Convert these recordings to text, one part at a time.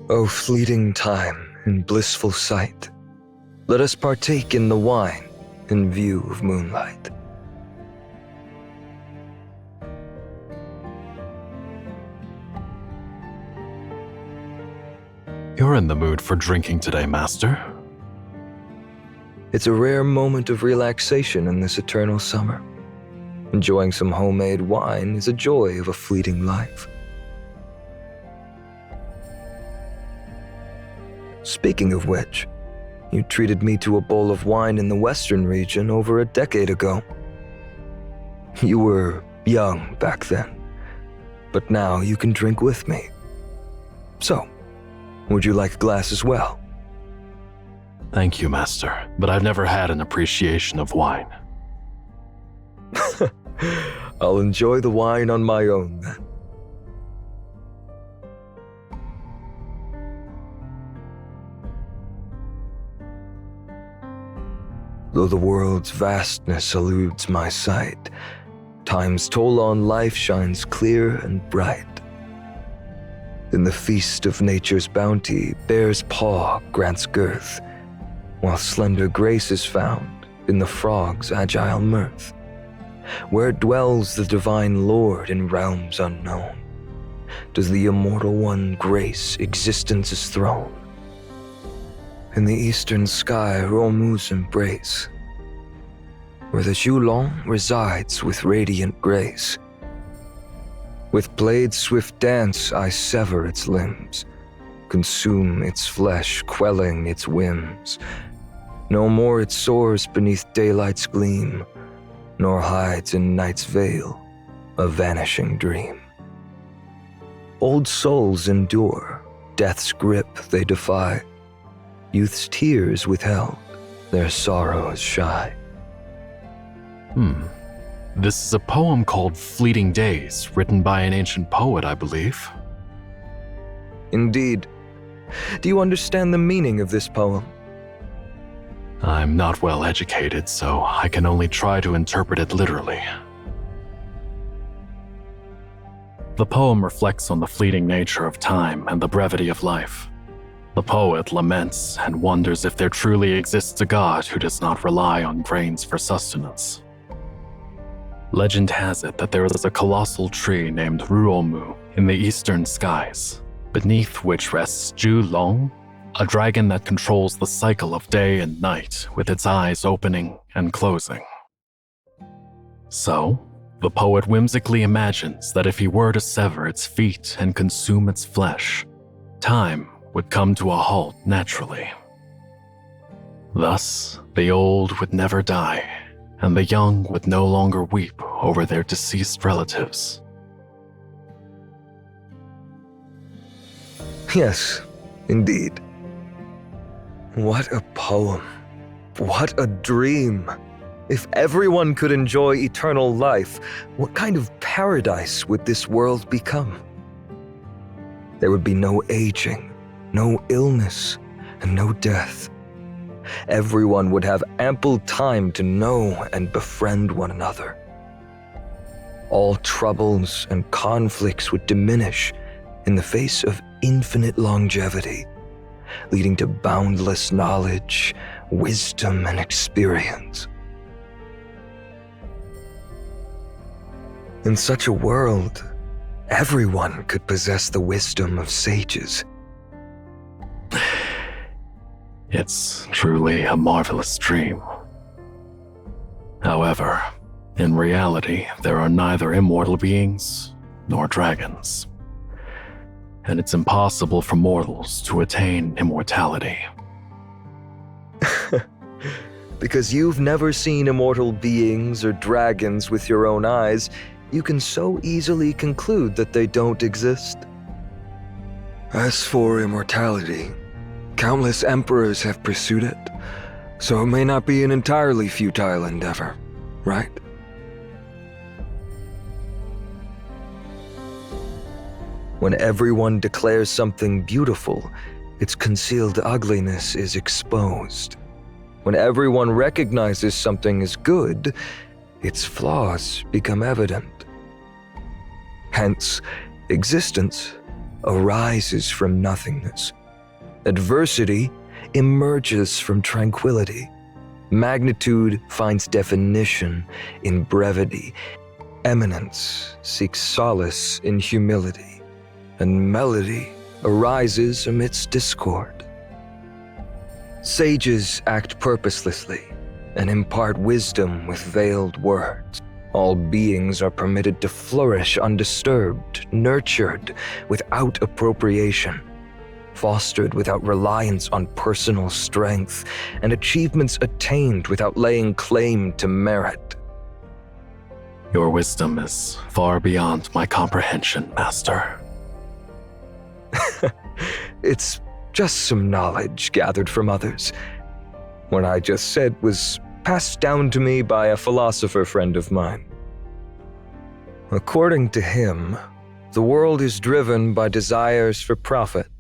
O fleeting time and blissful sight, let us partake in the wine in view of moonlight. You're in the mood for drinking today, Master. It's a rare moment of relaxation in this eternal summer. Enjoying some homemade wine is a joy of a fleeting life. Speaking of which, you treated me to a bowl of wine in the western region over a decade ago. You were young back then, but now you can drink with me. So, would you like a glass as well? Thank you, Master, but I've never had an appreciation of wine. I'll enjoy the wine on my own then. Though the world's vastness eludes my sight, time's toll on life shines clear and bright. In the feast of nature's bounty, bear's paw grants girth, while slender grace is found in the frog's agile mirth. Where dwells the divine Lord in realms unknown, does the immortal one grace existence's throne. In the eastern sky Romu's embrace, where the Zhulong resides with radiant grace. With blade's swift dance I sever its limbs, consume its flesh, quelling its whims. No more it soars beneath daylight's gleam, nor hides in night's veil a vanishing dream. Old souls endure, death's grip they defy. Youth's tears withheld, their sorrows shy. This is a poem called Fleeting Days, written by an ancient poet, I believe. Indeed. Do you understand the meaning of this poem? I'm not well educated, so I can only try to interpret it literally. The poem reflects on the fleeting nature of time and the brevity of life. The poet laments and wonders if there truly exists a god who does not rely on grains for sustenance. Legend has it that there is a colossal tree named Ruomu in the eastern skies, beneath which rests Zhulong, a dragon that controls the cycle of day and night with its eyes opening and closing. So, the poet whimsically imagines that if he were to sever its feet and consume its flesh, time would come to a halt naturally. Thus, the old would never die, and the young would no longer weep over their deceased relatives. Yes, indeed. What a poem. What a dream. If everyone could enjoy eternal life, what kind of paradise would this world become? There would be no aging, no illness, and no death. Everyone would have ample time to know and befriend one another. All troubles and conflicts would diminish in the face of infinite longevity, leading to boundless knowledge, wisdom, and experience. In such a world, everyone could possess the wisdom of sages. It's truly a marvelous dream. However, in reality, there are neither immortal beings nor dragons, and it's impossible for mortals to attain immortality. Because you've never seen immortal beings or dragons with your own eyes, you can so easily conclude that they don't exist. As for immortality, countless emperors have pursued it, so it may not be an entirely futile endeavor, right? When everyone declares something beautiful, its concealed ugliness is exposed. When everyone recognizes something is good, its flaws become evident. Hence, existence, arises from nothingness. Adversity emerges from tranquility. Magnitude finds definition in brevity. Eminence seeks solace in humility. And melody arises amidst discord. Sages act purposelessly and impart wisdom with veiled words. All beings are permitted to flourish undisturbed, nurtured without appropriation, fostered without reliance on personal strength, and achievements attained without laying claim to merit. Your wisdom is far beyond my comprehension, Master. It's just some knowledge gathered from others. What I just said was passed down to me by a philosopher friend of mine. According to him, the world is driven by desires for profit,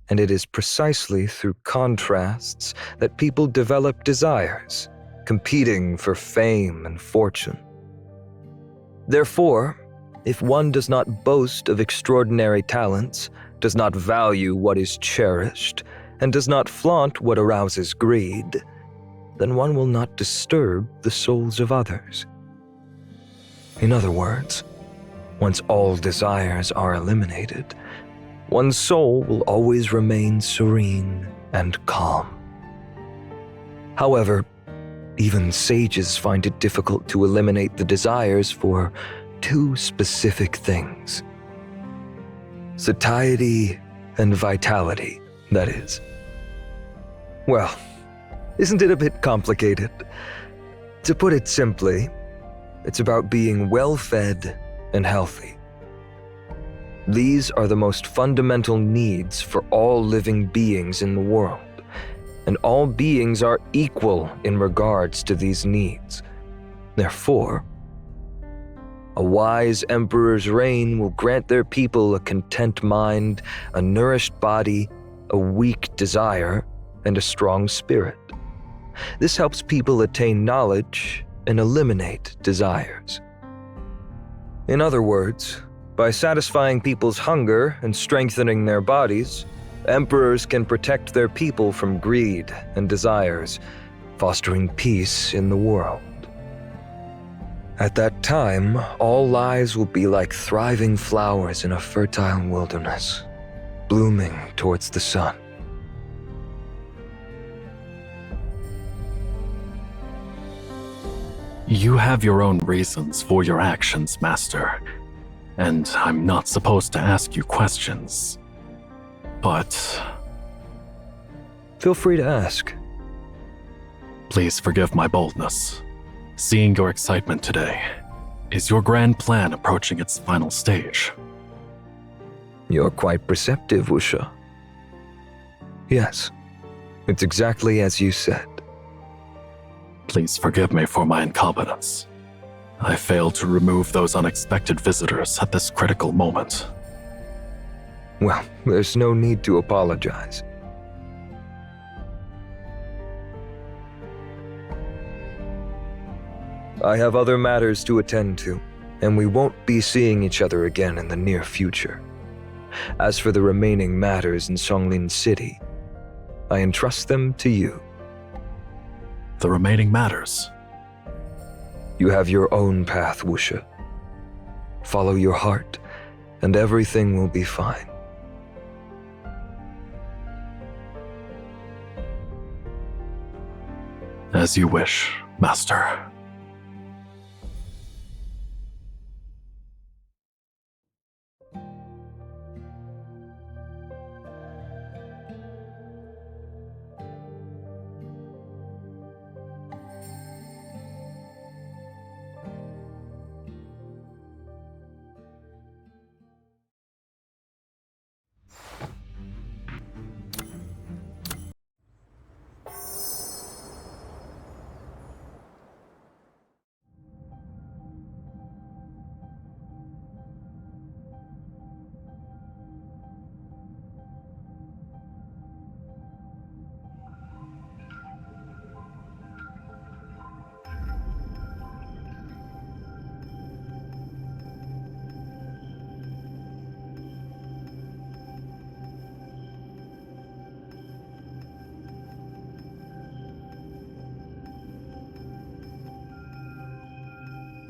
and it is precisely through contrasts that people develop desires, competing for fame and fortune. Therefore, if one does not boast of extraordinary talents, does not value what is cherished, and does not flaunt what arouses greed, then one will not disturb the souls of others. In other words, once all desires are eliminated, one's soul will always remain serene and calm. However, even sages find it difficult to eliminate the desires for two specific things: satiety and vitality, that is. Well, isn't it a bit complicated? To put it simply, it's about being well-fed and healthy. These are the most fundamental needs for all living beings in the world, and all beings are equal in regards to these needs. Therefore, a wise emperor's reign will grant their people a content mind, a nourished body, a weak desire, and a strong spirit. This helps people attain knowledge and eliminate desires. In other words, by satisfying people's hunger and strengthening their bodies, emperors can protect their people from greed and desires, fostering peace in the world. At that time, all lives will be like thriving flowers in a fertile wilderness, blooming towards the sun. You have your own reasons for your actions, Master, and I'm not supposed to ask you questions. But Feel free to ask. please forgive my boldness. Seeing your excitement today, is your grand plan approaching its final stage? You're quite perceptive, Wushi. Yes, it's exactly as you said. Please forgive me for my incompetence. I failed to remove those unexpected visitors at this critical moment. Well, there's no need to apologize. I have other matters to attend to, and we won't be seeing each other again in the near future. As for the remaining matters in Feng Lin City, I entrust them to you. The remaining matters. You have your own path, Wushi. Follow your heart, and everything will be fine. As you wish, Master.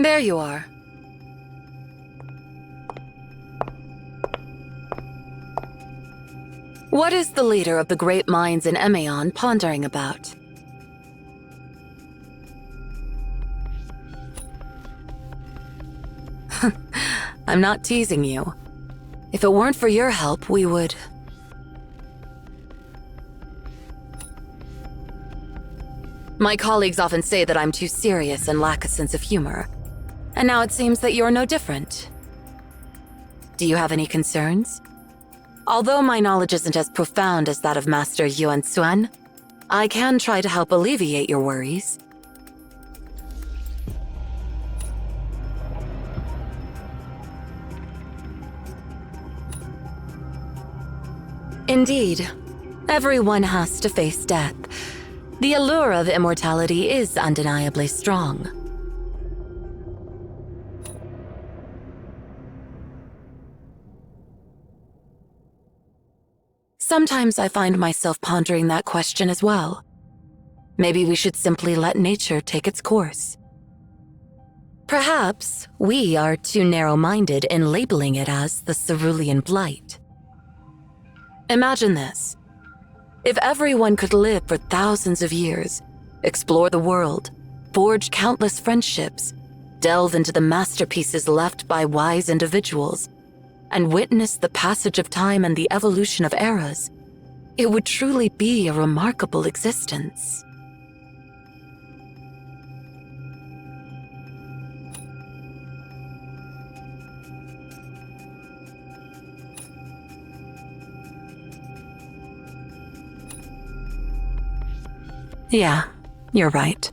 There you are. What is the leader of the great minds in Emeon pondering about? I'm not teasing you. If it weren't for your help, we would... My colleagues often say that I'm too serious and lack a sense of humor. And now it seems that you're no different. Do you have any concerns? Although my knowledge isn't as profound as that of Master Yuan Xuan, I can try to help alleviate your worries. Indeed, everyone has to face death. The allure of immortality is undeniably strong. Sometimes I find myself pondering that question as well. Maybe we should simply let nature take its course. Perhaps we are too narrow-minded in labeling it as the Cerulean Blight. Imagine this. If everyone could live for thousands of years, explore the world, forge countless friendships, delve into the masterpieces left by wise individuals, and witness the passage of time and the evolution of eras, it would truly be a remarkable existence. Yeah, you're right.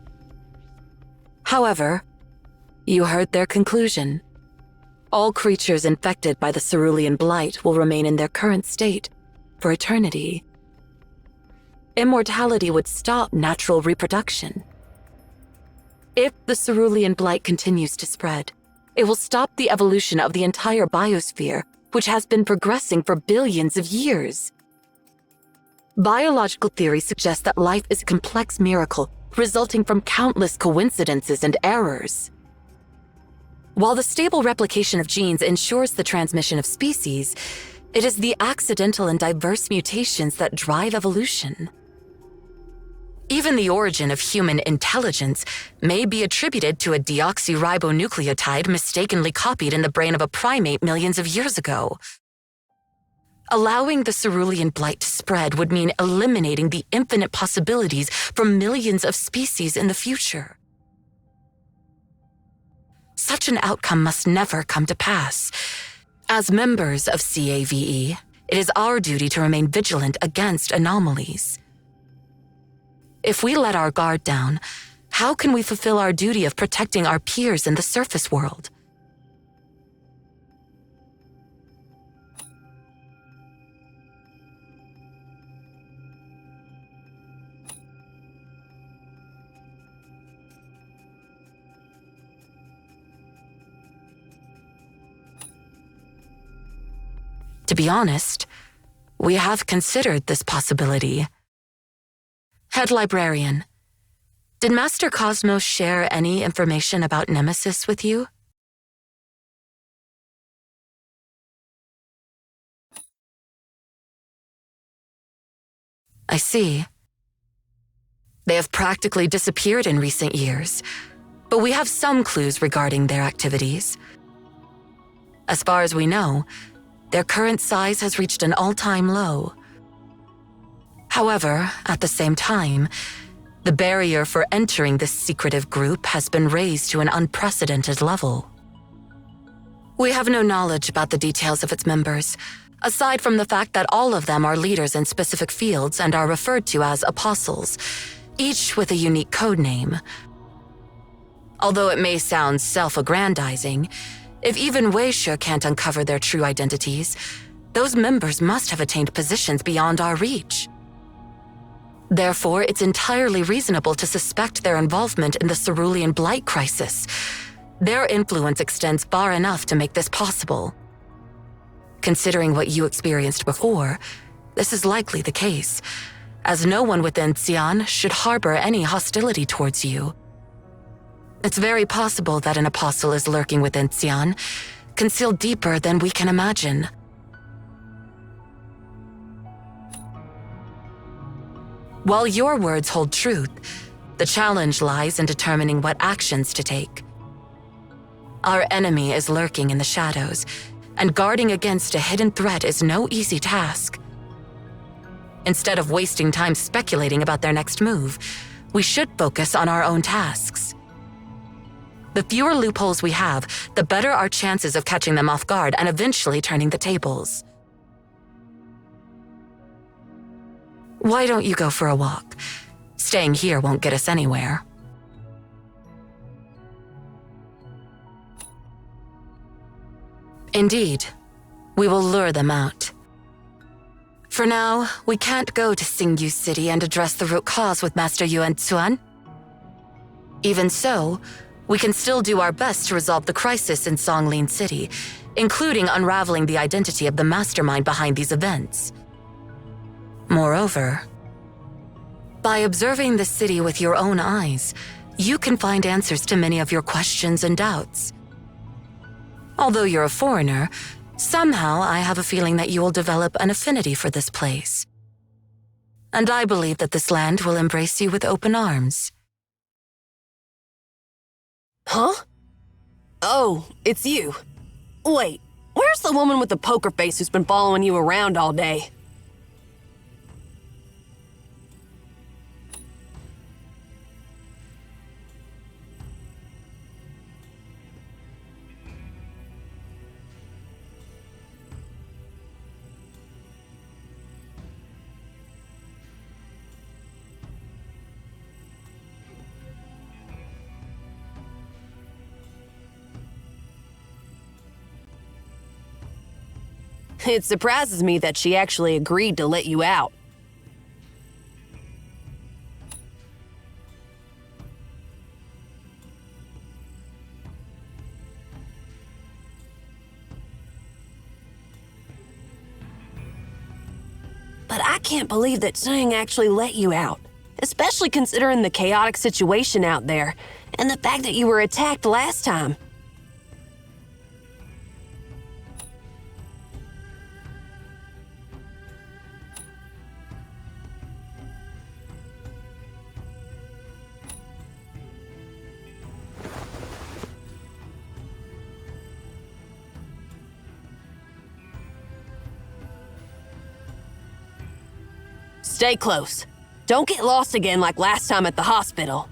However, you heard their conclusion. All creatures infected by the Cerulean Blight will remain in their current state for eternity. Immortality would stop natural reproduction. If the Cerulean Blight continues to spread, it will stop the evolution of the entire biosphere, which has been progressing for billions of years. Biological theory suggests that life is a complex miracle resulting from countless coincidences and errors. While the stable replication of genes ensures the transmission of species, it is the accidental and diverse mutations that drive evolution. Even the origin of human intelligence may be attributed to a deoxyribonucleotide mistakenly copied in the brain of a primate millions of years ago. Allowing the Cerulean Blight to spread would mean eliminating the infinite possibilities for millions of species in the future. Such an outcome must never come to pass. As members of CAVE, it is our duty to remain vigilant against anomalies. If we let our guard down, how can we fulfill our duty of protecting our peers in the surface world? To be honest, we have considered this possibility. Head Librarian, did Master Cosmos share any information about Nemesis with you? I see. They have practically disappeared in recent years, but we have some clues regarding their activities. As far as we know, their current size has reached an all-time low. However, at the same time, the barrier for entering this secretive group has been raised to an unprecedented level. We have no knowledge about the details of its members, aside from the fact that all of them are leaders in specific fields and are referred to as apostles, each with a unique code name. Although it may sound self-aggrandizing, if even Weisha can't uncover their true identities, those members must have attained positions beyond our reach. Therefore, it's entirely reasonable to suspect their involvement in the Cerulean Blight crisis. Their influence extends far enough to make this possible. Considering what you experienced before, this is likely the case, as no one within Xi'an should harbor any hostility towards you. It's very possible that an apostle is lurking within Xi'an, concealed deeper than we can imagine. While your words hold truth, the challenge lies in determining what actions to take. Our enemy is lurking in the shadows, and guarding against a hidden threat is no easy task. Instead of wasting time speculating about their next move, we should focus on our own tasks. The fewer loopholes we have, the better our chances of catching them off guard and eventually turning the tables. Why don't you go for a walk? Staying here won't get us anywhere. Indeed, we will lure them out. For now, we can't go to Xingyu City and address the root cause with Master Yuan Xuan. Even so, we can still do our best to resolve the crisis in Songlin City, including unraveling the identity of the mastermind behind these events. Moreover, by observing the city with your own eyes, you can find answers to many of your questions and doubts. Although you're a foreigner, somehow I have a feeling that you will develop an affinity for this place. And I believe that this land will embrace you with open arms. Huh? Oh, it's you. Wait, where's the woman with the poker face who's been following you around all day? It surprises me that she actually agreed to let you out. But I can't believe that Tseng actually let you out, especially considering the chaotic situation out there and the fact that you were attacked last time. Stay close. Don't get lost again like last time at the hospital.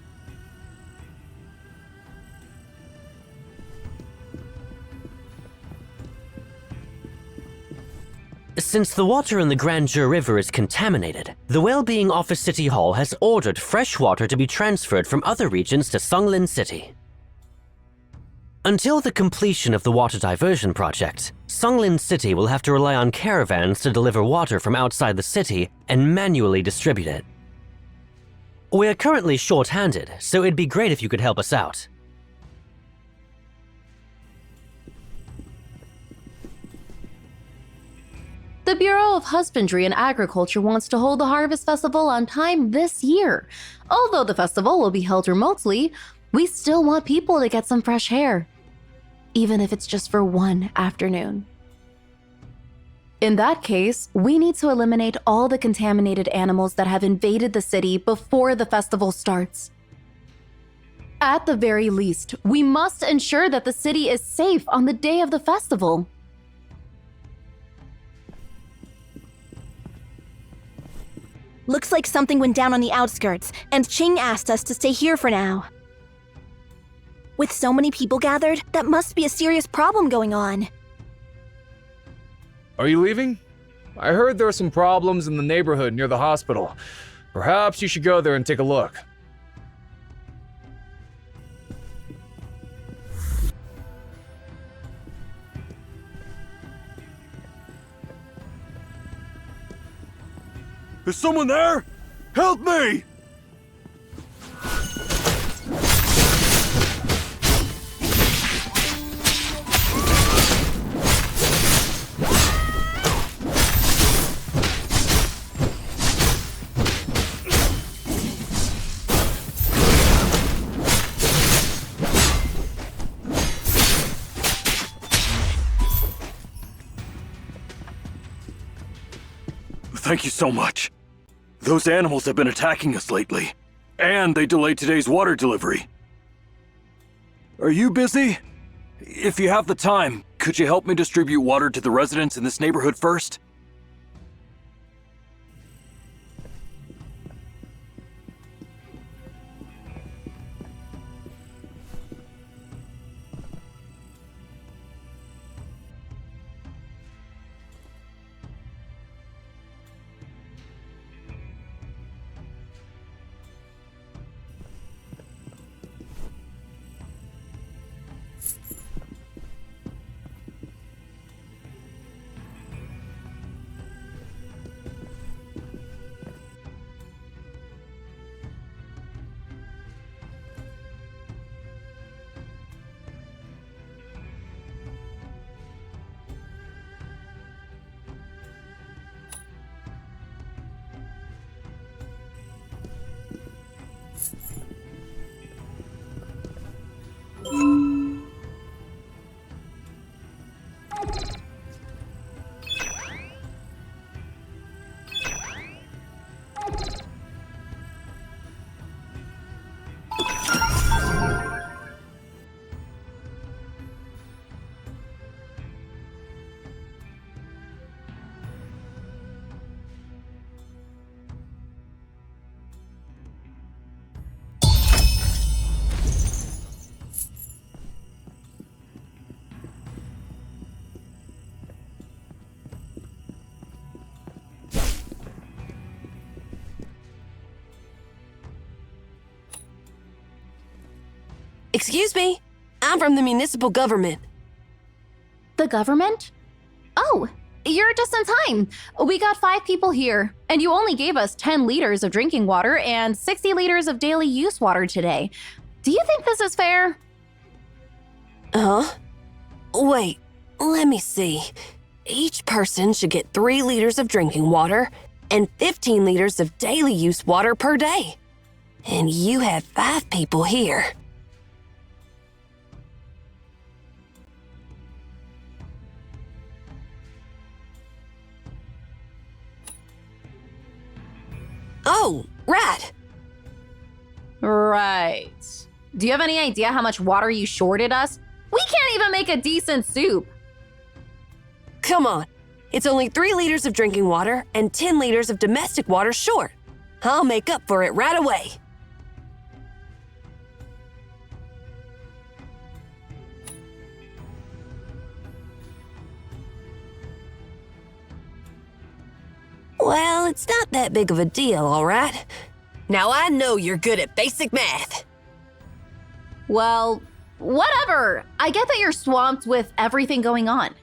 Since the water in the Grandeur River is contaminated, the Wellbeing Office City Hall has ordered fresh water to be transferred from other regions to Songlin City. Until the completion of the water diversion project, Songlin City will have to rely on caravans to deliver water from outside the city and manually distribute it. We're currently short-handed, so it'd be great if you could help us out. The Bureau of Husbandry and Agriculture wants to hold the Harvest Festival on time this year. Although the festival will be held remotely, we still want people to get some fresh air, even if it's just for one afternoon. In that case, we need to eliminate all the contaminated animals that have invaded the city before the festival starts. At the very least, we must ensure that the city is safe on the day of the festival. Looks like something went down on the outskirts, and Ching asked us to stay here for now. With so many people gathered, that must be a serious problem going on. Are you leaving? I heard there are some problems in the neighborhood near the hospital. Perhaps you should go there and take a look. Is someone there? Help me! thank you so much. Those animals have been attacking us lately, and they delayed today's water delivery. Are you busy? If you have the time, could you help me distribute water to the residents in this neighborhood first? Excuse me, I'm from the municipal government. The government? Oh, you're just in time. We got 5 people here, and you only gave us 10 liters of drinking water and 60 liters of daily use water today. Do you think this is fair? Huh? Wait, let me see. Each person should get 3 liters of drinking water and 15 liters of daily use water per day. And you have 5 people here. Oh, right. Right. Do you have any idea how much water you shorted us? We can't even make a decent soup. Come on. It's only 3 liters of drinking water and 10 liters of domestic water short. I'll make up for it right away. Well, it's not that big of a deal, all right? Now I know you're good at basic math. Well, whatever. I get that you're swamped with everything going on.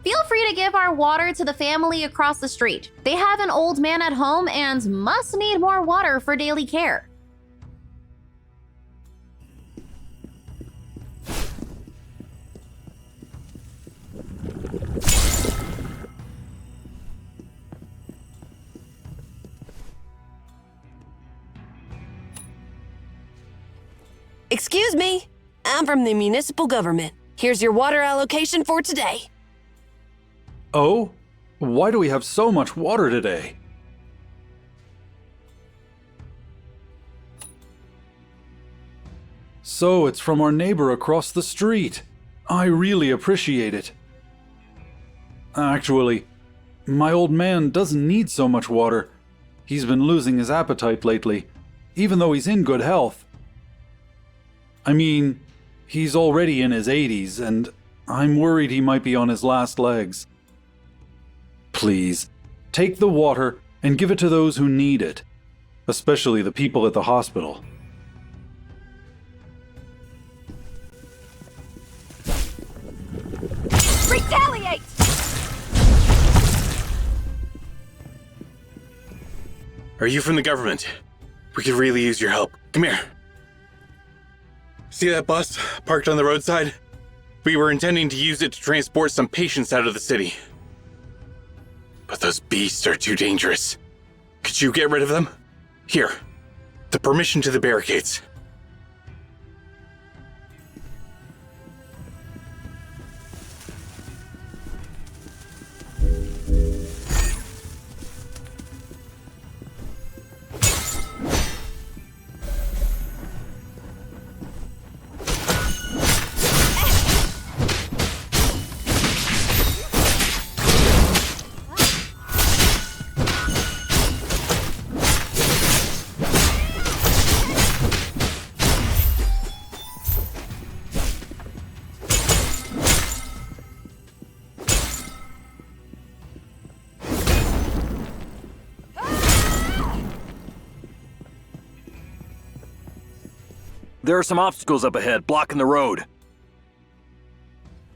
Feel free to give our water to the family across the street. They have an old man at home and must need more water for daily care. Excuse me, I'm from the municipal government. Here's your water allocation for today. Oh? Why do we have so much water today? So it's from our neighbor across the street. I really appreciate it. Actually, my old man doesn't need so much water. He's been losing his appetite lately, even though he's in good health. I mean, he's already in his 80s, and I'm worried he might be on his last legs. Please, take the water and give it to those who need it, especially the people at the hospital. Retaliate! Are you from the government? We could really use your help. Come here. See that bus parked on the roadside? We were intending to use it to transport some patients out of the city. But those beasts are too dangerous. Could you get rid of them? Here, the permission to the barricades. There are some obstacles up ahead, blocking the road.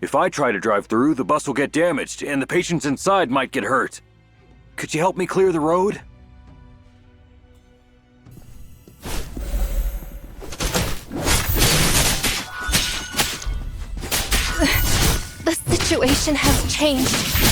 If I try to drive through, the bus will get damaged, and the patients inside might get hurt. Could you help me clear the road? The situation has changed.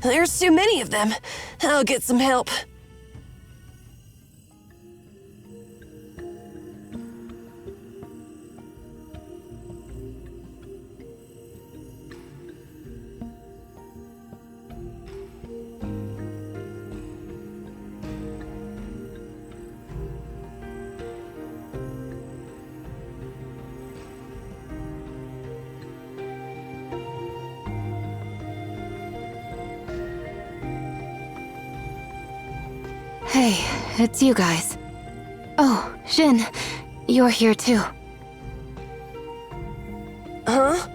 There's too many of them. I'll get some help. Hey, it's you guys. Oh, Jin, you're here too. Huh?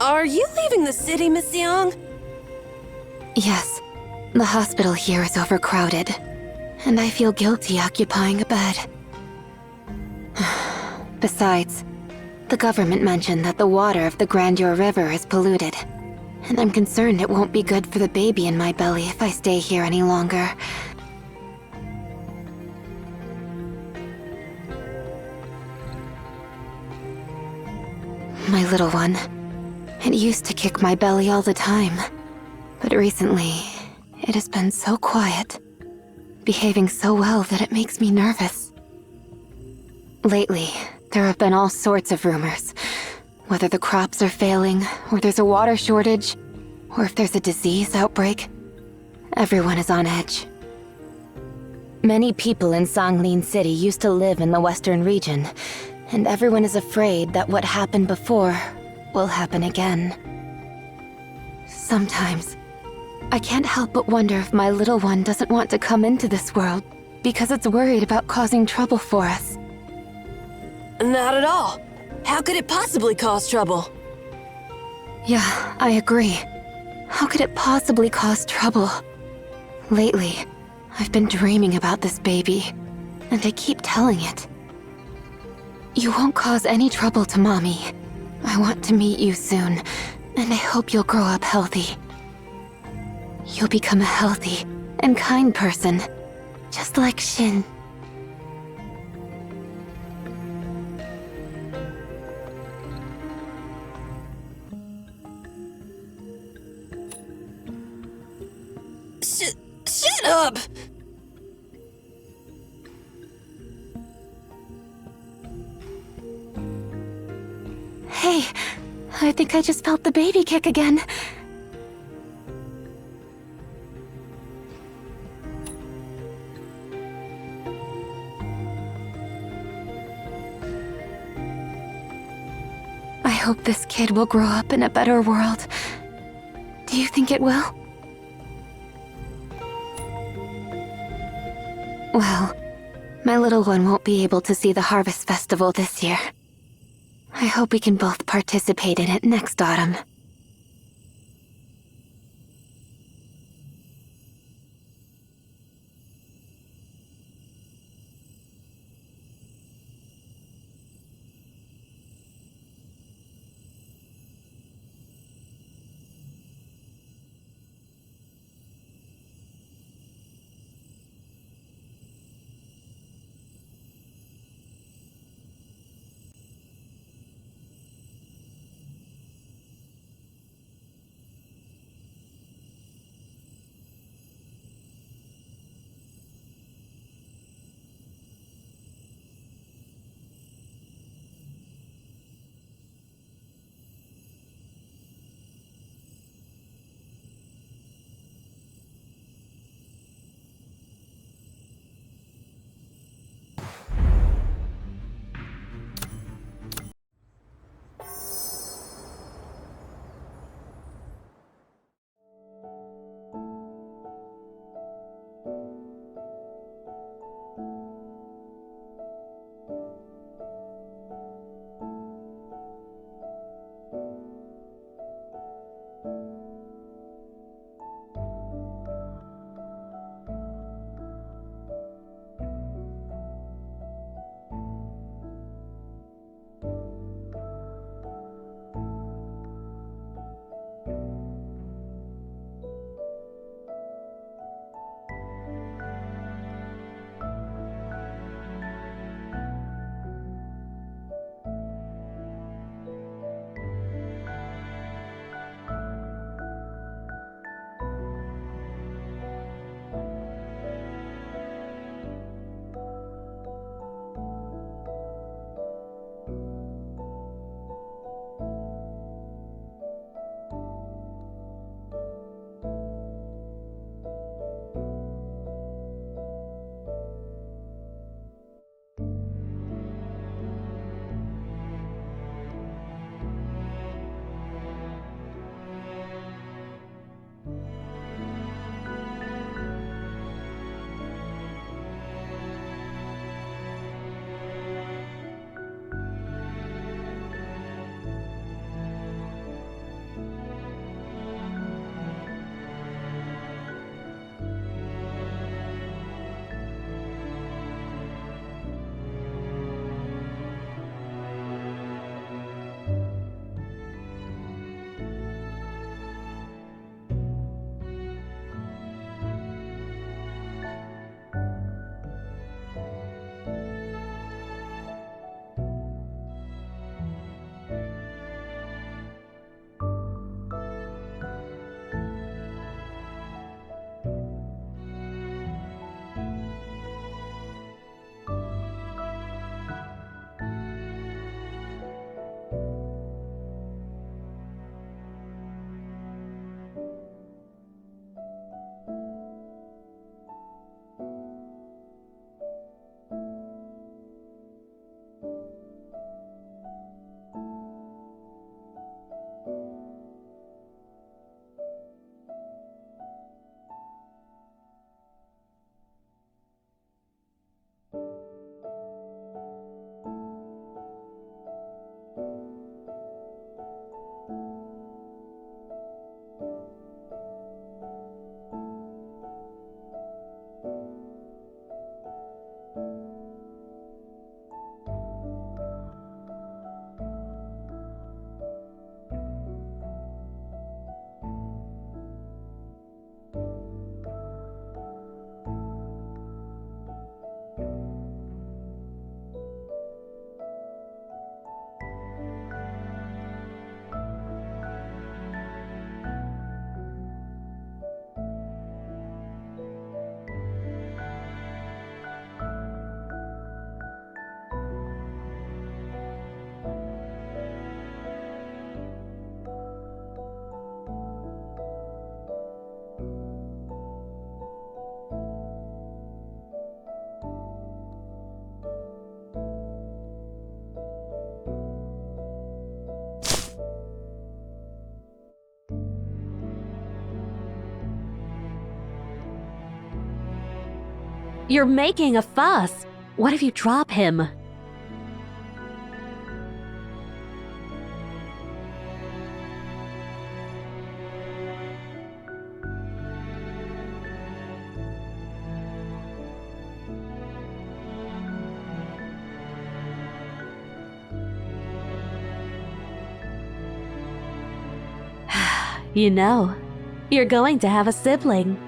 Are you leaving the city, Miss Young? Yes, the hospital here is overcrowded, and I feel guilty occupying a bed. Besides, the government mentioned that the water of the Grandeur River is polluted, and I'm concerned it won't be good for the baby in my belly if I stay here any longer. My little one. It used to kick my belly all the time, but recently, it has been so quiet, behaving so well that it makes me nervous. Lately, there have been all sorts of rumors, whether the crops are failing, or there's a water shortage, or if there's a disease outbreak. Everyone is on edge. Many people in Songlin City used to live in the western region, and everyone is afraid that what happened before will happen again. Sometimes, I can't help but wonder if my little one doesn't want to come into this world because it's worried about causing trouble for us. Not at all. How could it possibly cause trouble? Yeah, I agree. How could it possibly cause trouble? Lately, I've been dreaming about this baby, and I keep telling it. You won't cause any trouble to Mommy. I want to meet you soon, and I hope you'll grow up healthy. You'll become a healthy and kind person, just like Shin. Shut up! Hey, I think I just felt the baby kick again. I hope this kid will grow up in a better world. Do you think it will? Well, my little one won't be able to see the Harvest Festival this year. I hope we can both participate in it next autumn. You're making a fuss. What if you drop him? You know, you're going to have a sibling.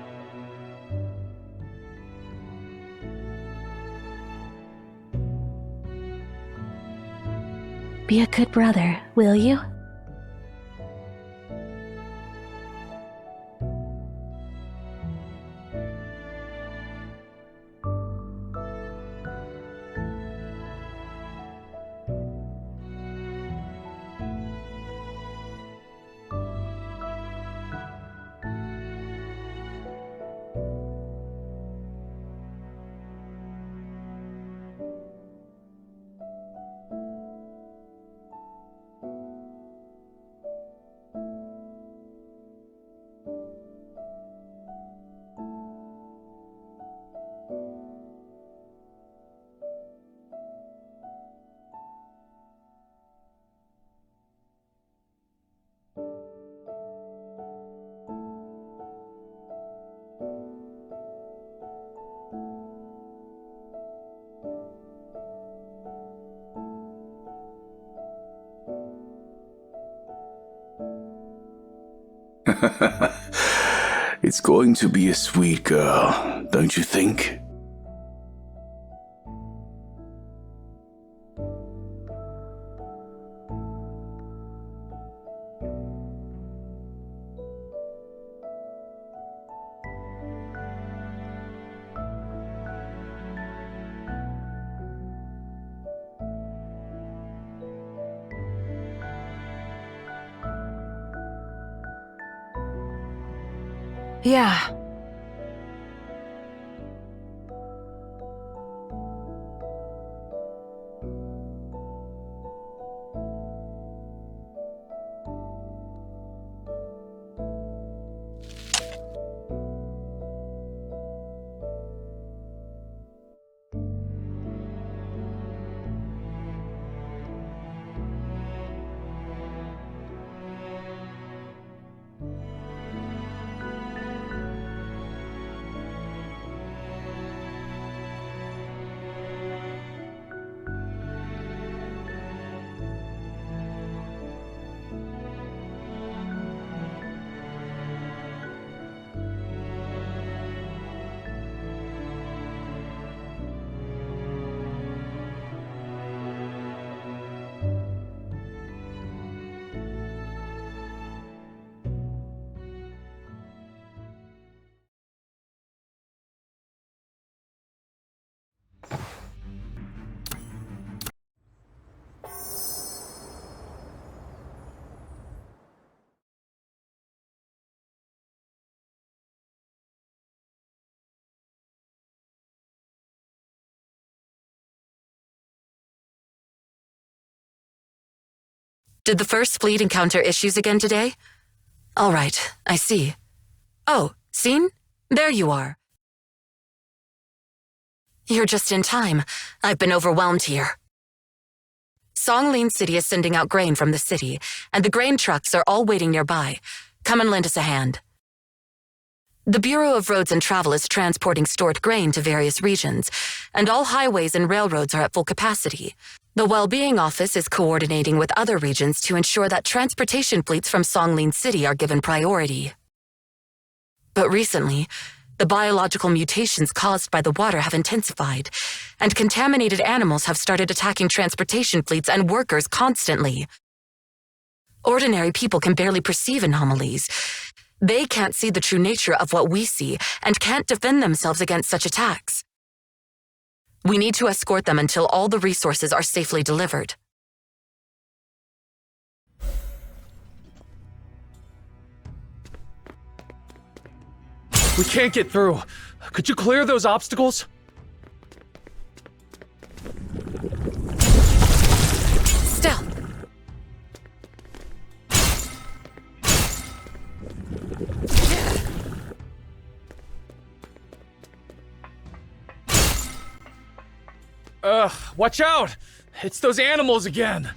Be a good brother, will you? It's going to be a sweet girl, don't you think? Yeah. Did the first fleet encounter issues again today? All right, I see. Oh, seen? There you are. You're just in time. I've been overwhelmed here. Feng Lin City is sending out grain from the city, and the grain trucks are all waiting nearby. Come and lend us a hand. The Bureau of Roads and Travel is transporting stored grain to various regions, and all highways and railroads are at full capacity. The Well-Being Office is coordinating with other regions to ensure that transportation fleets from Feng Lin City are given priority. But recently, the biological mutations caused by the water have intensified, and contaminated animals have started attacking transportation fleets and workers constantly. Ordinary people can barely perceive anomalies. They can't see the true nature of what we see and can't defend themselves against such attacks. We need to escort them until all the resources are safely delivered. We can't get through. Could you clear those obstacles? Still. Watch out! It's those animals again!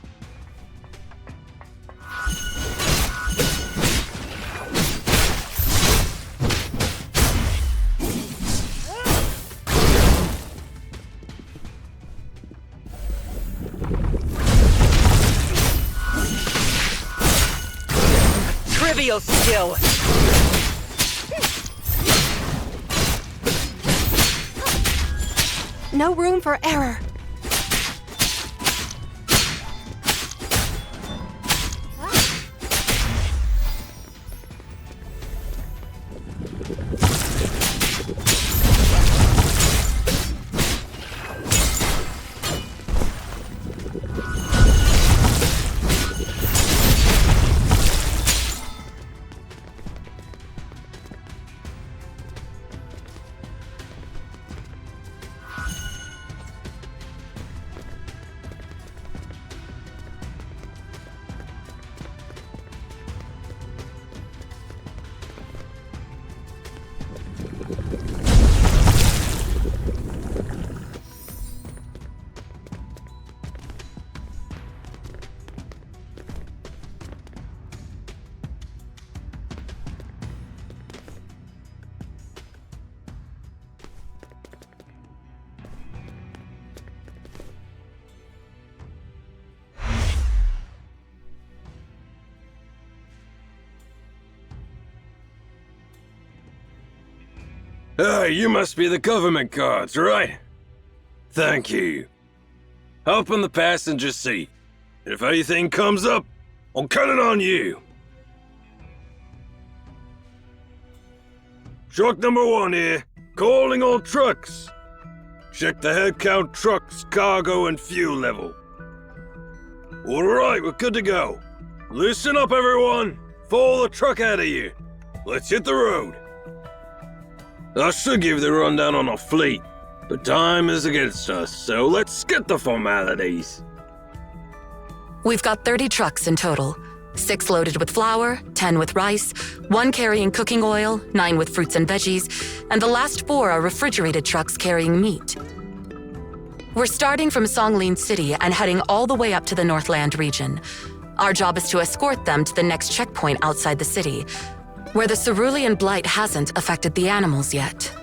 Trivial skill! No room for error. Hey, you must be the government guards, right? Thank you. Hop in the passenger seat. If anything comes up, I'll cut it on you. Truck number 1 here. Calling all trucks. Check the head count, trucks, cargo, and fuel level. Alright, we're good to go. Listen up, everyone. Follow the truck out of you. Let's hit the road. I should give the rundown on our fleet, but time is against us, so let's get the formalities. We've got 30 trucks in total. 6 loaded with flour, 10 with rice, 1 carrying cooking oil, 9 with fruits and veggies, and the last 4 are refrigerated trucks carrying meat. We're starting from Feng Lin City and heading all the way up to the Northland region. Our job is to escort them to the next checkpoint outside the city, where the cerulean blight hasn't affected the animals yet.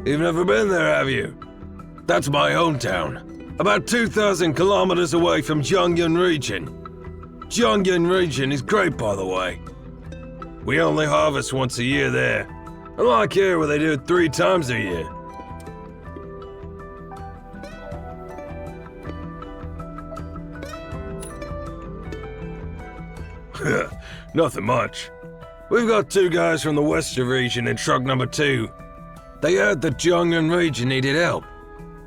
You've never been there, have you? That's my hometown. About 2,000 kilometers away from Jiangyun region. Jiangyun region is great, by the way. We only harvest once a year there. Unlike here where they do it 3 times a year. Nothing much. We've got 2 guys from the western region in truck number 2. They heard that Jiangyun region needed help.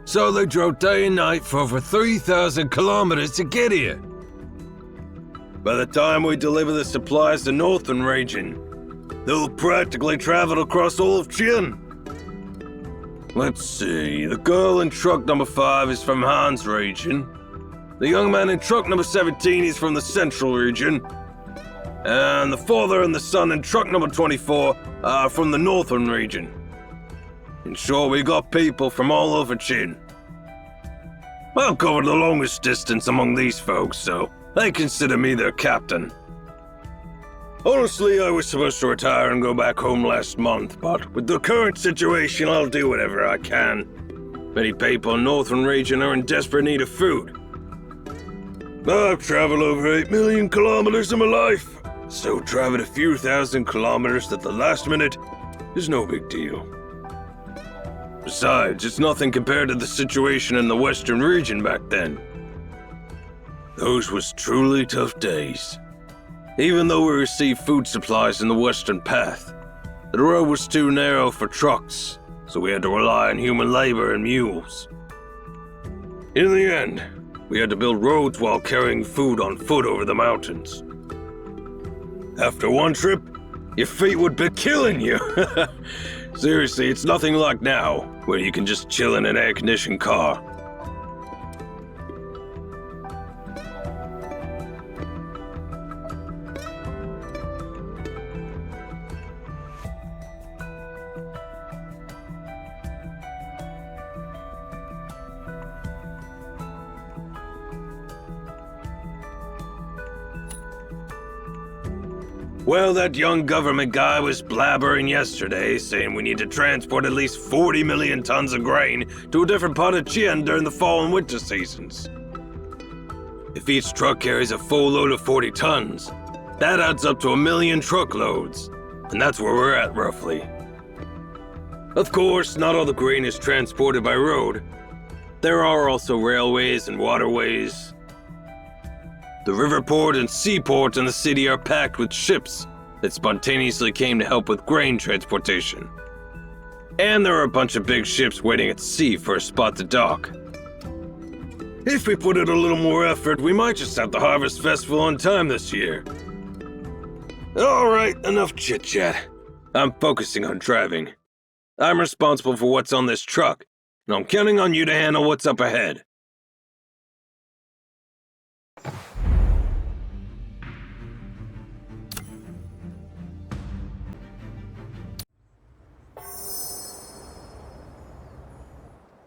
So they drove day and night for over 3,000 kilometers to get here. By the time we deliver the supplies to northern region, they'll practically travel across all of Qin. Let's see, the girl in truck number 5 is from Han's region. The young man in truck number 17 is from the central region. And the father and the son in truck number 24 are from the northern region. In short, we got people from all over Qin. I've covered the longest distance among these folks, so they consider me their captain. Honestly, I was supposed to retire and go back home last month, but with the current situation, I'll do whatever I can. Many people in Northern region are in desperate need of food. I've traveled over 8 million kilometers in my life, so traveling a few thousand kilometers at the last minute is no big deal. Besides, it's nothing compared to the situation in the Western region back then. Those was truly tough days. Even though we received food supplies in the Western Path, the road was too narrow for trucks, so we had to rely on human labor and mules. In the end, we had to build roads while carrying food on foot over the mountains. After one trip, your feet would be killing you. Seriously, it's nothing like now, where you can just chill in an air-conditioned car. Well, that young government guy was blabbering yesterday, saying we need to transport at least 40 million tons of grain to a different part of Chien during the fall and winter seasons. If each truck carries a full load of 40 tons, that adds up to 1 million truckloads, and that's where we're at roughly. Of course, not all the grain is transported by road. There are also railways and waterways. The riverport and seaport in the city are packed with ships that spontaneously came to help with grain transportation. And there are a bunch of big ships waiting at sea for a spot to dock. If we put in a little more effort, we might just have the Harvest Festival on time this year. Alright, enough chit-chat. I'm focusing on driving. I'm responsible for what's on this truck, and I'm counting on you to handle what's up ahead.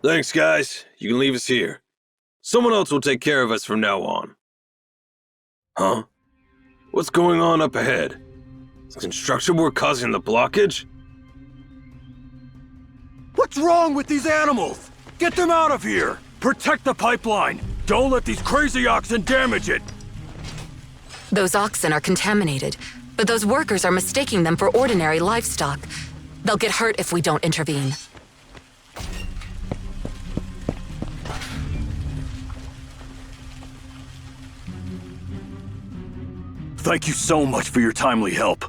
Thanks, guys. You can leave us here. Someone else will take care of us from now on. Huh? What's going on up ahead? Is construction work causing the blockage? What's wrong with these animals? Get them out of here! Protect the pipeline! Don't let these crazy oxen damage it! Those oxen are contaminated, but those workers are mistaking them for ordinary livestock. They'll get hurt if we don't intervene. Thank you so much for your timely help.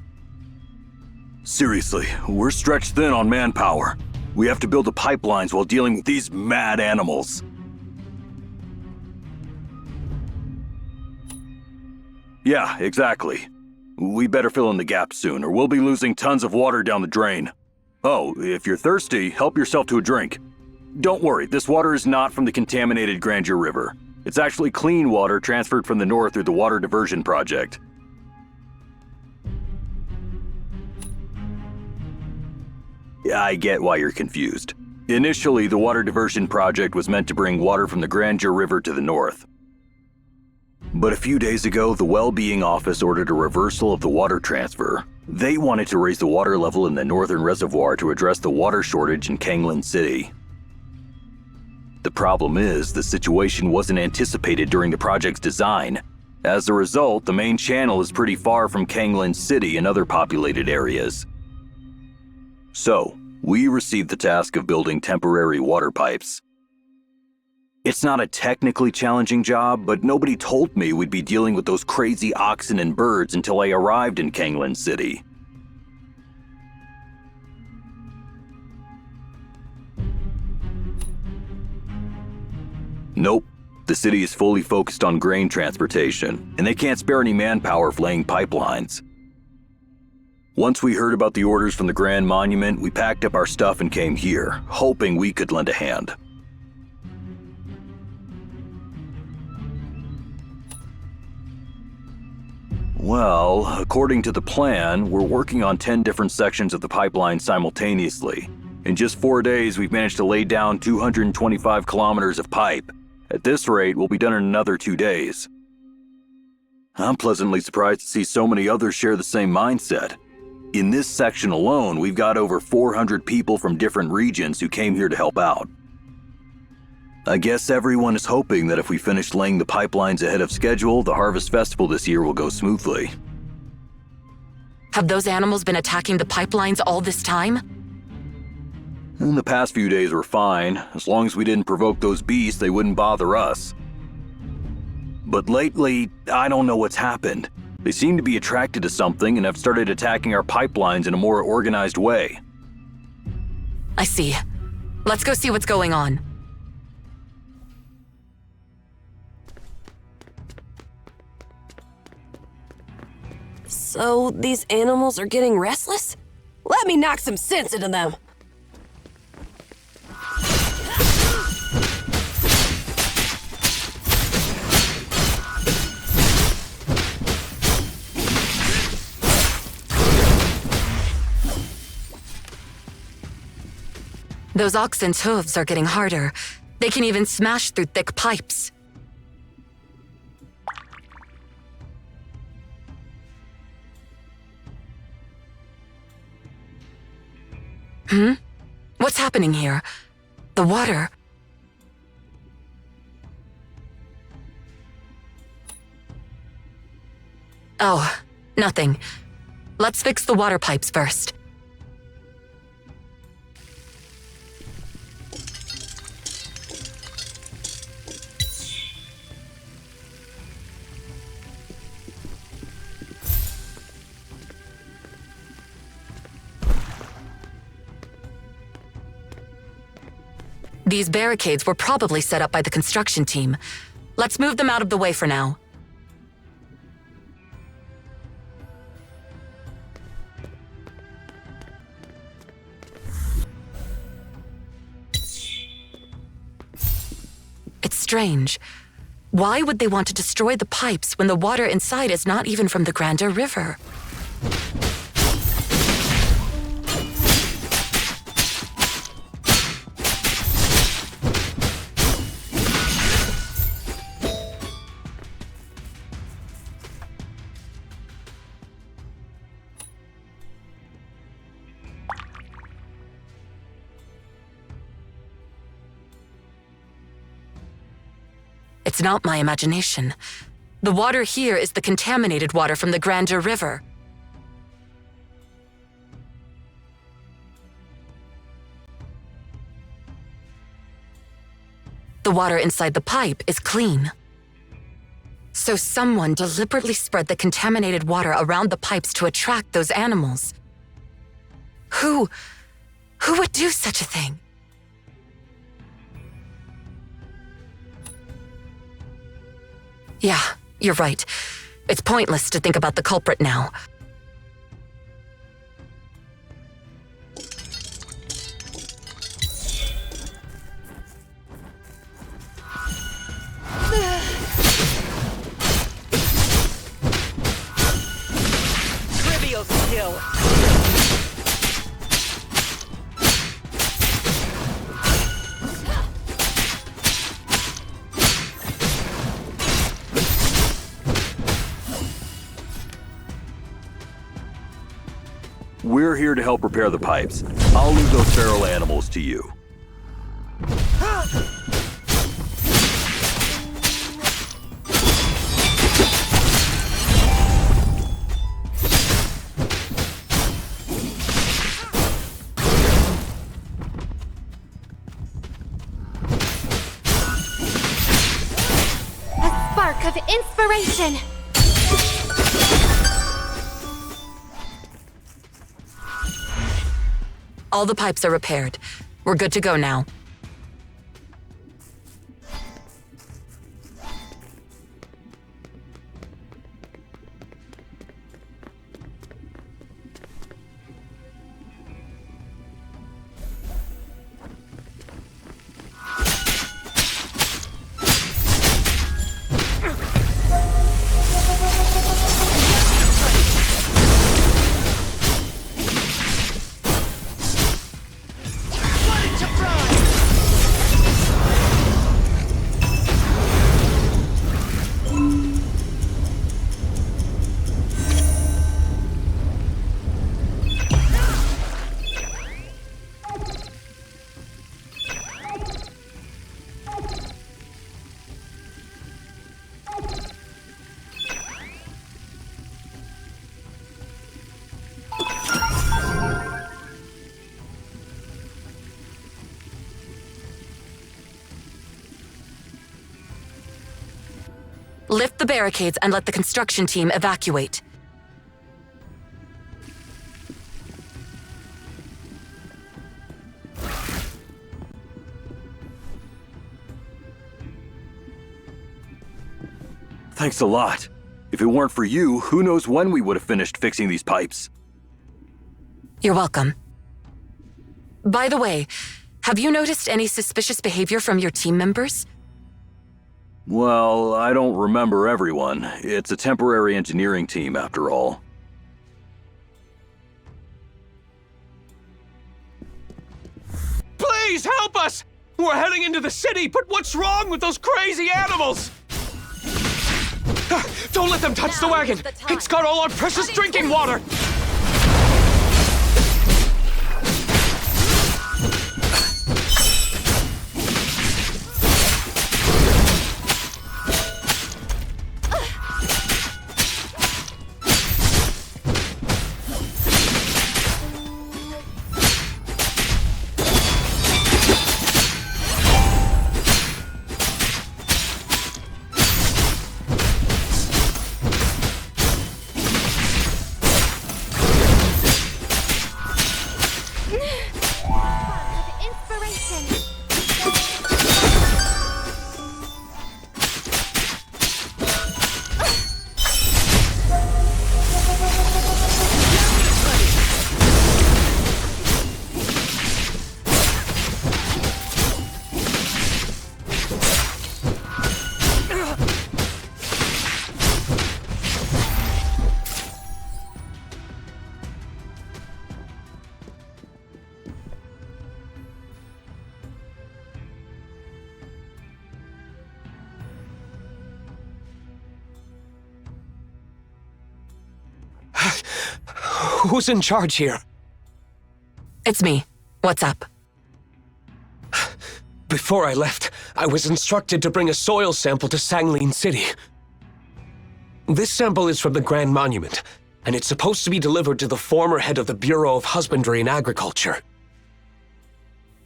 Seriously, we're stretched thin on manpower. We have to build the pipelines while dealing with these mad animals. Yeah, exactly. We better fill in the gaps soon, or we'll be losing tons of water down the drain. Oh, if you're thirsty, help yourself to a drink. Don't worry, this water is not from the contaminated Grandeur River. It's actually clean water transferred from the north through the Water Diversion Project. Yeah, I get why you're confused. Initially, the Water Diversion Project was meant to bring water from the Grandeur River to the north. But a few days ago, the Well-Being Office ordered a reversal of the water transfer. They wanted to raise the water level in the northern reservoir to address the water shortage in Feng Lin City. The problem is, the situation wasn't anticipated during the project's design. As a result, the main channel is pretty far from Feng Lin City and other populated areas. So, we received the task of building temporary water pipes. It's not a technically challenging job, but nobody told me we'd be dealing with those crazy oxen and birds until I arrived in Feng Lin City. Nope. The city is fully focused on grain transportation, and they can't spare any manpower for laying pipelines. Once we heard about the orders from the Grand Monument, we packed up our stuff and came here, hoping we could lend a hand. Well, according to the plan, we're working on 10 different sections of the pipeline simultaneously. In just 4 days, we've managed to lay down 225 kilometers of pipe. At this rate, we'll be done in another 2 days. I'm pleasantly surprised to see so many others share the same mindset. In this section alone, we've got over 400 people from different regions who came here to help out. I guess everyone is hoping that if we finish laying the pipelines ahead of schedule, the Harvest Festival this year will go smoothly. Have those animals been attacking the pipelines all this time? In the past few days were fine. As long as we didn't provoke those beasts, they wouldn't bother us. But lately, I don't know what's happened. They seem to be attracted to something and have started attacking our pipelines in a more organized way. I see. Let's go see what's going on. So, these animals are getting restless? Let me knock some sense into them! Those oxen's hooves are getting harder. They can even smash through thick pipes. What's happening here? The water... Oh, nothing. Let's fix the water pipes first. These barricades were probably set up by the construction team. Let's move them out of the way for now. It's strange. Why would they want to destroy the pipes when the water inside is not even from the Grander River? It's not my imagination. The water here is the contaminated water from the Grander River. The water inside the pipe is clean. So someone deliberately spread the contaminated water around the pipes to attract those animals. Who would do such a thing? Yeah, you're right. It's pointless to think about the culprit now. Trivial skill. We're here to help repair the pipes. I'll leave those feral animals to you. A spark of inspiration! All the pipes are repaired. We're good to go now. Lift the barricades and let the construction team evacuate. Thanks a lot. If it weren't for you, who knows when we would have finished fixing these pipes. You're welcome. By the way, have you noticed any suspicious behavior from your team members? Well, I don't remember everyone. It's a temporary engineering team, after all. Please help us! We're heading into the city, but what's wrong with those crazy animals? Don't let them touch the wagon! It's got all our precious drinking water! Who's in charge here? It's me. What's up? Before I left, I was instructed to bring a soil sample to Feng Lin City. This sample is from the Grand Monument, and it's supposed to be delivered to the former head of the Bureau of Husbandry and Agriculture.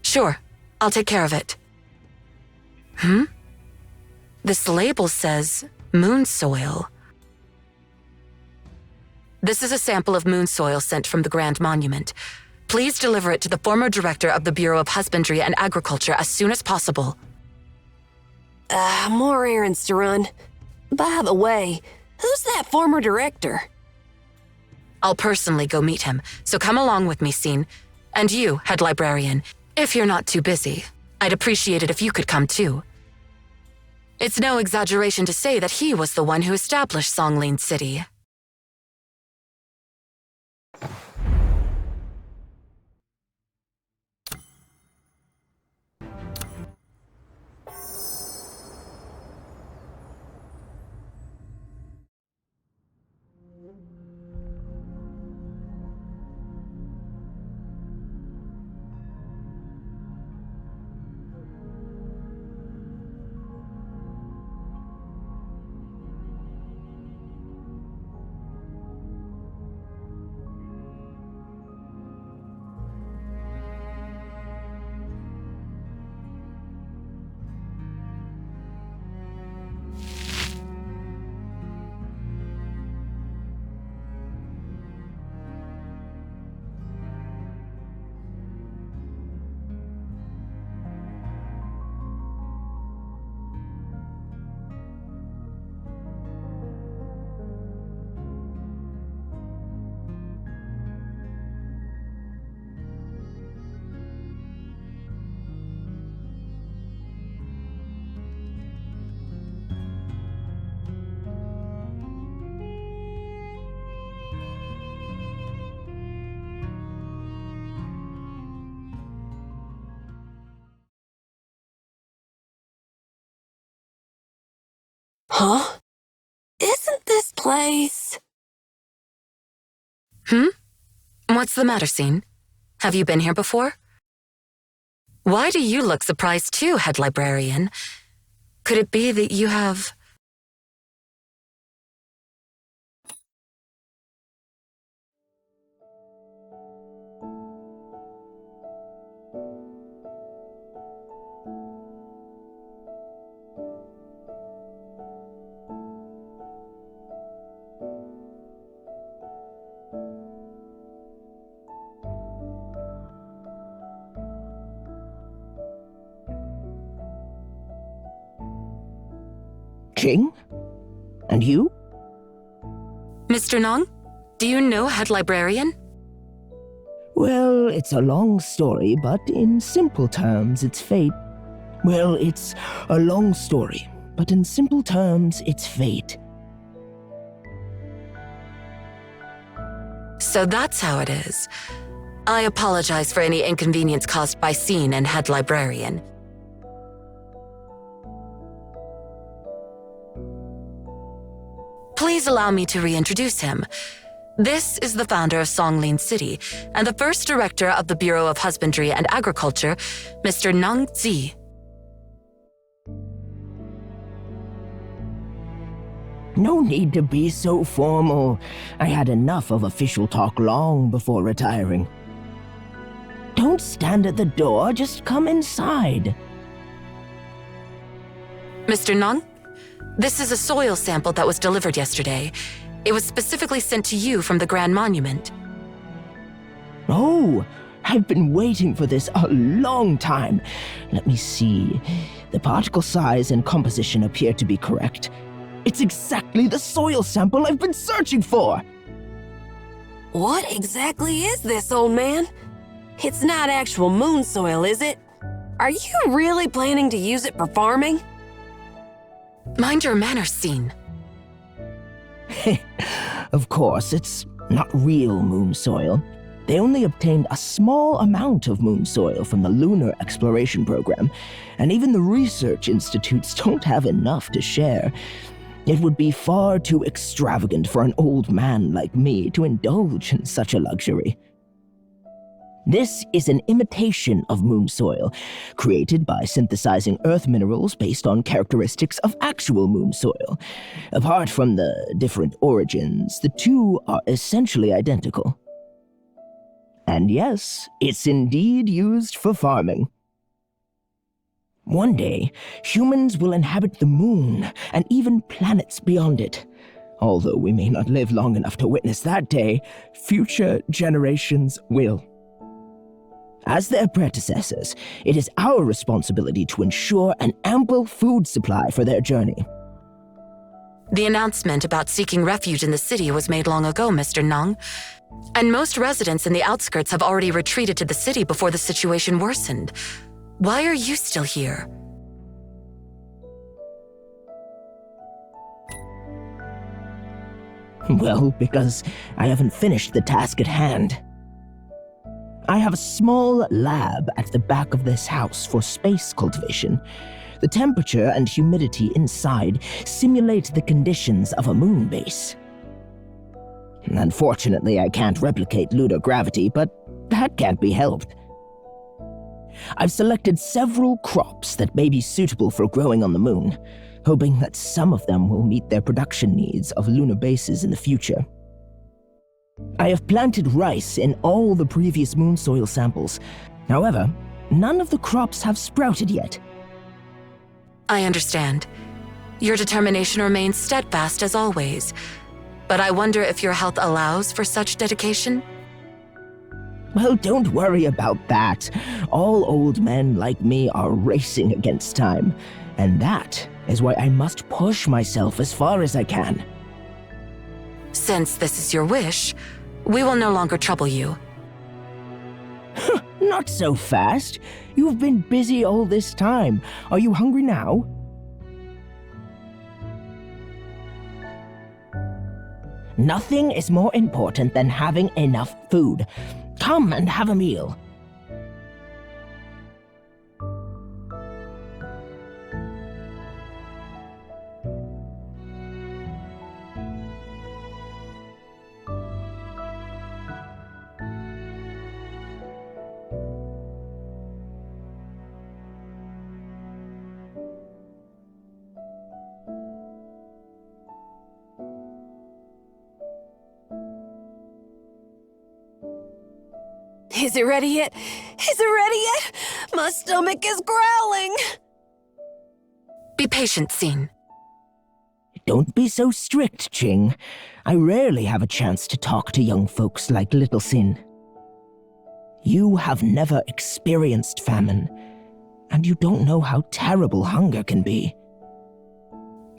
Sure, I'll take care of it. This label says moon soil. This is a sample of moon soil sent from the Grand Monument. Please deliver it to the former director of the Bureau of Husbandry and Agriculture as soon as possible. More errands to run. By the way, who's that former director? I'll personally go meet him, so come along with me, Scene. And you, head librarian, if you're not too busy. I'd appreciate it if you could come too. It's no exaggeration to say that he was the one who established Feng Lin City. Huh? Isn't this place... What's the matter, Scene? Have you been here before? Why do you look surprised too, head librarian? Could it be that you have... King? And you? Mr. Nong, do you know head librarian? Well, it's a long story, but in simple terms, it's fate. Well, it's a long story, but in simple terms, it's fate. So that's how it is. I apologize for any inconvenience caused by Scene and head librarian. Please allow me to reintroduce him. This is the founder of Feng Lin City and the first director of the Bureau of Husbandry and Agriculture, Mr. Nang Zi. No need to be so formal. I had enough of official talk long before retiring. Don't stand at the door, just come inside. Mr. Nang, this is a soil sample that was delivered yesterday. It was specifically sent to you from the Grand Monument. Oh, I've been waiting for this a long time. Let me see. The particle size and composition appear to be correct. It's exactly the soil sample I've been searching for! What exactly is this, old man? It's not actual moon soil, is it? Are you really planning to use it for farming? Mind your manners, Scene. Of course, it's not real moon soil. They only obtained a small amount of moon soil from the lunar exploration program, and even the research institutes don't have enough to share. It would be far too extravagant for an old man like me to indulge in such a luxury. This is an imitation of moon soil, created by synthesizing earth minerals based on characteristics of actual moon soil. Apart from the different origins, the two are essentially identical. And yes, it's indeed used for farming. One day, humans will inhabit the moon and even planets beyond it. Although we may not live long enough to witness that day, future generations will. As their predecessors, it is our responsibility to ensure an ample food supply for their journey. The announcement about seeking refuge in the city was made long ago, Mr. Nong, and most residents in the outskirts have already retreated to the city before the situation worsened. Why are you still here? Well, because I haven't finished the task at hand. I have a small lab at the back of this house for space cultivation. The temperature and humidity inside simulate the conditions of a moon base. Unfortunately, I can't replicate lunar gravity, but that can't be helped. I've selected several crops that may be suitable for growing on the moon, hoping that some of them will meet their production needs of lunar bases in the future. I have planted rice in all the previous moon soil samples. However, none of the crops have sprouted yet. I understand. Your determination remains steadfast as always, but I wonder if your health allows for such dedication? Well, don't worry about that. All old men like me are racing against time, and that is why I must push myself as far as I can. Since this is your wish, we will no longer trouble you. Not so fast. You've been busy all this time. Are you hungry now? Nothing is more important than having enough food. Come and have a meal. Is it ready yet? Is it ready yet? My stomach is growling. Be patient, Xin. Don't be so strict, Ching. I rarely have a chance to talk to young folks like Little Sin. You have never experienced famine, and you don't know how terrible hunger can be.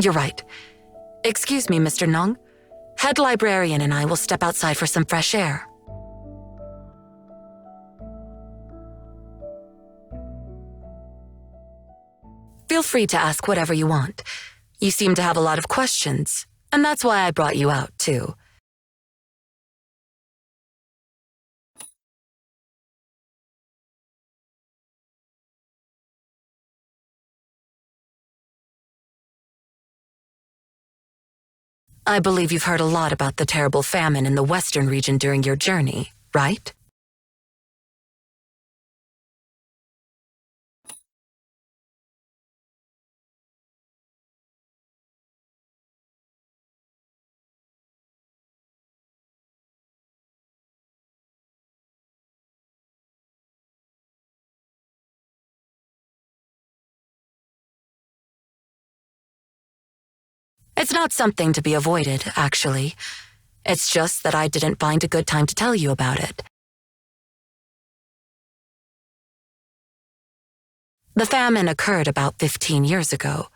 You're right. Excuse me, Mr. Nong. Head librarian and I will step outside for some fresh air. Feel free to ask whatever you want. You seem to have a lot of questions, and that's why I brought you out, too. I believe you've heard a lot about the terrible famine in the western region during your journey, right? It's not something to be avoided, actually. It's just that I didn't find a good time to tell you about it. The famine occurred about 15 years ago.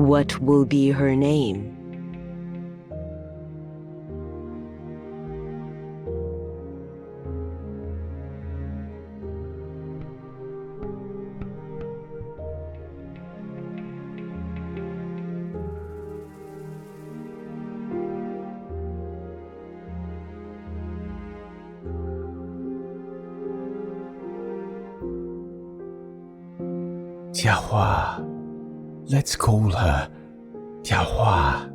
What will be her name? Jiahua. Let's call her Jiahua.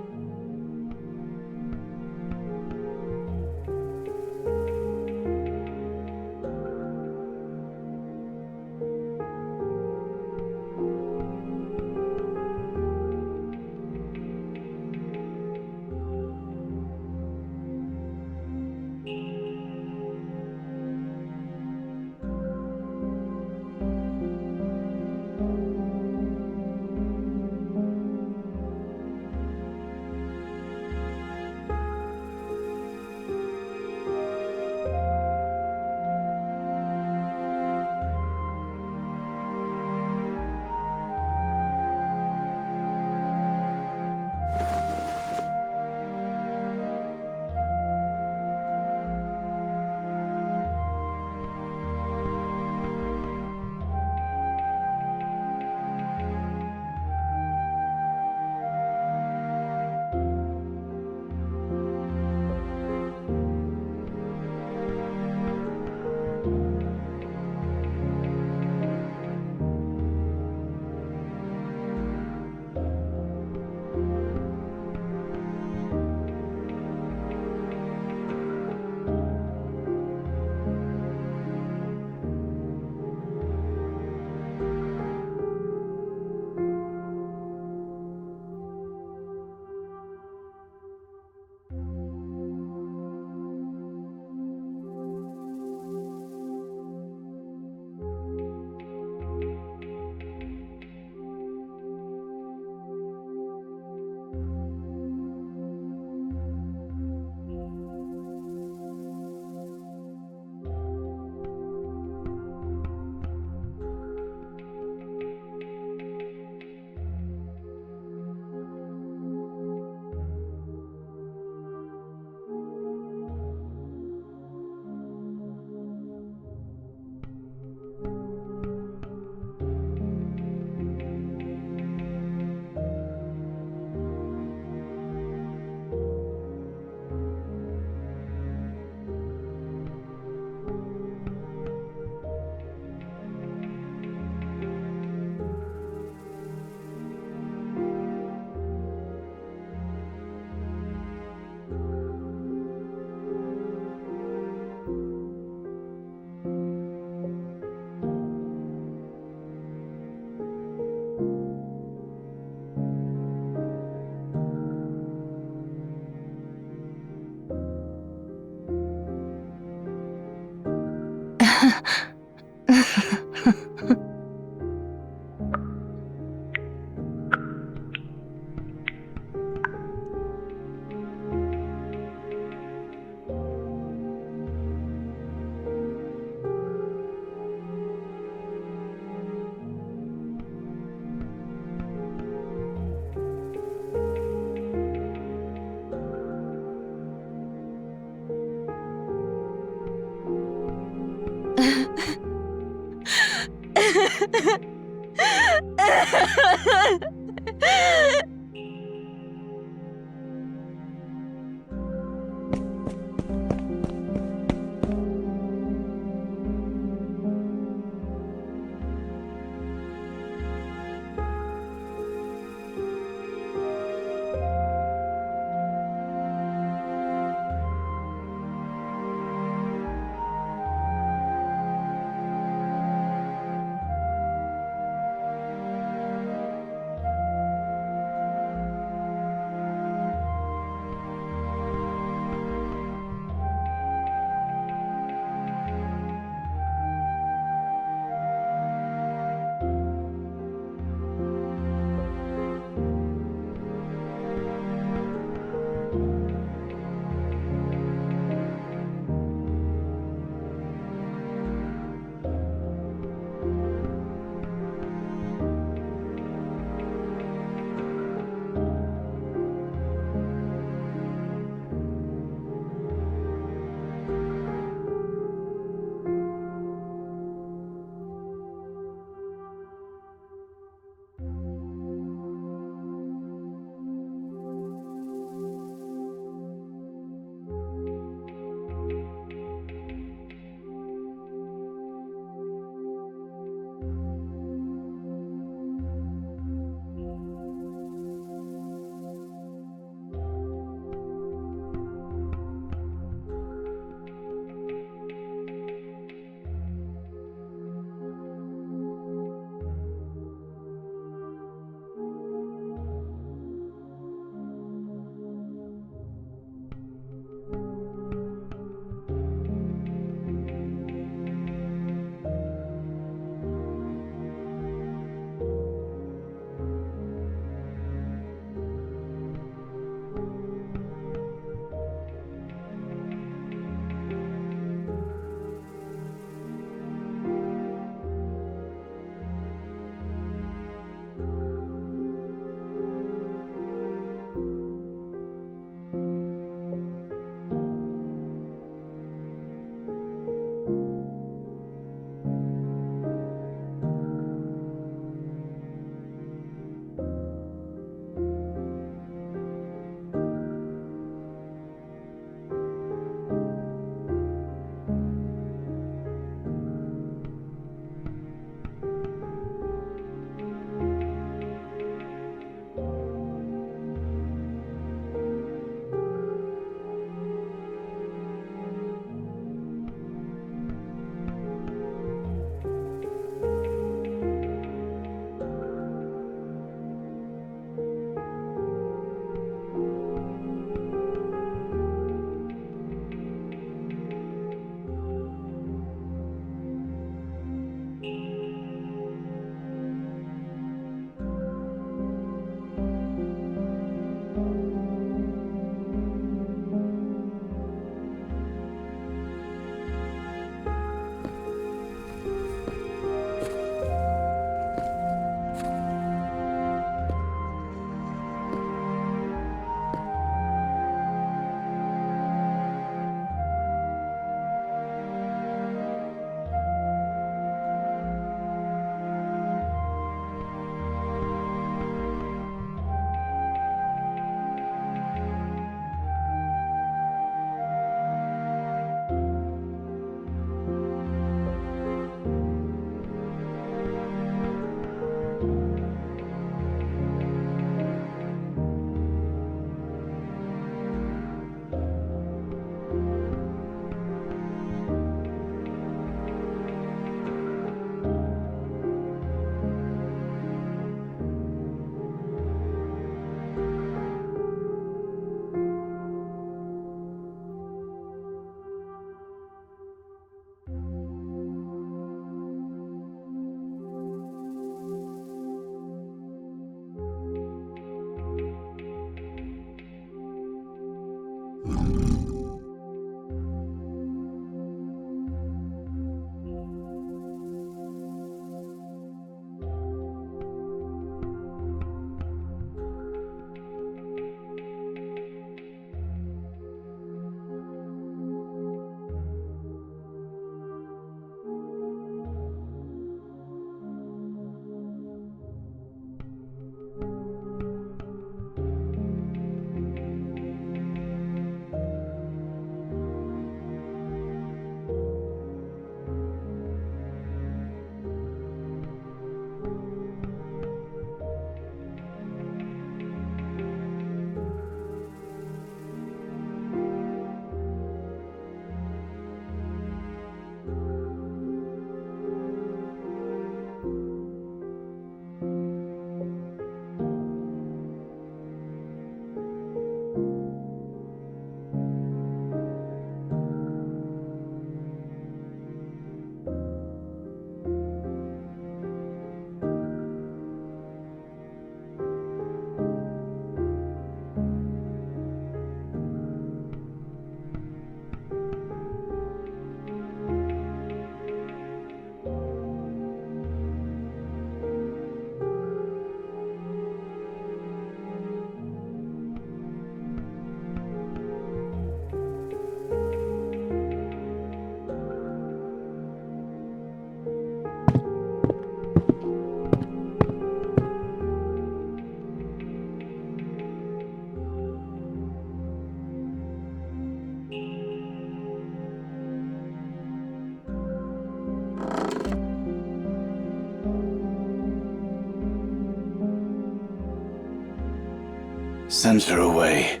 Send her away.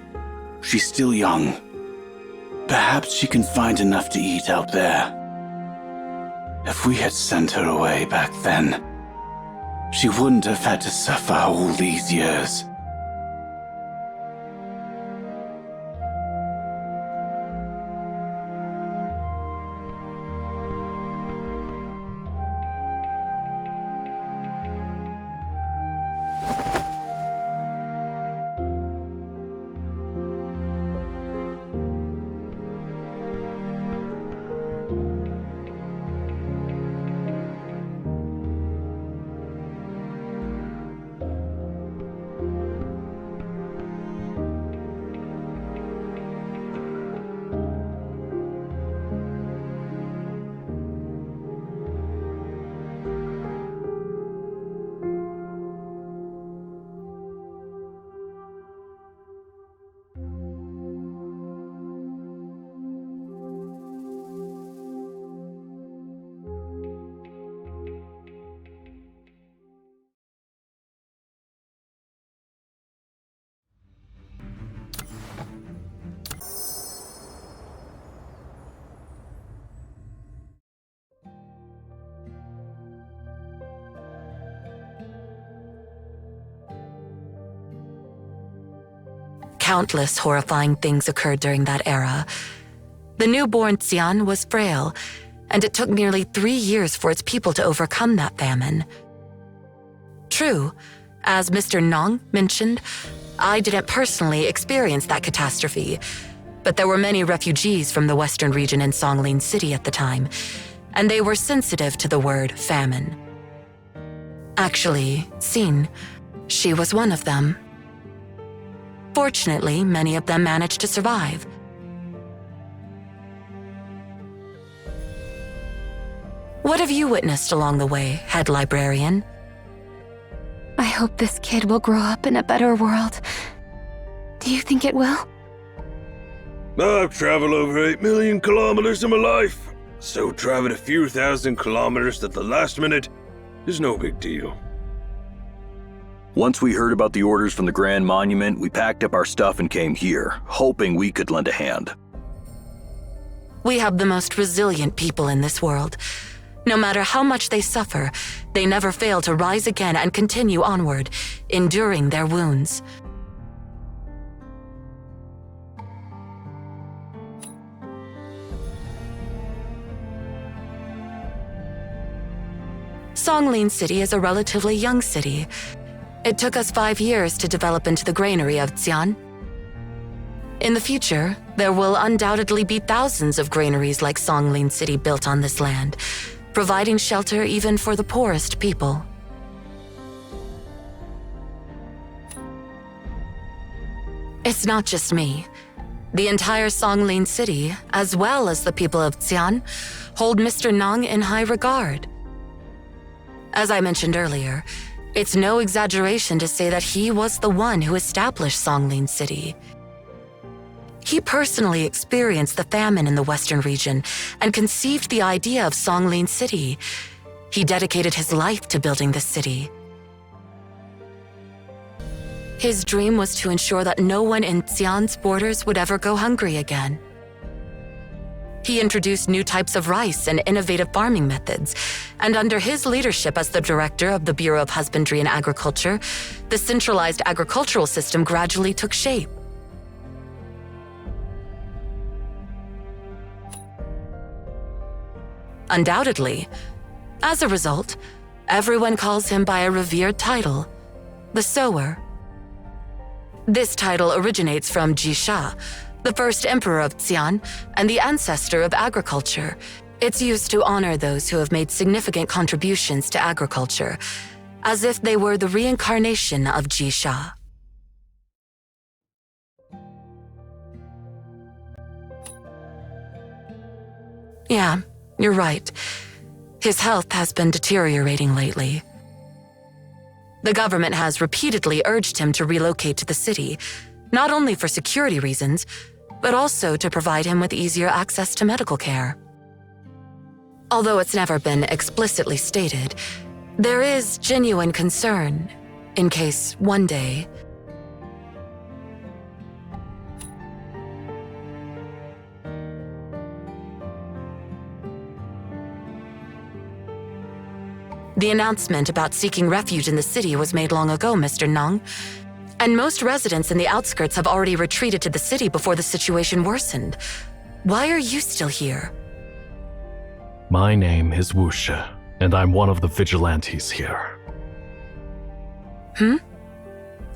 She's still young. Perhaps she can find enough to eat out there. If we had sent her away back then, she wouldn't have had to suffer all these years. Countless horrifying things occurred during that era. The newborn Xian was frail, and it took nearly 3 years for its people to overcome that famine. True, as Mr. Nong mentioned, I didn't personally experience that catastrophe, but there were many refugees from the western region in Songlin City at the time, and they were sensitive to the word famine. Actually, Xin, she was one of them. Fortunately, many of them managed to survive. What have you witnessed along the way, head librarian? I hope this kid will grow up in a better world. Do you think it will? I've traveled over 8 million kilometers in my life, so driving a few thousand kilometers at the last minute is no big deal. Once we heard about the orders from the Grand Monument, we packed up our stuff and came here, hoping we could lend a hand. We have the most resilient people in this world. No matter how much they suffer, they never fail to rise again and continue onward, enduring their wounds. Songlin City is a relatively young city. It took us 5 years to develop into the granary of Xian. In the future, there will undoubtedly be thousands of granaries like Songlin City built on this land, providing shelter even for the poorest people. It's not just me. The entire Songlin City, as well as the people of Xian, hold Mr. Nong in high regard. As I mentioned earlier, it's no exaggeration to say that he was the one who established Songlin City. He personally experienced the famine in the western region and conceived the idea of Songlin City. He dedicated his life to building this city. His dream was to ensure that no one in Xian's borders would ever go hungry again. He introduced new types of rice and innovative farming methods, and under his leadership as the director of the Bureau of Husbandry and Agriculture, the centralized agricultural system gradually took shape. Undoubtedly, as a result, everyone calls him by a revered title, the Sower. This title originates from Jisha, the first emperor of Xian and the ancestor of agriculture. It's used to honor those who have made significant contributions to agriculture, as if they were the reincarnation of Jisha. Yeah, you're right. His health has been deteriorating lately. The government has repeatedly urged him to relocate to the city, not only for security reasons, but also to provide him with easier access to medical care. Although it's never been explicitly stated, there is genuine concern in case one day The announcement about seeking refuge in the city was made long ago, Mr. Nung. And most residents in the outskirts have already retreated to the city before the situation worsened. Why are you still here? My name is Wushi, and I'm one of the vigilantes here.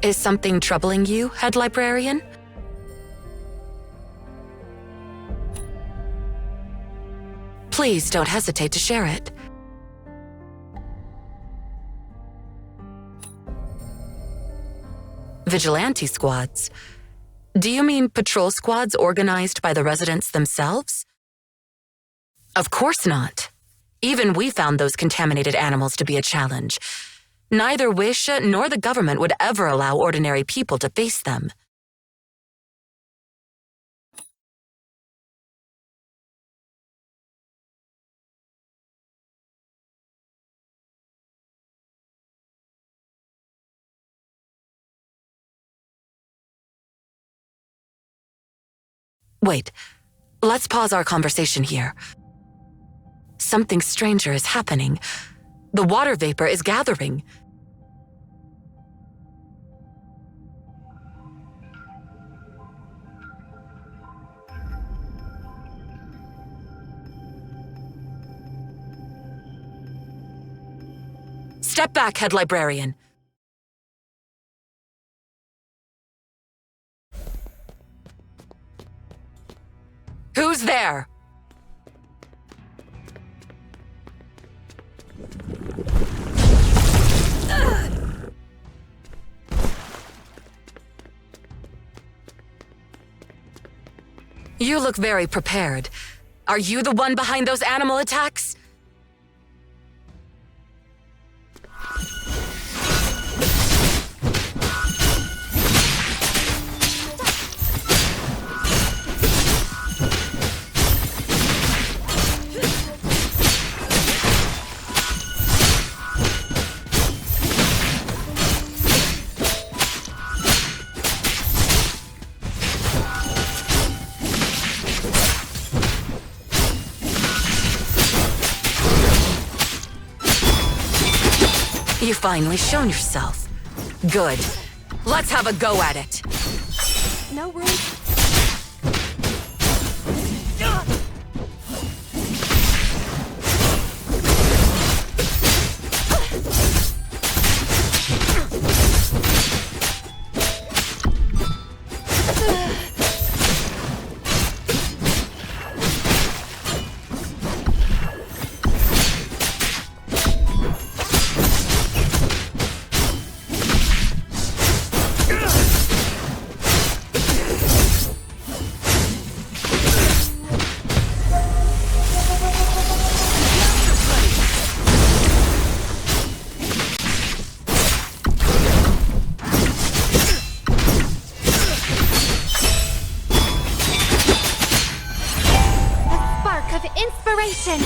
Is something troubling you, head librarian? Please don't hesitate to share it. Vigilante squads? Do you mean patrol squads organized by the residents themselves? Of course not. Even we found those contaminated animals to be a challenge. Neither Wushi nor the government would ever allow ordinary people to face them. Wait, let's pause our conversation here. Something stranger is happening. The water vapor is gathering. Step back, head librarian. Who's there? You look very prepared. Are you the one behind those animal attacks? You've finally shown yourself. Good. Let's have a go at it. No room. Inspiration!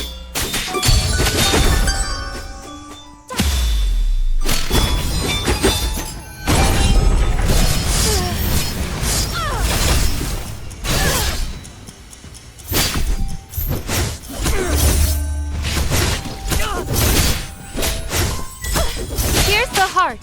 Here's the heart.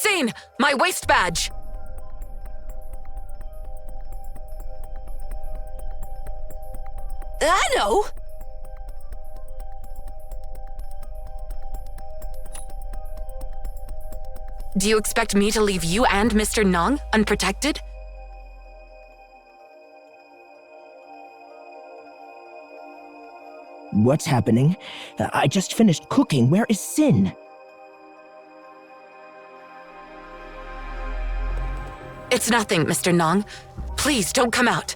Sane! My waist badge! I know! Do you expect me to leave you and Mr. Nong unprotected? What's happening? I just finished cooking. Where is Sin? It's nothing, Mr. Nong. Please don't come out.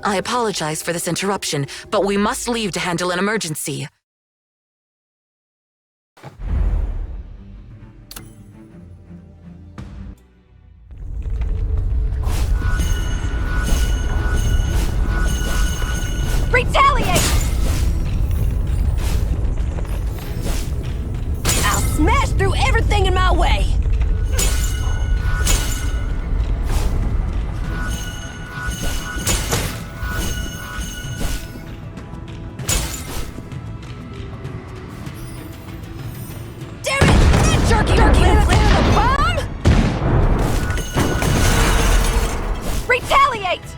I apologize for this interruption, but we must leave to handle an emergency. Retaliate! I'll smash through everything in my way! Damn it! That jerky planted a bomb! Retaliate!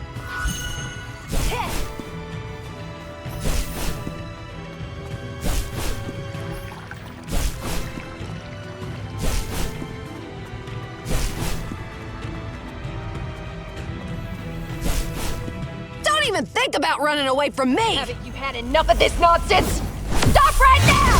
Don't even think about running away from me! Haven't you had enough of this nonsense? Stop right now!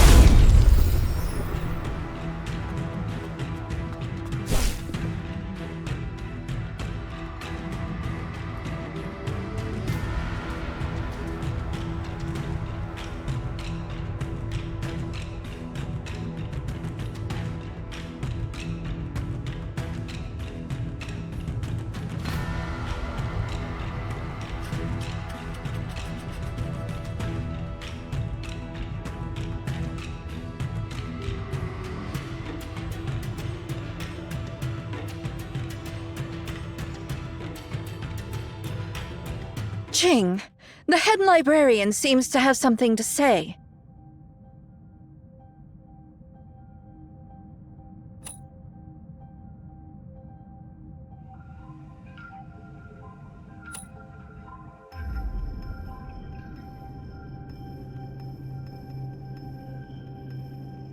Ching, the head librarian seems to have something to say.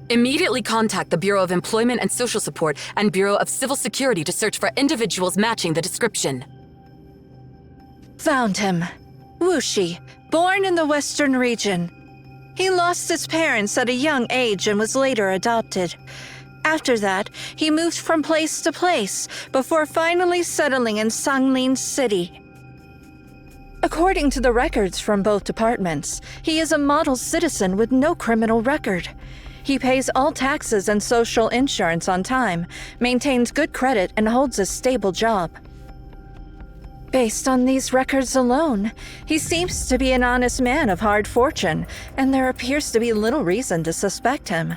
Immediately contact the Bureau of Employment and Social Support and Bureau of Civil Security to search for individuals matching the description. Found him. Wushi, born in the Western region. He lost his parents at a young age and was later adopted. After that, he moved from place to place before finally settling in Sanglin City. According to the records from both departments, he is a model citizen with no criminal record. He pays all taxes and social insurance on time, maintains good credit, and holds a stable job. Based on these records alone, he seems to be an honest man of hard fortune, and there appears to be little reason to suspect him.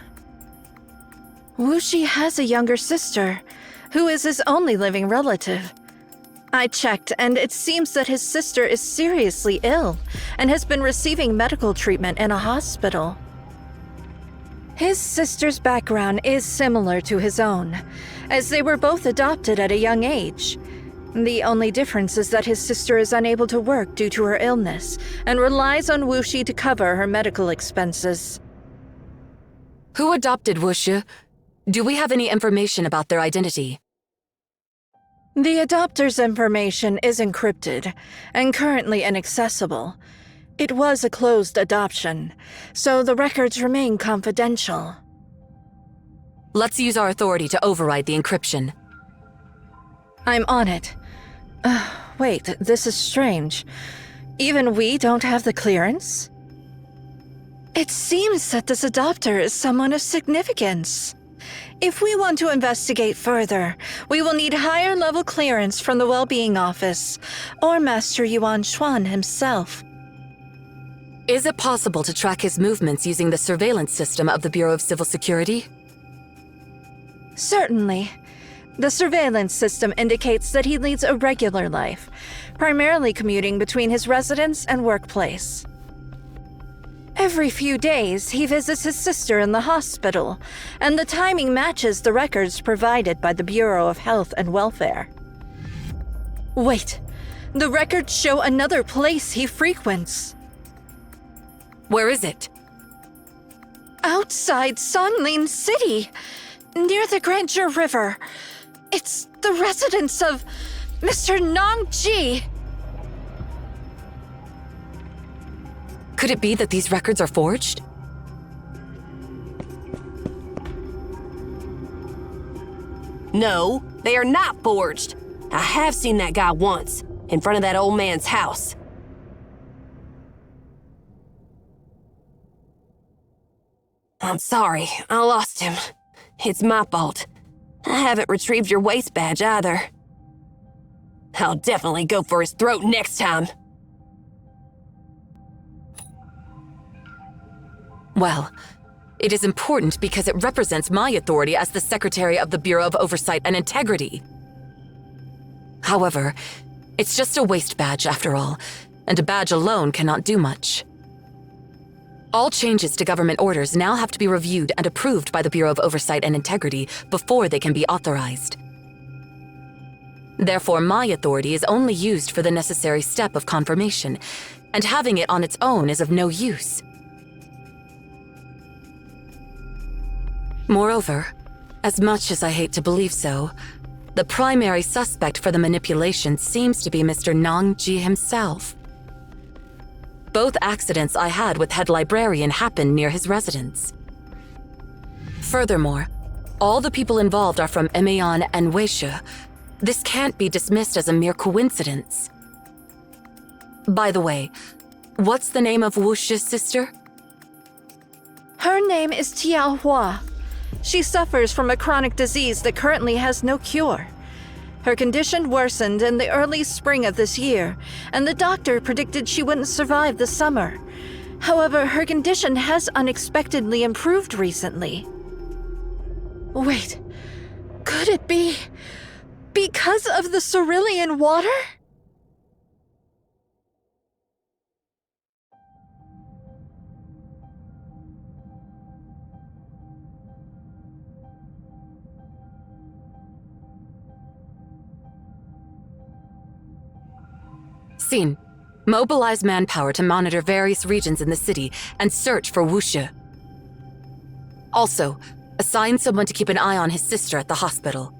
Wushi has a younger sister, who is his only living relative. I checked, and it seems that his sister is seriously ill and has been receiving medical treatment in a hospital. His sister's background is similar to his own, as they were both adopted at a young age. The only difference is that his sister is unable to work due to her illness and relies on Wushi to cover her medical expenses. Who adopted Wushi? Do we have any information about their identity? The adopter's information is encrypted and currently inaccessible. It was a closed adoption, so the records remain confidential. Let's use our authority to override the encryption. I'm on it. Wait, this is strange. Even we don't have the clearance? It seems that this adopter is someone of significance. If we want to investigate further, we will need higher level clearance from the Well-Being Office, or Master Yuan Xuan himself. Is it possible to track his movements using the surveillance system of the Bureau of Civil Security? Certainly. The surveillance system indicates that he leads a regular life, primarily commuting between his residence and workplace. Every few days, he visits his sister in the hospital, and the timing matches the records provided by the Bureau of Health and Welfare. Wait, the records show another place he frequents. Where is it? Outside Songlin City, near the Grandeur River. It's the residence of Mr. Nongji. Could it be that these records are forged? No, they are not forged. I have seen that guy once, in front of that old man's house. I'm sorry, I lost him. It's my fault. I haven't retrieved your waist badge either. I'll definitely go for his throat next time. Well, it is important because it represents my authority as the Secretary of the Bureau of Oversight and Integrity. However, it's just a waist badge after all, and a badge alone cannot do much. All changes to government orders now have to be reviewed and approved by the Bureau of Oversight and Integrity before they can be authorized. Therefore, my authority is only used for the necessary step of confirmation, and having it on its own is of no use. Moreover, as much as I hate to believe so, the primary suspect for the manipulation seems to be Mr. Nongji himself. Both accidents I had with head librarian happened near his residence. Furthermore, all the people involved are from Emeon and Weisha. This can't be dismissed as a mere coincidence. By the way, what's the name of Wushi's sister? Her name is Tiaohua. She suffers from a chronic disease that currently has no cure. Her condition worsened in the early spring of this year, and the doctor predicted she wouldn't survive the summer. However, her condition has unexpectedly improved recently. Wait, could it be because of the cerulean water? Scene. Mobilize manpower to monitor various regions in the city and search for Wushi. Also, assign someone to keep an eye on his sister at the hospital.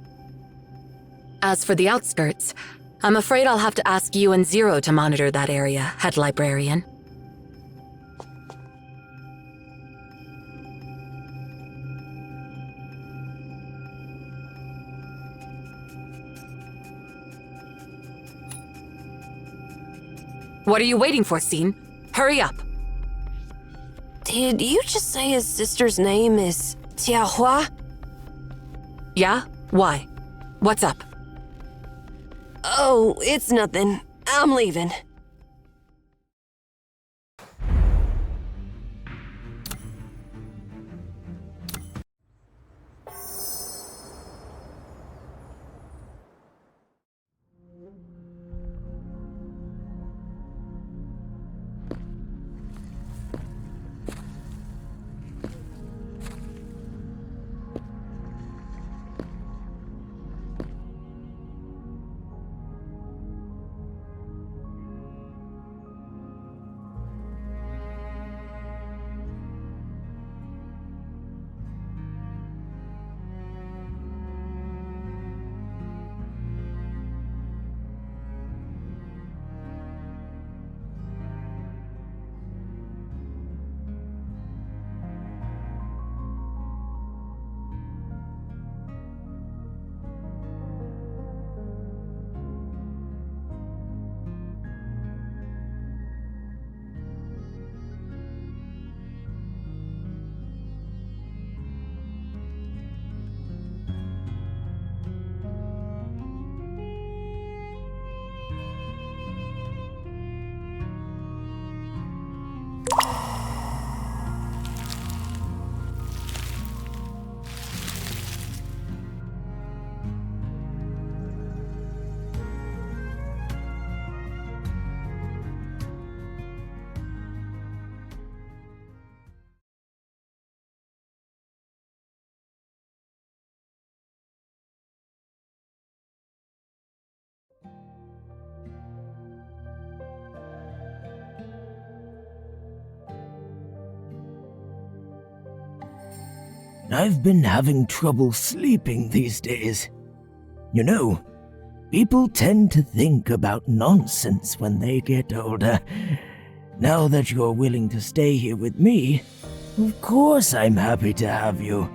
As for the outskirts, I'm afraid I'll have to ask you and Zero to monitor that area, head librarian. What are you waiting for, Scene? Hurry up! Did you just say his sister's name is Tiaohua? Yeah? Why? What's up? Oh, it's nothing. I'm leaving. I've been having trouble sleeping these days. You know, people tend to think about nonsense when they get older. Now that you're willing to stay here with me, of course I'm happy to have you.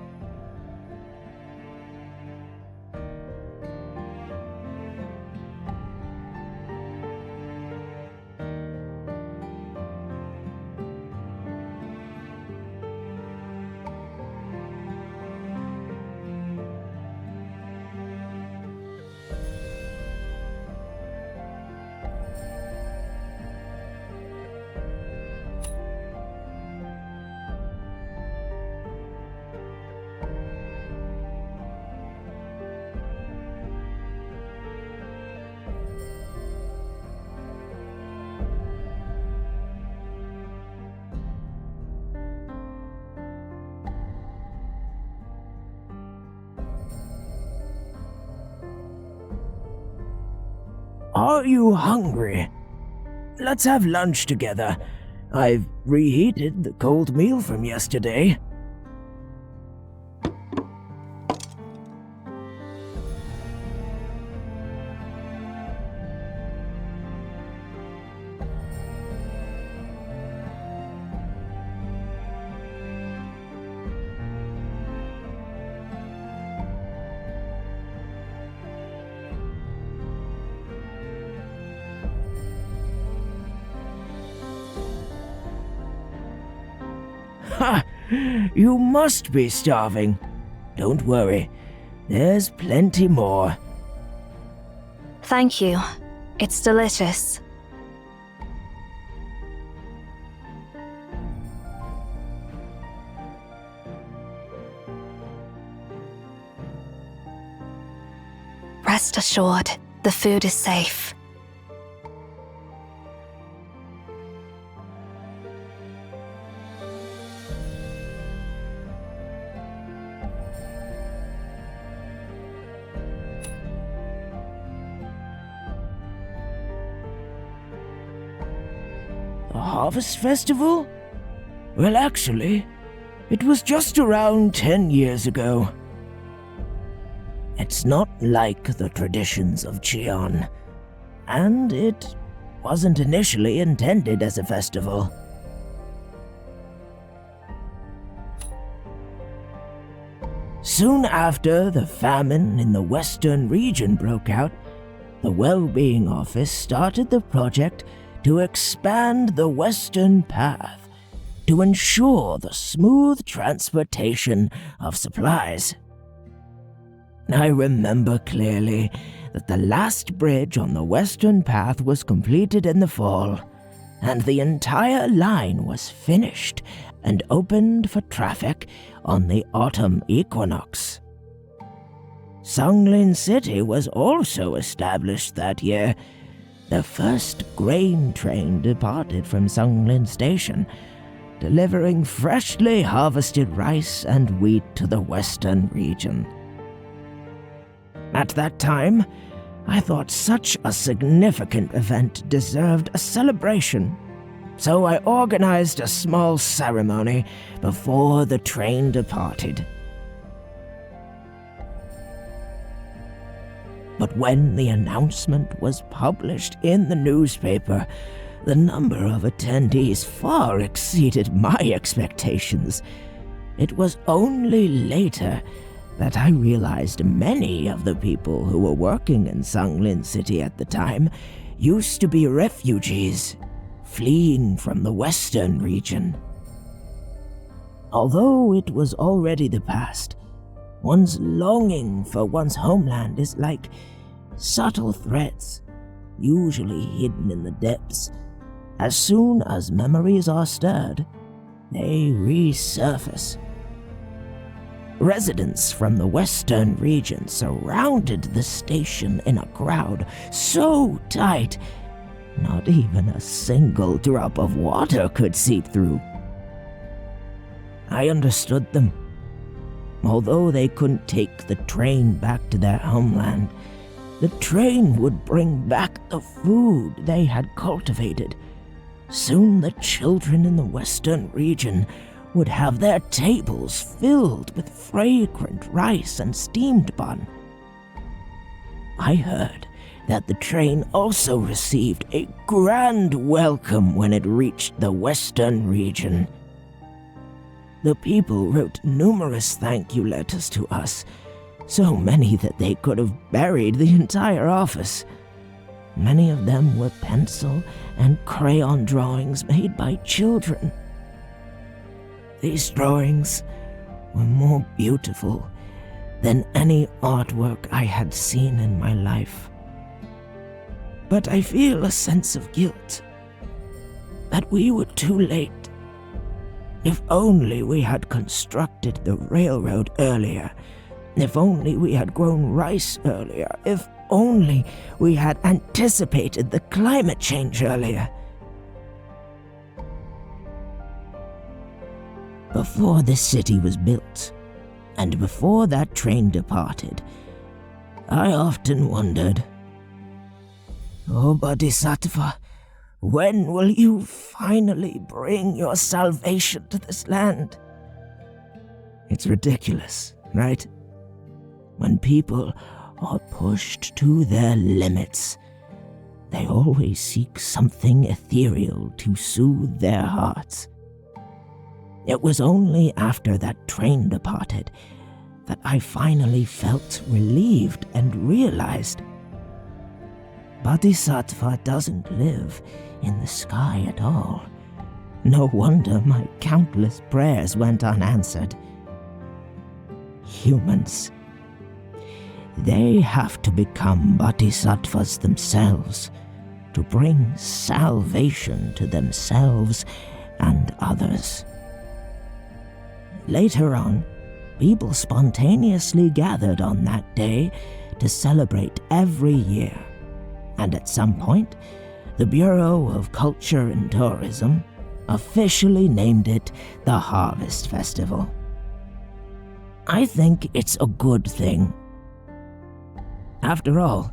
Are you hungry? Let's have lunch together. I've reheated the cold meal from yesterday. Ha! You must be starving. Don't worry, there's plenty more. Thank you. It's delicious. Rest assured, the food is safe. A Harvest Festival? Well, actually, it was just around 10 years ago. It's not like the traditions of Qian, and it wasn't initially intended as a festival. Soon after the famine in the Western region broke out, the Well-Being Office started the project to expand the Western Path to ensure the smooth transportation of supplies. I remember clearly that the last bridge on the Western Path was completed in the fall, and the entire line was finished and opened for traffic on the autumn equinox. Songlin City was also established that year. The first grain train departed from Songlin Station, delivering freshly harvested rice and wheat to the western region. At that time, I thought such a significant event deserved a celebration, so I organized a small ceremony before the train departed. But when the announcement was published in the newspaper, the number of attendees far exceeded my expectations. It was only later that I realized many of the people who were working in Songlin City at the time used to be refugees, fleeing from the western region. Although it was already the past, one's longing for one's homeland is like subtle threads, usually hidden in the depths. As soon as memories are stirred, they resurface. Residents from the western region surrounded the station in a crowd so tight, not even a single drop of water could seep through. I understood them. Although they couldn't take the train back to their homeland, the train would bring back the food they had cultivated. Soon the children in the western region would have their tables filled with fragrant rice and steamed bun. I heard that the train also received a grand welcome when it reached the western region. The people wrote numerous thank you letters to us, so many that they could have buried the entire office. Many of them were pencil and crayon drawings made by children. These drawings were more beautiful than any artwork I had seen in my life. But I feel a sense of guilt that we were too late. If only we had constructed the railroad earlier. If only we had grown rice earlier. If only we had anticipated the climate change earlier. Before this city was built, and before that train departed, I often wondered, "Oh, Bodhisattva, when will you finally bring your salvation to this land?" It's ridiculous, right? When people are pushed to their limits, they always seek something ethereal to soothe their hearts. It was only after that train departed that I finally felt relieved and realized Bodhisattva doesn't live in the sky at all. No wonder my countless prayers went unanswered. Humans. They have to become bodhisattvas themselves to bring salvation to themselves and others. Later on, people spontaneously gathered on that day to celebrate every year, and at some point, the Bureau of Culture and Tourism officially named it the Harvest Festival. I think it's a good thing. After all,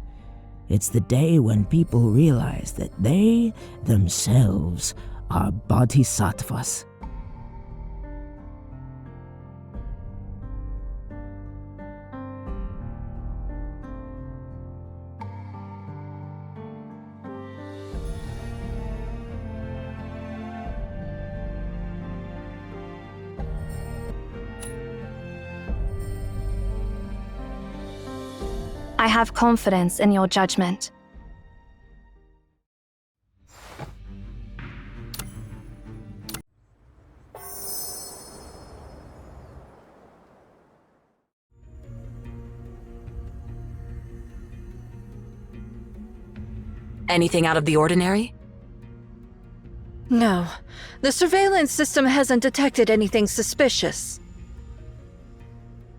it's the day when people realize that they themselves are bodhisattvas. I have confidence in your judgment. Anything out of the ordinary? No, the surveillance system hasn't detected anything suspicious.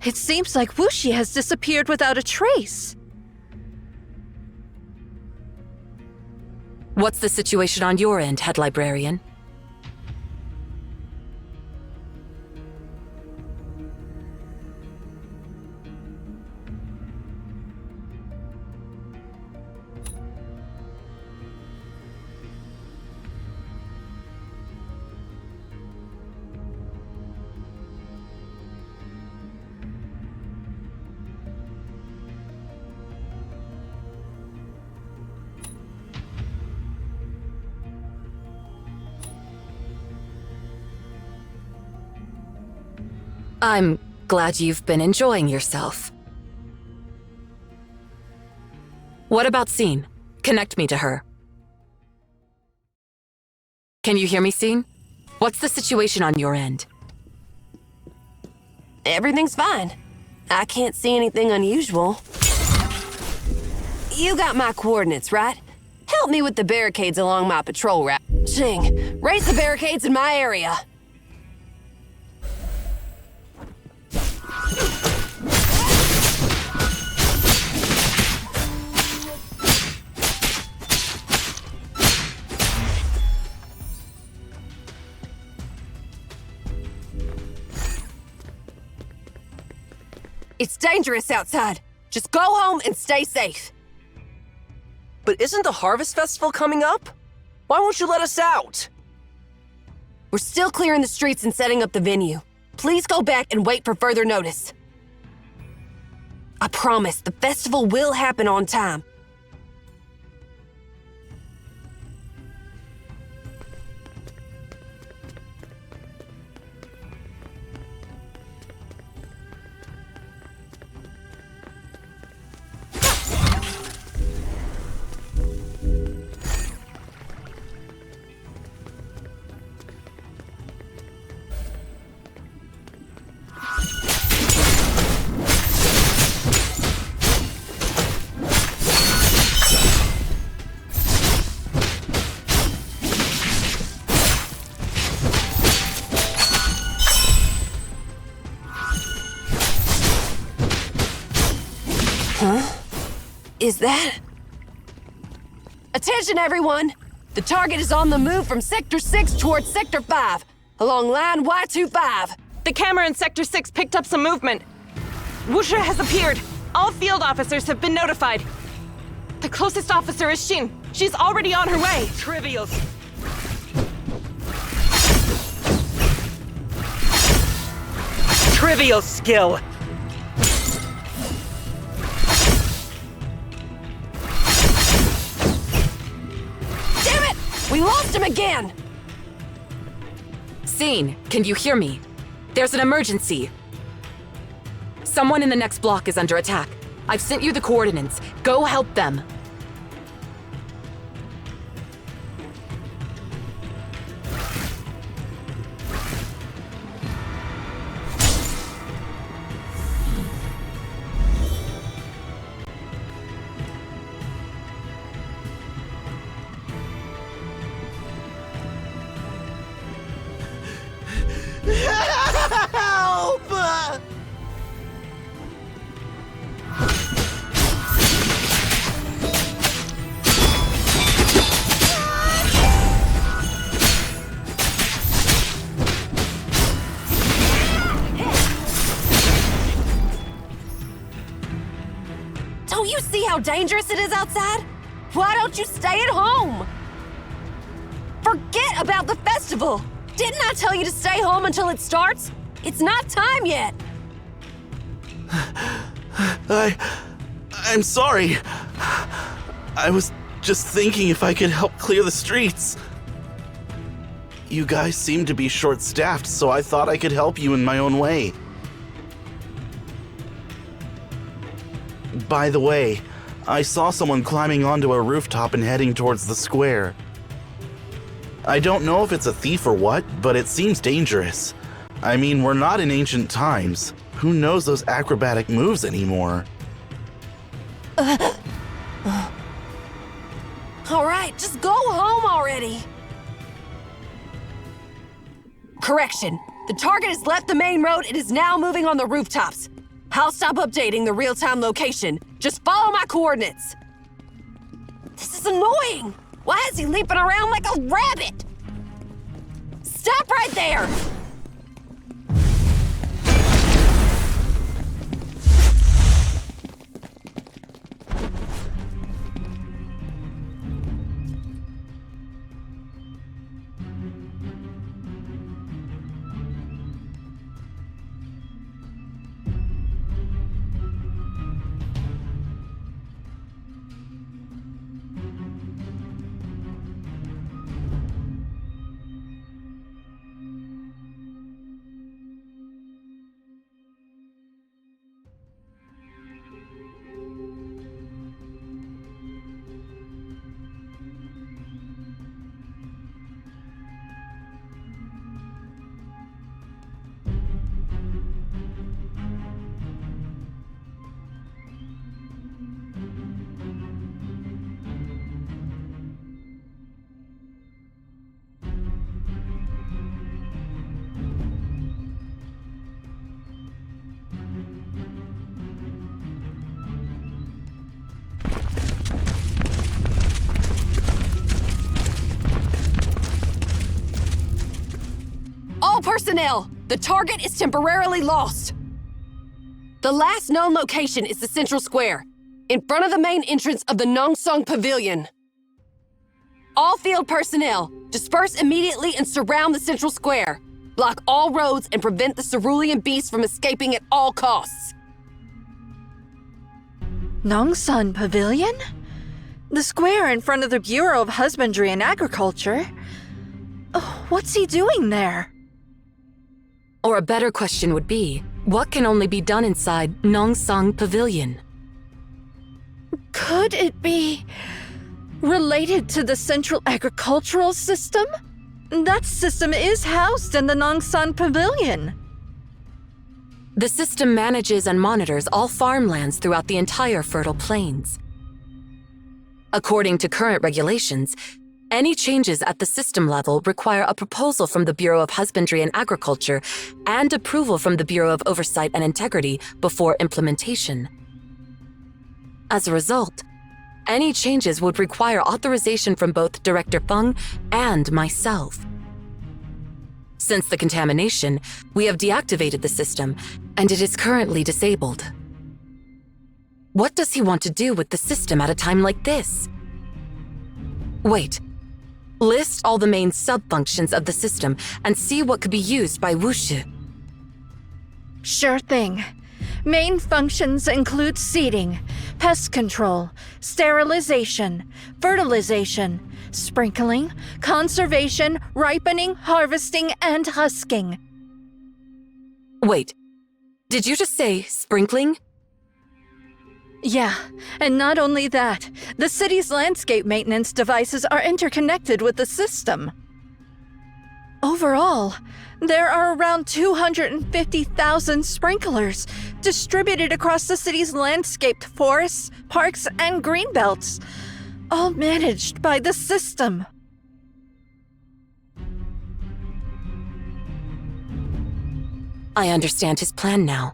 It seems like Wushi has disappeared without a trace. What's the situation on your end, head librarian? I'm glad you've been enjoying yourself. What about Scene? Connect me to her. Can you hear me, Scene? What's the situation on your end? Everything's fine. I can't see anything unusual. You got my coordinates, right? Help me with the barricades along my patrol route. Ching, raise the barricades in my area. It's dangerous outside. Just go home and stay safe. But isn't the Harvest Festival coming up? Why won't you let us out? We're still clearing the streets and setting up the venue. Please go back and wait for further notice. I promise the festival will happen on time. Is that? Attention, everyone! The target is on the move from Sector 6 towards Sector 5, along line Y25. The camera in Sector 6 picked up some movement. Wushi has appeared. All field officers have been notified. The closest officer is Xin. She's already on her way. Trivial. Trivial skill. We lost him again! Scene, can you hear me? There's an emergency. Someone in the next block is under attack. I've sent you the coordinates. Go help them. Help! Don't you see how dangerous it is outside? Why don't you stay at home? Forget about the festival! Didn't I tell you to stay home until it starts? It's not time yet! I'm sorry. I was just thinking if I could help clear the streets. You guys seem to be short-staffed, so I thought I could help you in my own way. By the way, I saw someone climbing onto a rooftop and heading towards the square. I don't know if it's a thief or what, but it seems dangerous. I mean, we're not in ancient times. Who knows those acrobatic moves anymore? Alright, just go home already! Correction. The target has left the main road and is now moving on the rooftops. I'll stop updating the real-time location. Just follow my coordinates. This is annoying! Why is he leaping around like a rabbit? Stop right there! All personnel, the target is temporarily lost. The last known location is the central square, in front of the main entrance of the Nongsong Pavilion. All field personnel, disperse immediately and surround the central square. Block all roads and prevent the cerulean beast from escaping at all costs. Nongsan Pavilion? The square in front of the Bureau of Husbandry and Agriculture? Oh, what's he doing there? Or a better question would be, what can only be done inside Nongsan Pavilion? Could it be related to the Central Agricultural System? That system is housed in the Nongsan Pavilion. The system manages and monitors all farmlands throughout the entire fertile plains. According to current regulations, any changes at the system level require a proposal from the Bureau of Husbandry and Agriculture and approval from the Bureau of Oversight and Integrity before implementation. As a result, any changes would require authorization from both Director Feng and myself. Since the contamination, we have deactivated the system, and it is currently disabled. What does he want to do with the system at a time like this? Wait. List all the main sub-functions of the system and see what could be used by Wushi. Sure thing. Main functions include seeding, pest control, sterilization, fertilization, sprinkling, conservation, ripening, harvesting, and husking. Wait, did you just say sprinkling? Yeah, and not only that, the city's landscape maintenance devices are interconnected with the system. Overall, there are around 250,000 sprinklers distributed across the city's landscaped forests, parks, and greenbelts, all managed by the system. I understand his plan now.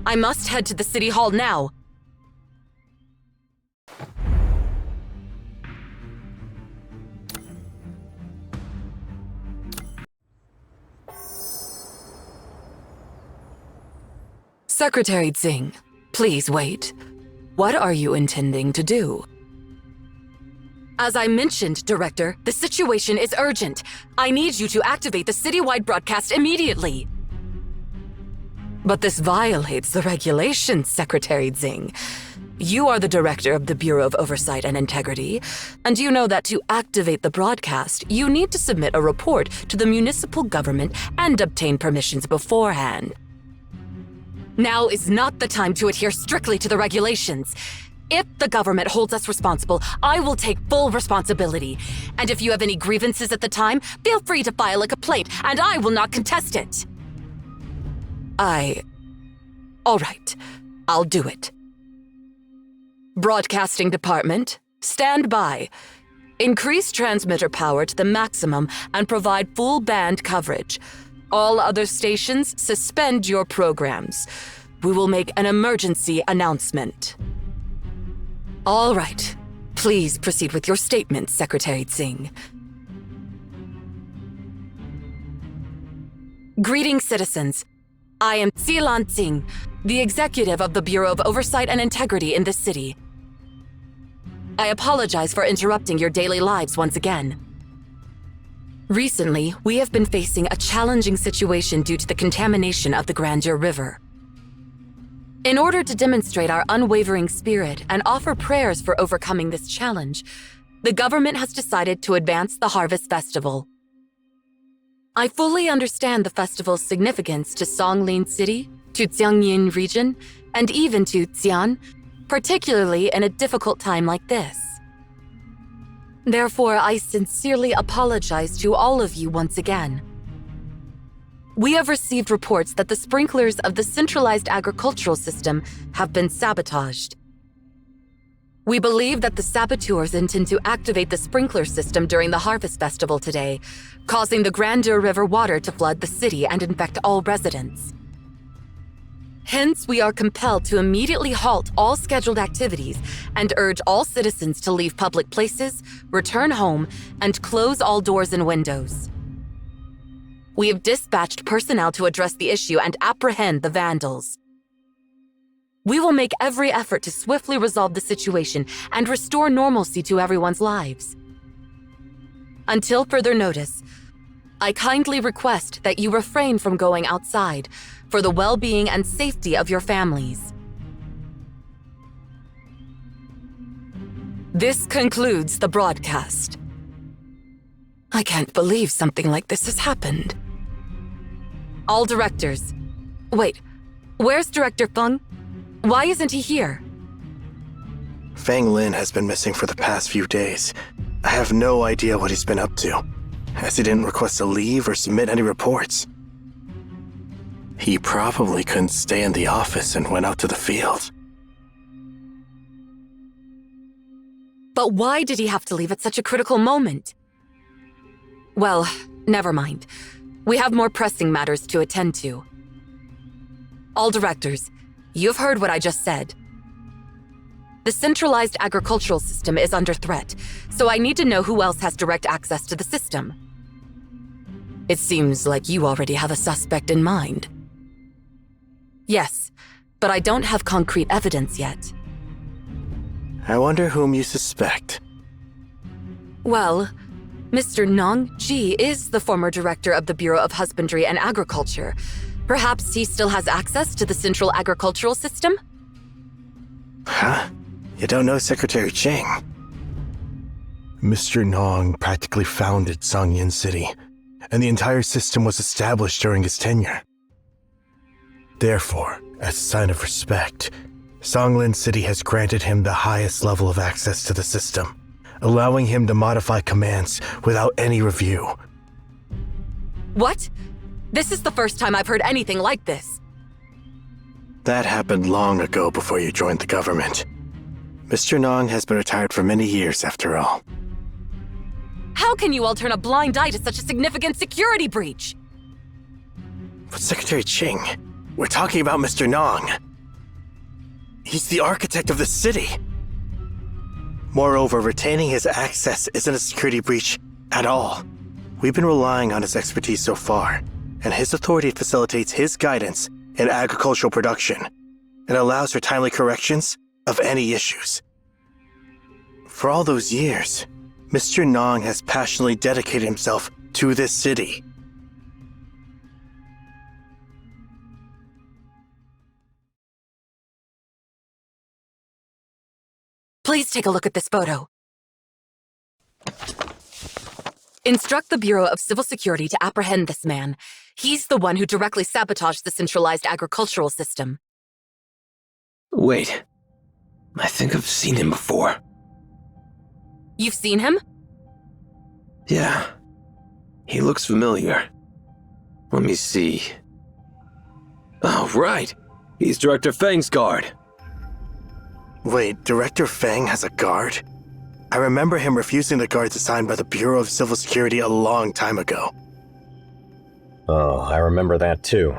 I must head to the city hall now. Secretary Tsing, please wait. What are you intending to do? As I mentioned, Director, the situation is urgent. I need you to activate the citywide broadcast immediately. But this violates the regulations, Secretary Tsing. You are the director of the Bureau of Oversight and Integrity, and you know that to activate the broadcast, you need to submit a report to the municipal government and obtain permissions beforehand. Now is not the time to adhere strictly to the regulations. If the government holds us responsible, I will take full responsibility. And if you have any grievances at the time, feel free to file a complaint, and I will not contest it. All right, I'll do it. Broadcasting Department, stand by. Increase transmitter power to the maximum and provide full band coverage. All other stations, suspend your programs. We will make an emergency announcement. All right, please proceed with your statement, Secretary Tsing. Greetings, citizens. I am Xilan Tsing, the executive of the Bureau of Oversight and Integrity in this city. I apologize for interrupting your daily lives once again. Recently, we have been facing a challenging situation due to the contamination of the Grandeur River. In order to demonstrate our unwavering spirit and offer prayers for overcoming this challenge, the government has decided to advance the Harvest Festival. I fully understand the festival's significance to Songlin City, to Jiangyin region, and even to Xi'an, particularly in a difficult time like this. Therefore, I sincerely apologize to all of you once again. We have received reports that the sprinklers of the centralized agricultural system have been sabotaged. We believe that the saboteurs intend to activate the sprinkler system during the Harvest Festival today, causing the Grandeur River water to flood the city and infect all residents. Hence, we are compelled to immediately halt all scheduled activities and urge all citizens to leave public places, return home, and close all doors and windows. We have dispatched personnel to address the issue and apprehend the vandals. We will make every effort to swiftly resolve the situation and restore normalcy to everyone's lives. Until further notice, I kindly request that you refrain from going outside for the well-being and safety of your families. This concludes the broadcast. I can't believe something like this has happened. All directors. Wait, where's Director Feng? Why isn't he here? Feng Lin has been missing for the past few days. I have no idea what he's been up to, as he didn't request a leave or submit any reports. He probably couldn't stay in the office and went out to the field. But why did he have to leave at such a critical moment? Well, never mind. We have more pressing matters to attend to. All directors, you've heard what I just said. The centralized agricultural system is under threat, so I need to know who else has direct access to the system. It seems like you already have a suspect in mind. Yes, but I don't have concrete evidence yet. I wonder whom you suspect. Well, Mr. Nong Ji is the former director of the Bureau of Husbandry and Agriculture. Perhaps he still has access to the central agricultural system? Huh? You don't know Secretary Ching? Mr. Nong practically founded Songyin City, and the entire system was established during his tenure. Therefore, as a sign of respect, Songlin City has granted him the highest level of access to the system, allowing him to modify commands without any review. What? This is the first time I've heard anything like this. That happened long ago before you joined the government. Mr. Nong has been retired for many years after all. How can you all turn a blind eye to such a significant security breach? But Secretary Ching, we're talking about Mr. Nong. He's the architect of the city. Moreover, retaining his access isn't a security breach at all. We've been relying on his expertise so far, and his authority facilitates his guidance in agricultural production and allows for timely corrections of any issues. For all those years, Mr. Nong has passionately dedicated himself to this city. Please take a look at this photo. Instruct the Bureau of Civil Security to apprehend this man. He's the one who directly sabotaged the centralized agricultural system. Wait. I think I've seen him before. You've seen him? Yeah. He looks familiar. Let me see. Oh, right. He's Director Feng's guard. Wait, Director Feng has a guard? I remember him refusing the guards assigned by the Bureau of Civil Security a long time ago. Oh, I remember that too.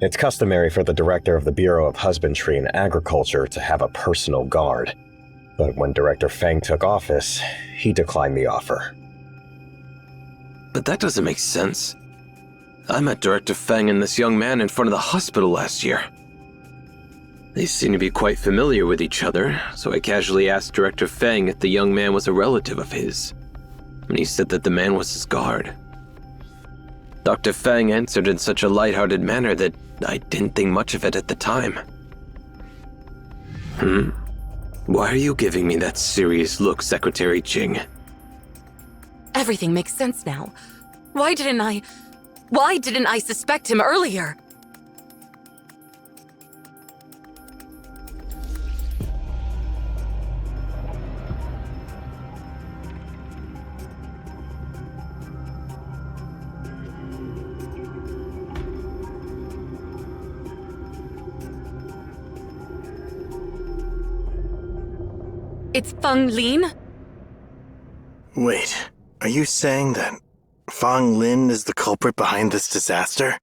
It's customary for the director of the Bureau of Husbandry and Agriculture to have a personal guard. But when Director Feng took office, he declined the offer. But that doesn't make sense. I met Director Feng and this young man in front of the hospital last year. They seem to be quite familiar with each other, so I casually asked Director Feng if the young man was a relative of his, and he said that the man was his guard. Dr. Feng answered in such a lighthearted manner that I didn't think much of it at the time. Why are you giving me that serious look, Secretary Ching? Everything makes sense now. Why didn't I suspect him earlier? It's Feng Lin? Wait, are you saying that Feng Lin is the culprit behind this disaster?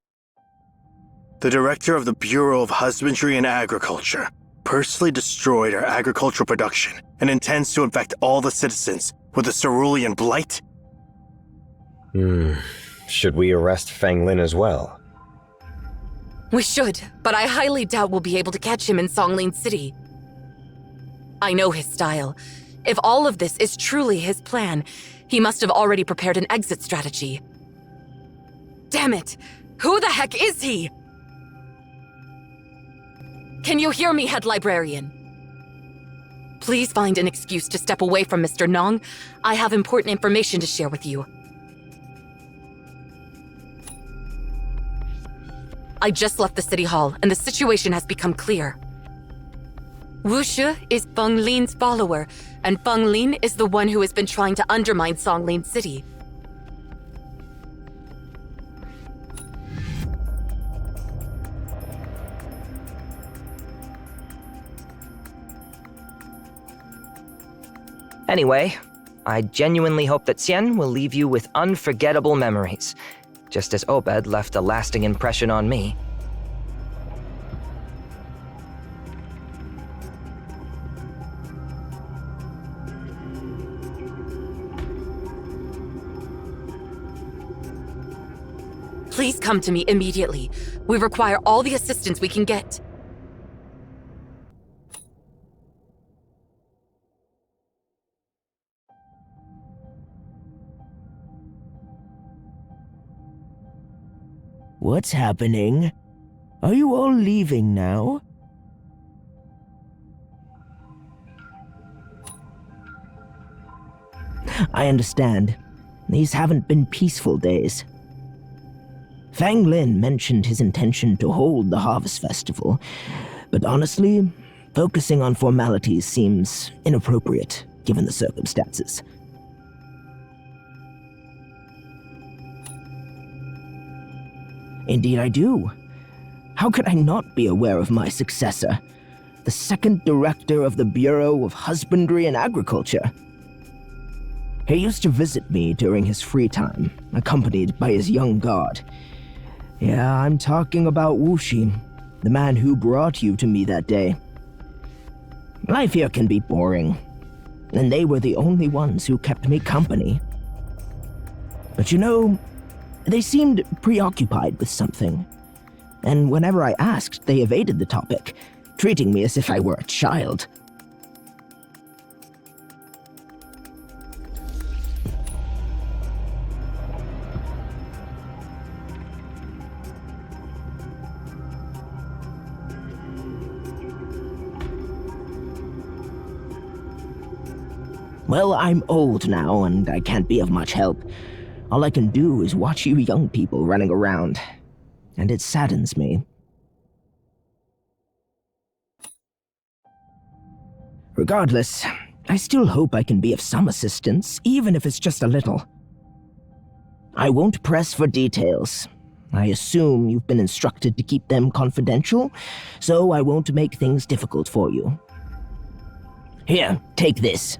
The director of the Bureau of Husbandry and Agriculture personally destroyed our agricultural production and intends to infect all the citizens with the cerulean blight? Should we arrest Feng Lin as well? We should, but I highly doubt we'll be able to catch him in Songlin City. I know his style. If all of this is truly his plan, he must have already prepared an exit strategy. Damn it! Who the heck is he? Can you hear me, Head Librarian? Please find an excuse to step away from Mr. Nong. I have important information to share with you. I just left the City Hall, and the situation has become clear. Wushi is Feng Lin's follower, and Feng Lin is the one who has been trying to undermine Songlin City. Anyway, I genuinely hope that Xian will leave you with unforgettable memories, just as Obed left a lasting impression on me. Please come to me immediately. We require all the assistance we can get. What's happening? Are you all leaving now? I understand. These haven't been peaceful days. Feng Lin mentioned his intention to hold the Harvest Festival, but honestly, focusing on formalities seems inappropriate given the circumstances. Indeed I do. How could I not be aware of my successor, the second director of the Bureau of Husbandry and Agriculture? He used to visit me during his free time, accompanied by his young guard. Yeah, I'm talking about Wushi, the man who brought you to me that day. Life here can be boring, and they were the only ones who kept me company. But you know, they seemed preoccupied with something, and whenever I asked, they evaded the topic, treating me as if I were a child. Well, I'm old now, and I can't be of much help. All I can do is watch you young people running around, and it saddens me. Regardless, I still hope I can be of some assistance, even if it's just a little. I won't press for details. I assume you've been instructed to keep them confidential, so I won't make things difficult for you. Here, take this.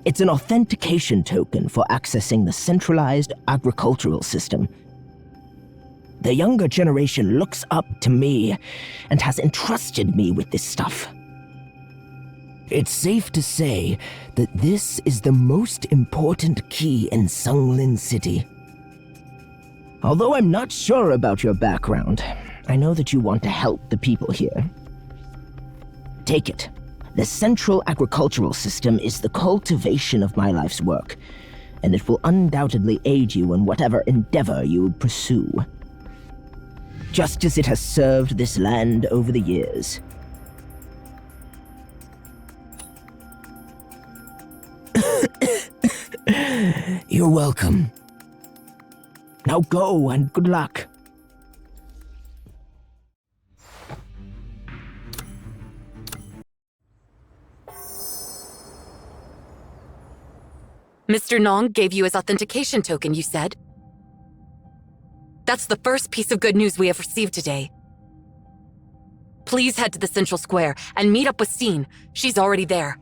It's an authentication token for accessing the centralized agricultural system. The younger generation looks up to me and has entrusted me with this stuff. It's safe to say that this is the most important key in Songlin City. Although I'm not sure about your background, I know that you want to help the people here. Take it. The central agricultural system is the cultivation of my life's work, and it will undoubtedly aid you in whatever endeavor you pursue. Just as it has served this land over the years. You're welcome. Now go, and good luck. Mr. Nong gave you his authentication token, you said? That's the first piece of good news we have received today. Please head to the central square and meet up with Xin. She's already there.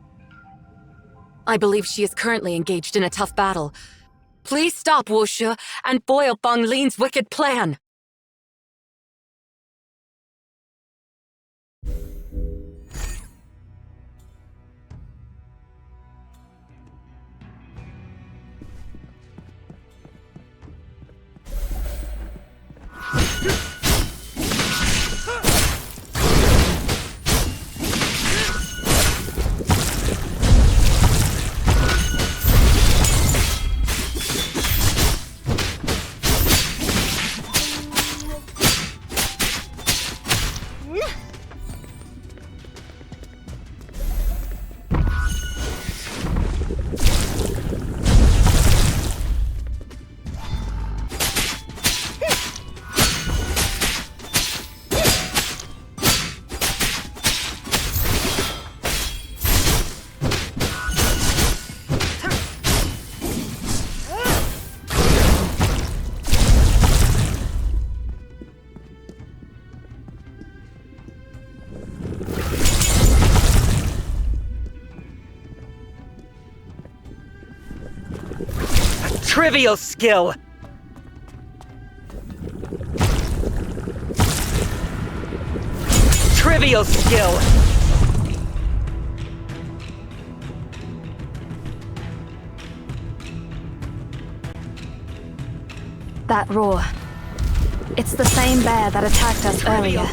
I believe she is currently engaged in a tough battle. Please stop Wushi and foil Feng Lin's wicked plan. Trivial skill! Trivial skill! That roar. It's the same bear that attacked us earlier.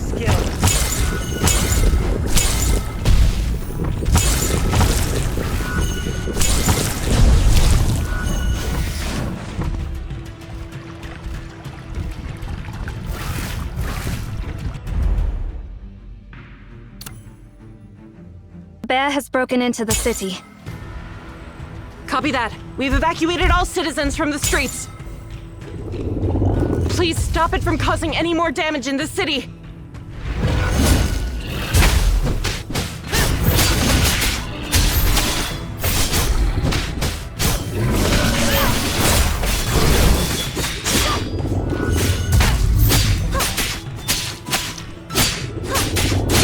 The bear has broken into the city. Copy that. We've evacuated all citizens from the streets. Please stop it from causing any more damage in the city.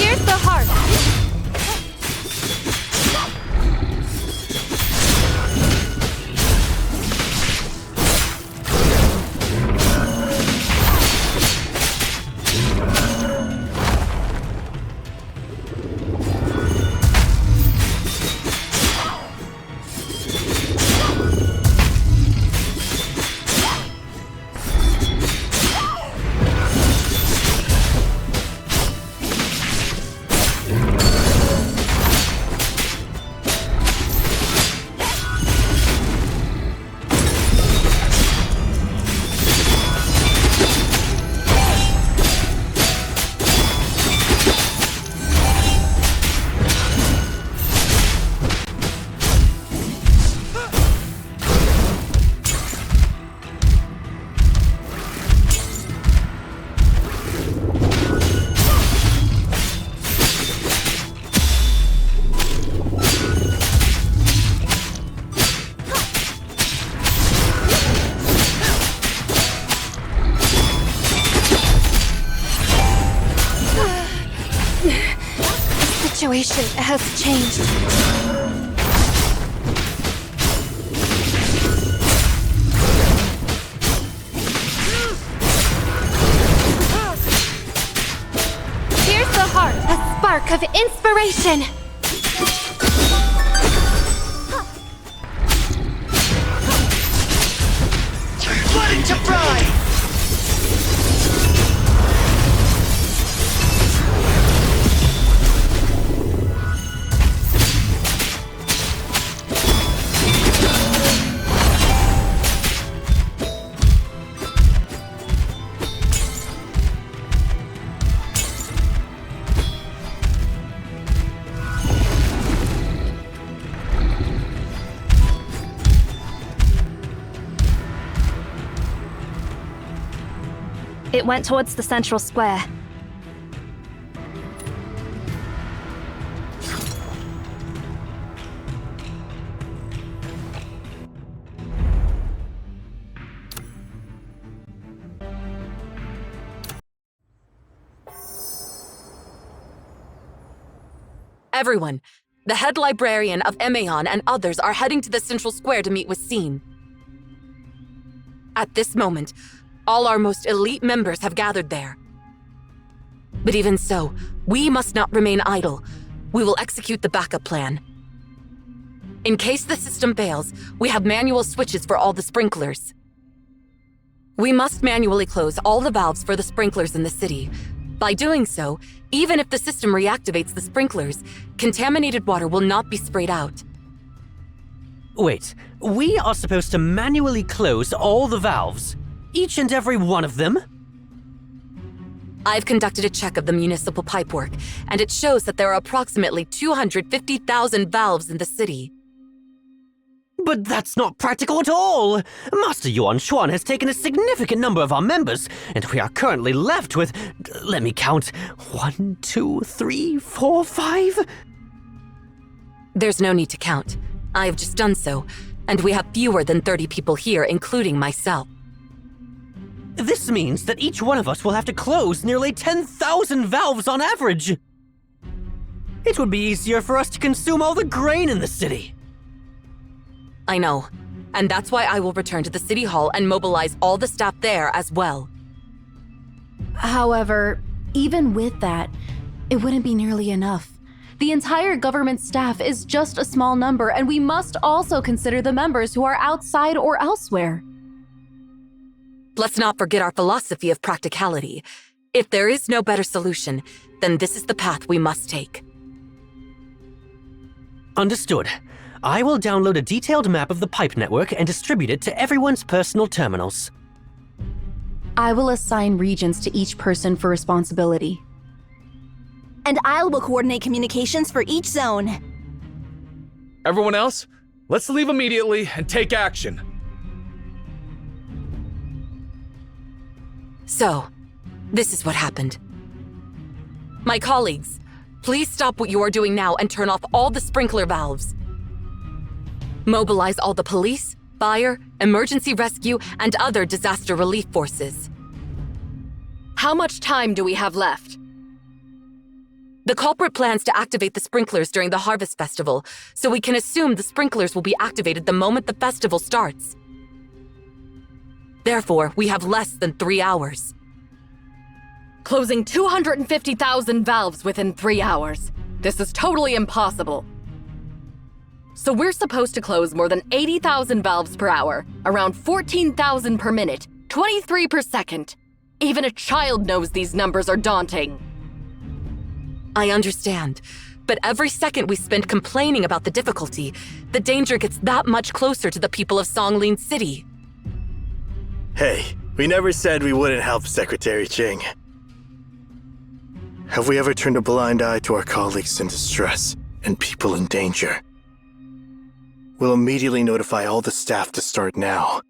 Here's the heart. The situation has changed. Here's the heart. A spark of inspiration. Let it to fry! It went towards the central square. Everyone, the head librarian of Emeon and others are heading to the central square to meet with Scene. At this moment, all our most elite members have gathered there. But even so, we must not remain idle. We will execute the backup plan. In case the system fails, we have manual switches for all the sprinklers. We must manually close all the valves for the sprinklers in the city. By doing so, even if the system reactivates the sprinklers, contaminated water will not be sprayed out. Wait, we are supposed to manually close all the valves? Each and every one of them? I've conducted a check of the municipal pipework, and it shows that there are approximately 250,000 valves in the city. But that's not practical at all! Master Yuan Xuan has taken a significant number of our members, and we are currently left with, let me count, 1, 2, 3, 4, 5? There's no need to count. I have just done so, and we have fewer than 30 people here, including myself. This means that each one of us will have to close nearly 10,000 valves on average! It would be easier for us to consume all the grain in the city! I know, and that's why I will return to the city hall and mobilize all the staff there as well. However, even with that, it wouldn't be nearly enough. The entire government staff is just a small number, and we must also consider the members who are outside or elsewhere. Let's not forget our philosophy of practicality. If there is no better solution, then this is the path we must take. Understood. I will download a detailed map of the pipe network and distribute it to everyone's personal terminals. I will assign regions to each person for responsibility. And I will coordinate communications for each zone. Everyone else, let's leave immediately and take action. So, this is what happened. My colleagues, please stop what you are doing now and turn off all the sprinkler valves. Mobilize all the police, fire, emergency rescue, and other disaster relief forces. How much time do we have left? The culprit plans to activate the sprinklers during the Harvest Festival, so we can assume the sprinklers will be activated the moment the festival starts. Therefore, we have less than 3 hours. Closing 250,000 valves within 3 hours. This is totally impossible. So we're supposed to close more than 80,000 valves per hour, around 14,000 per minute, 23 per second. Even a child knows these numbers are daunting. I understand, but every second we spend complaining about the difficulty, the danger gets that much closer to the people of Songlin City. Hey, we never said we wouldn't help Secretary Ching. Have we ever turned a blind eye to our colleagues in distress and people in danger? We'll immediately notify all the staff to start now.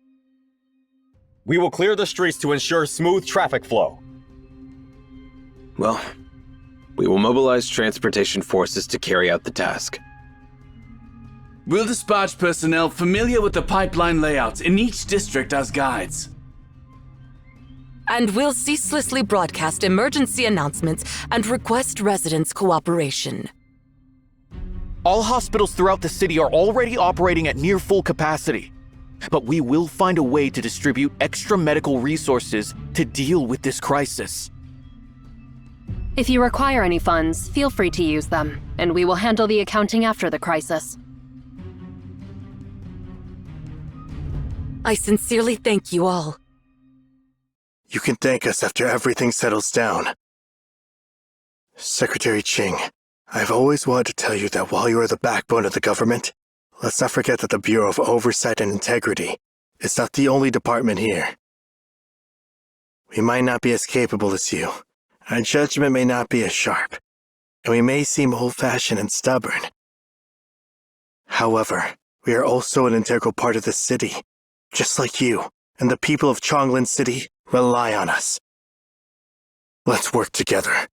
We will clear the streets to ensure smooth traffic flow. Well, we will mobilize transportation forces to carry out the task. We'll dispatch personnel familiar with the pipeline layouts in each district as guides. And we'll ceaselessly broadcast emergency announcements and request residents' cooperation. All hospitals throughout the city are already operating at near full capacity. But we will find a way to distribute extra medical resources to deal with this crisis. If you require any funds, feel free to use them, and we will handle the accounting after the crisis. I sincerely thank you all. You can thank us after everything settles down. Secretary Ching, I've always wanted to tell you that while you are the backbone of the government, let's not forget that the Bureau of Oversight and Integrity is not the only department here. We might not be as capable as you, our judgment may not be as sharp, and we may seem old-fashioned and stubborn. However, we are also an integral part of the city, just like you, and the people of Chonglin City rely on us. Let's work together.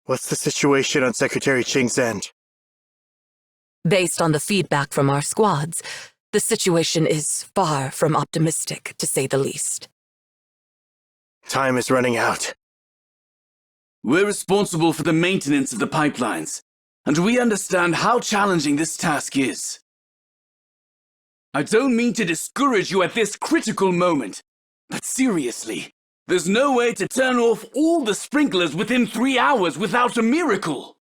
What's the situation on Secretary Ching's end? Based on the feedback from our squads, the situation is far from optimistic, to say the least. Time is running out. We're responsible for the maintenance of the pipelines, and we understand how challenging this task is. I don't mean to discourage you at this critical moment, but seriously, there's no way to turn off all the sprinklers within 3 hours without a miracle.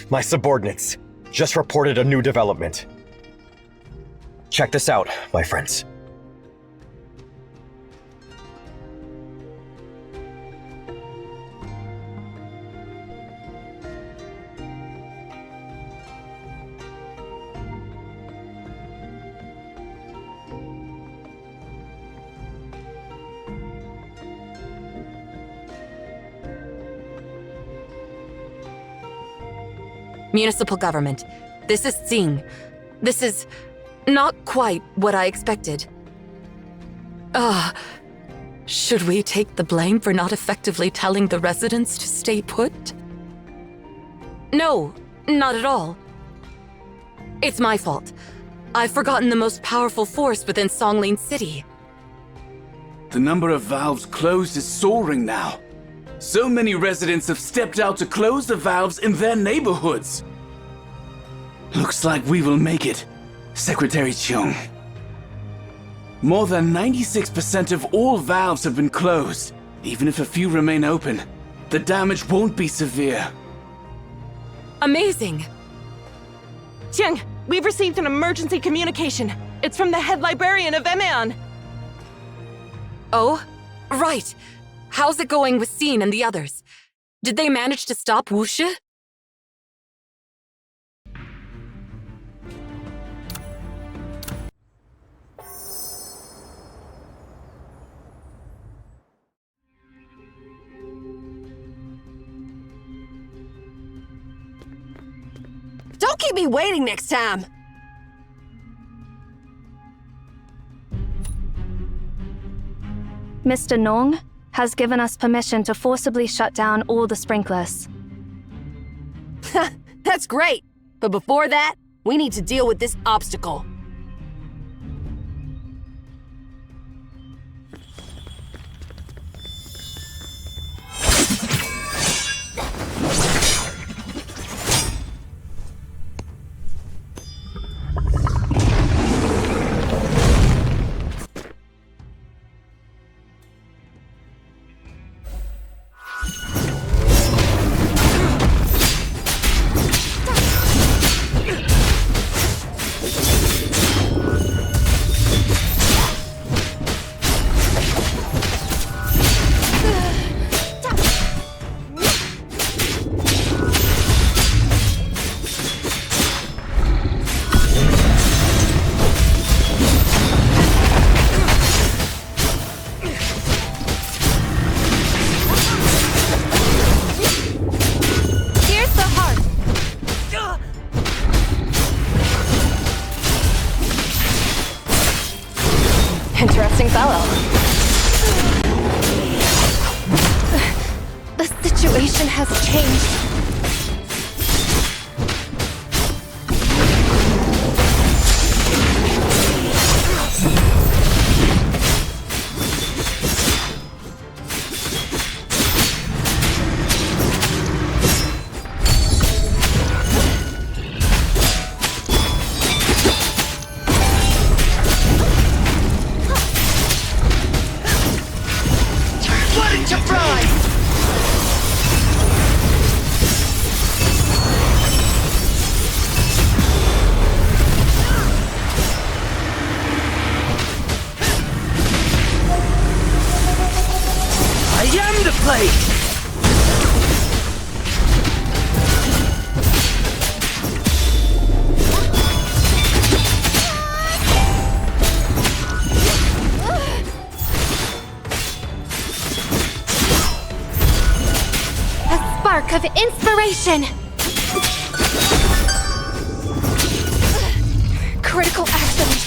My subordinates just reported a new development. Check this out, my friends. Municipal government. This is Tsing. This is not quite what I expected. Should we take the blame for not effectively telling the residents to stay put? No, not at all. It's my fault. I've forgotten the most powerful force within Songlin City. The number of valves closed is soaring now. So many residents have stepped out to close the valves in their neighborhoods. Looks like we will make it, Secretary Chung. More than 96% of all valves have been closed. Even if a few remain open, the damage won't be severe. Amazing! Jiang, we've received an emergency communication. It's from the head librarian of Emeon. Oh, right. How's it going with Xin and the others? Did they manage to stop Wushi? Don't keep me waiting next time! Mr. Nong has given us permission to forcibly shut down all the sprinklers. That's great! But before that, we need to deal with this obstacle. Interesting fellow. The situation has changed. Of inspiration! Critical accent!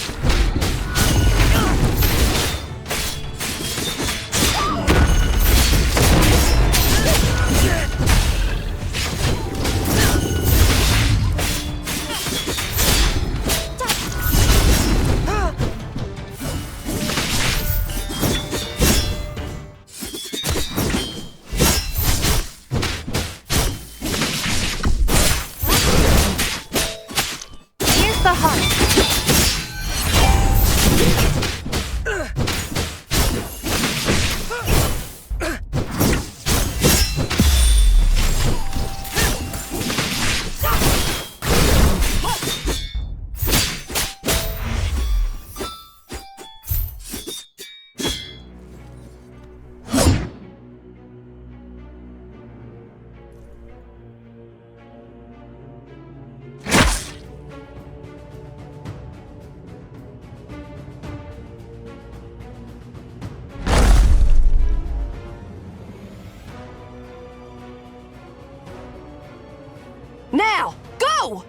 Now, go! Go!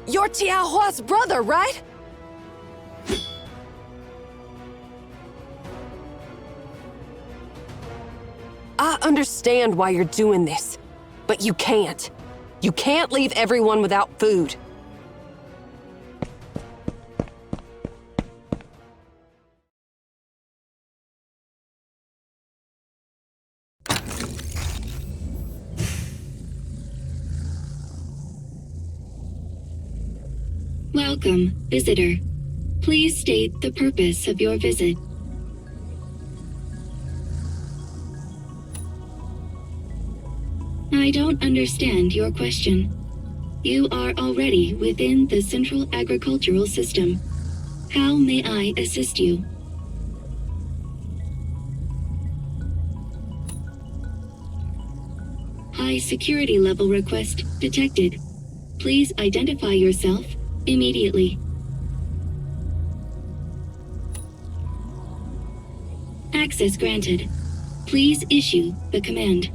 You're Tiahua's brother, right? I understand why you're doing this, but you can't. You can't leave everyone without food. Welcome, visitor. Please state the purpose of your visit. I don't understand your question. You are already within the Central Agricultural System. How may I assist you? High security level request detected. Please identify yourself immediately. Access granted. Please issue the command.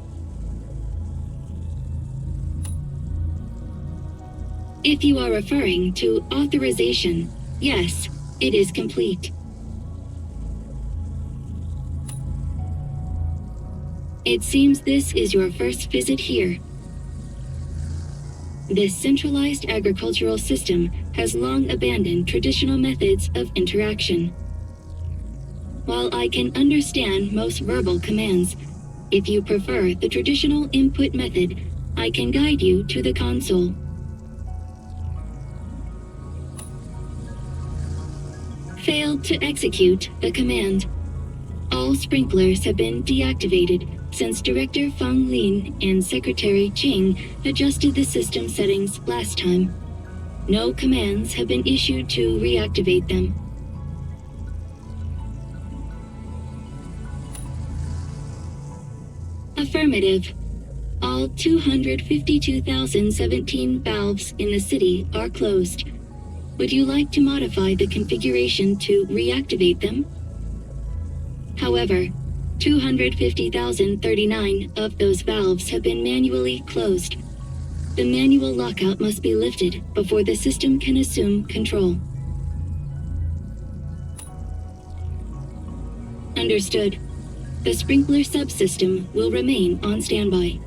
If you are referring to authorization, yes, it is complete. It seems this is your first visit here. This centralized agricultural system has long abandoned traditional methods of interaction. While I can understand most verbal commands, if you prefer the traditional input method, I can guide you to the console. Failed to execute the command. All sprinklers have been deactivated since Director Feng Lin and Secretary Qing adjusted the system settings last time. No commands have been issued to reactivate them. Affirmative. All 252,017 valves in the city are closed. Would you like to modify the configuration to reactivate them? However, 250,039 of those valves have been manually closed. The manual lockout must be lifted before the system can assume control. Understood. The sprinkler subsystem will remain on standby.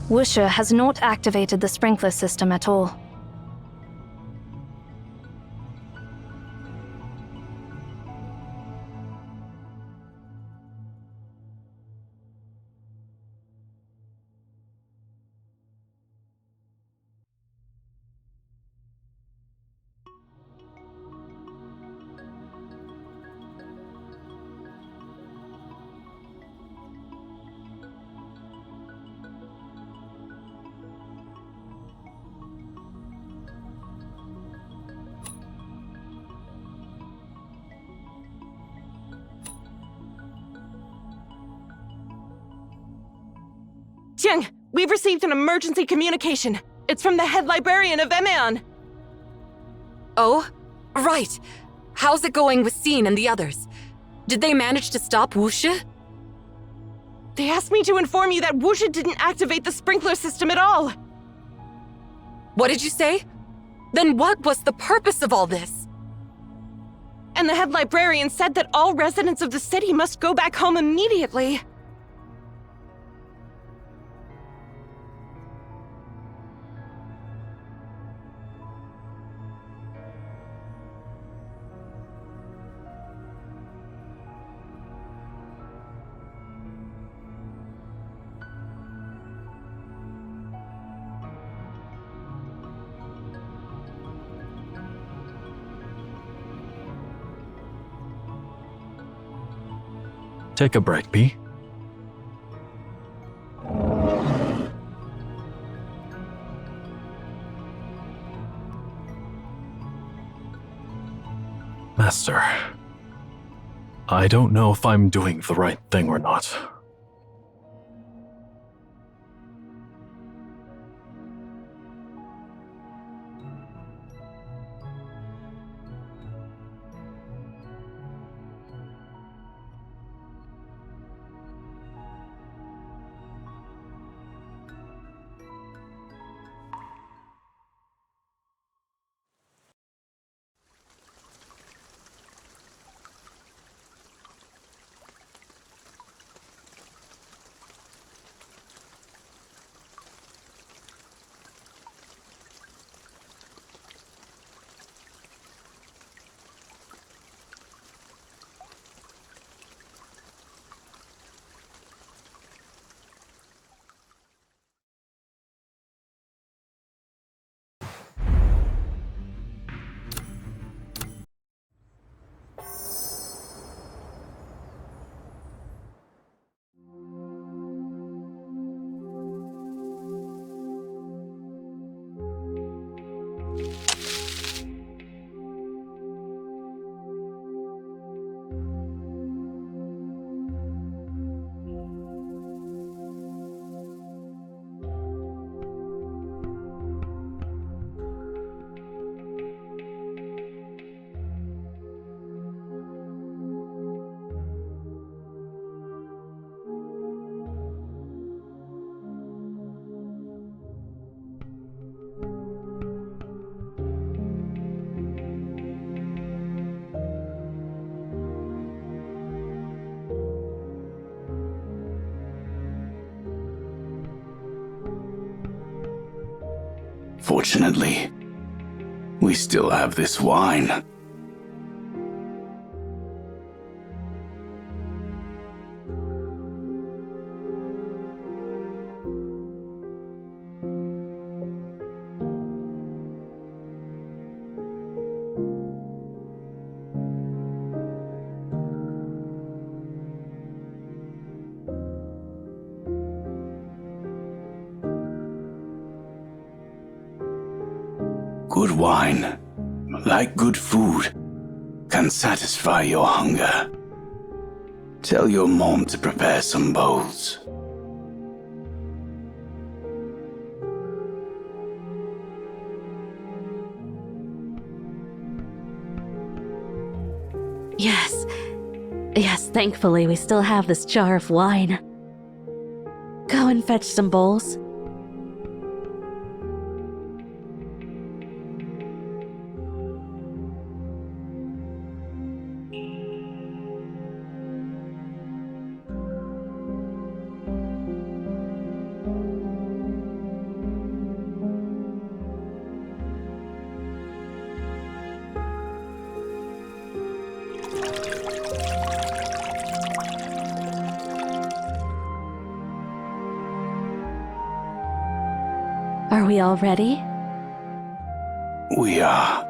Wushi has not activated the sprinkler system at all. Jiang, we've received an emergency communication. It's from the head librarian of Emeon. Oh, right. How's it going with Xin and the others? Did they manage to stop Wushi? They asked me to inform you that Wushi didn't activate the sprinkler system at all. What did you say? Then what was the purpose of all this? And the head librarian said that all residents of the city must go back home immediately. Take a break, B. Master, I don't know if I'm doing the right thing or not. Fortunately, we still have this wine. Good wine, like good food, can satisfy your hunger. Tell your mom to prepare some bowls. Yes. Yes, thankfully we still have this jar of wine. Go and fetch some bowls. Are we all ready? We are.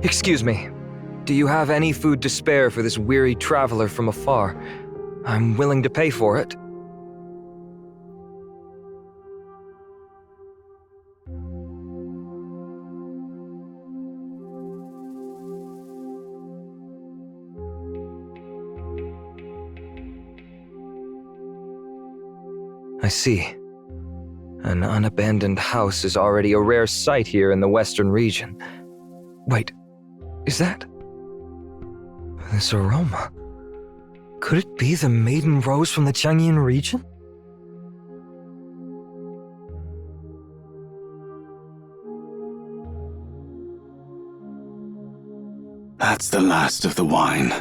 Excuse me. Do you have any food to spare for this weary traveler from afar? I'm willing to pay for it. I see. An unabandoned house is already a rare sight here in the western region. Wait, is that... this aroma? Could it be the maiden rose from the Changyin region? That's the last of the wine.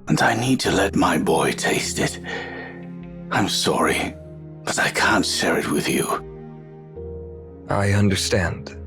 And I need to let my boy taste it. I'm sorry, but I can't share it with you. I understand.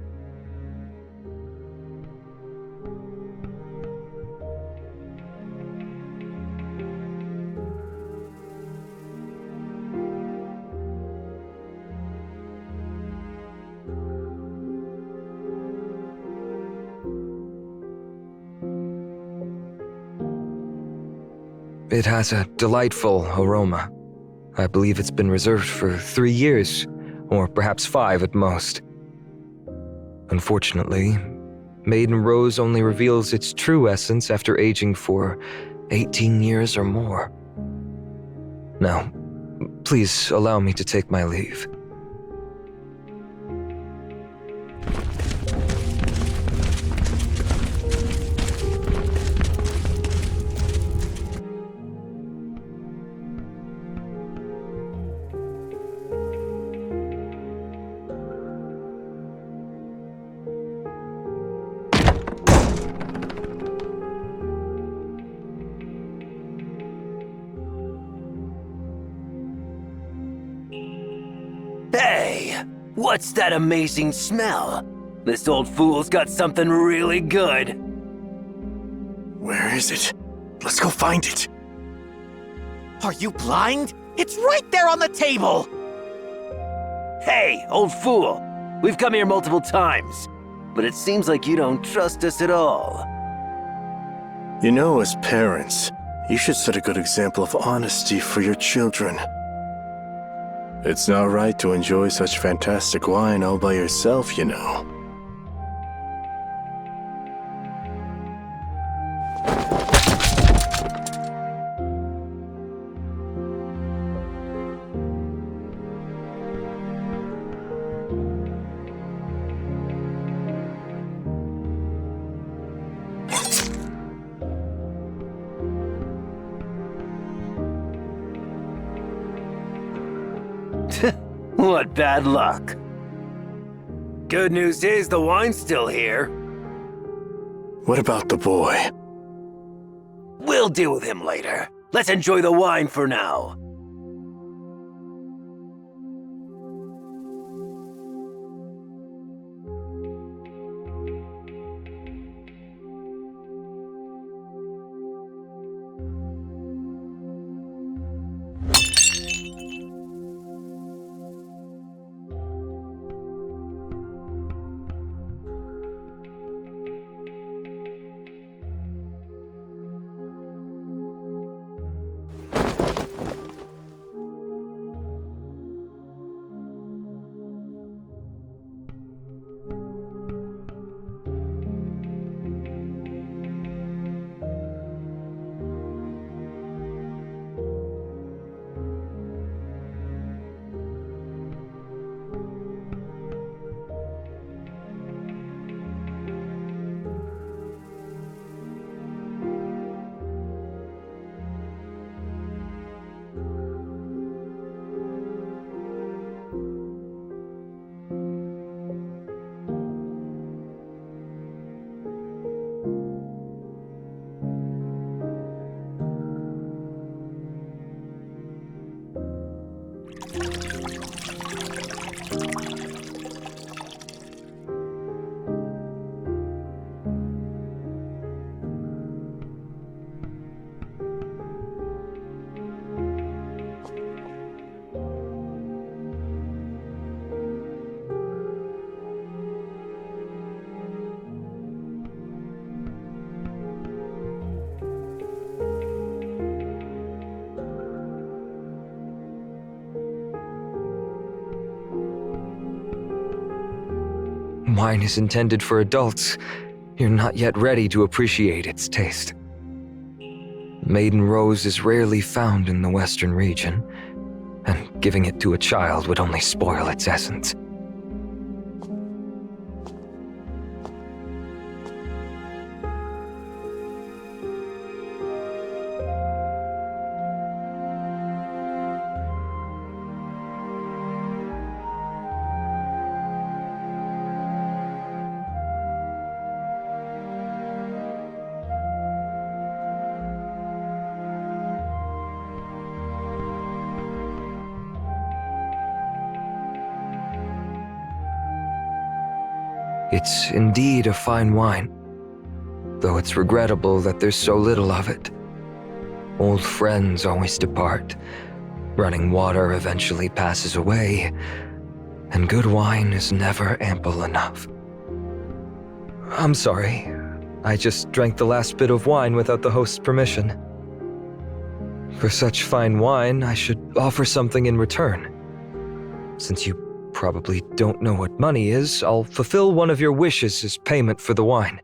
It has a delightful aroma. I believe it's been reserved for 3 years, or perhaps 5 at most. Unfortunately, Maiden Rose only reveals its true essence after aging for 18 years or more. Now, please allow me to take my leave. Hey, what's that amazing smell? This old fool's got something really good. Where is it? Let's go find it. Are you blind? It's right there on the table! Hey, old fool. We've come here multiple times, but it seems like you don't trust us at all. You know, as parents, you should set a good example of honesty for your children. It's not right to enjoy such fantastic wine all by yourself, you know. What bad luck. Good news is the wine's still here. What about the boy? We'll deal with him later. Let's enjoy the wine for now. Wine is intended for adults. You're not yet ready to appreciate its taste. Maiden Rose is rarely found in the Western region, and giving it to a child would only spoil its essence. It's indeed a fine wine, though it's regrettable that there's so little of it. Old friends always depart, running water eventually passes away, and good wine is never ample enough. I'm sorry, I just drank the last bit of wine without the host's permission. For such fine wine, I should offer something in return. Since you probably don't know what money is, I'll fulfill one of your wishes as payment for the wine.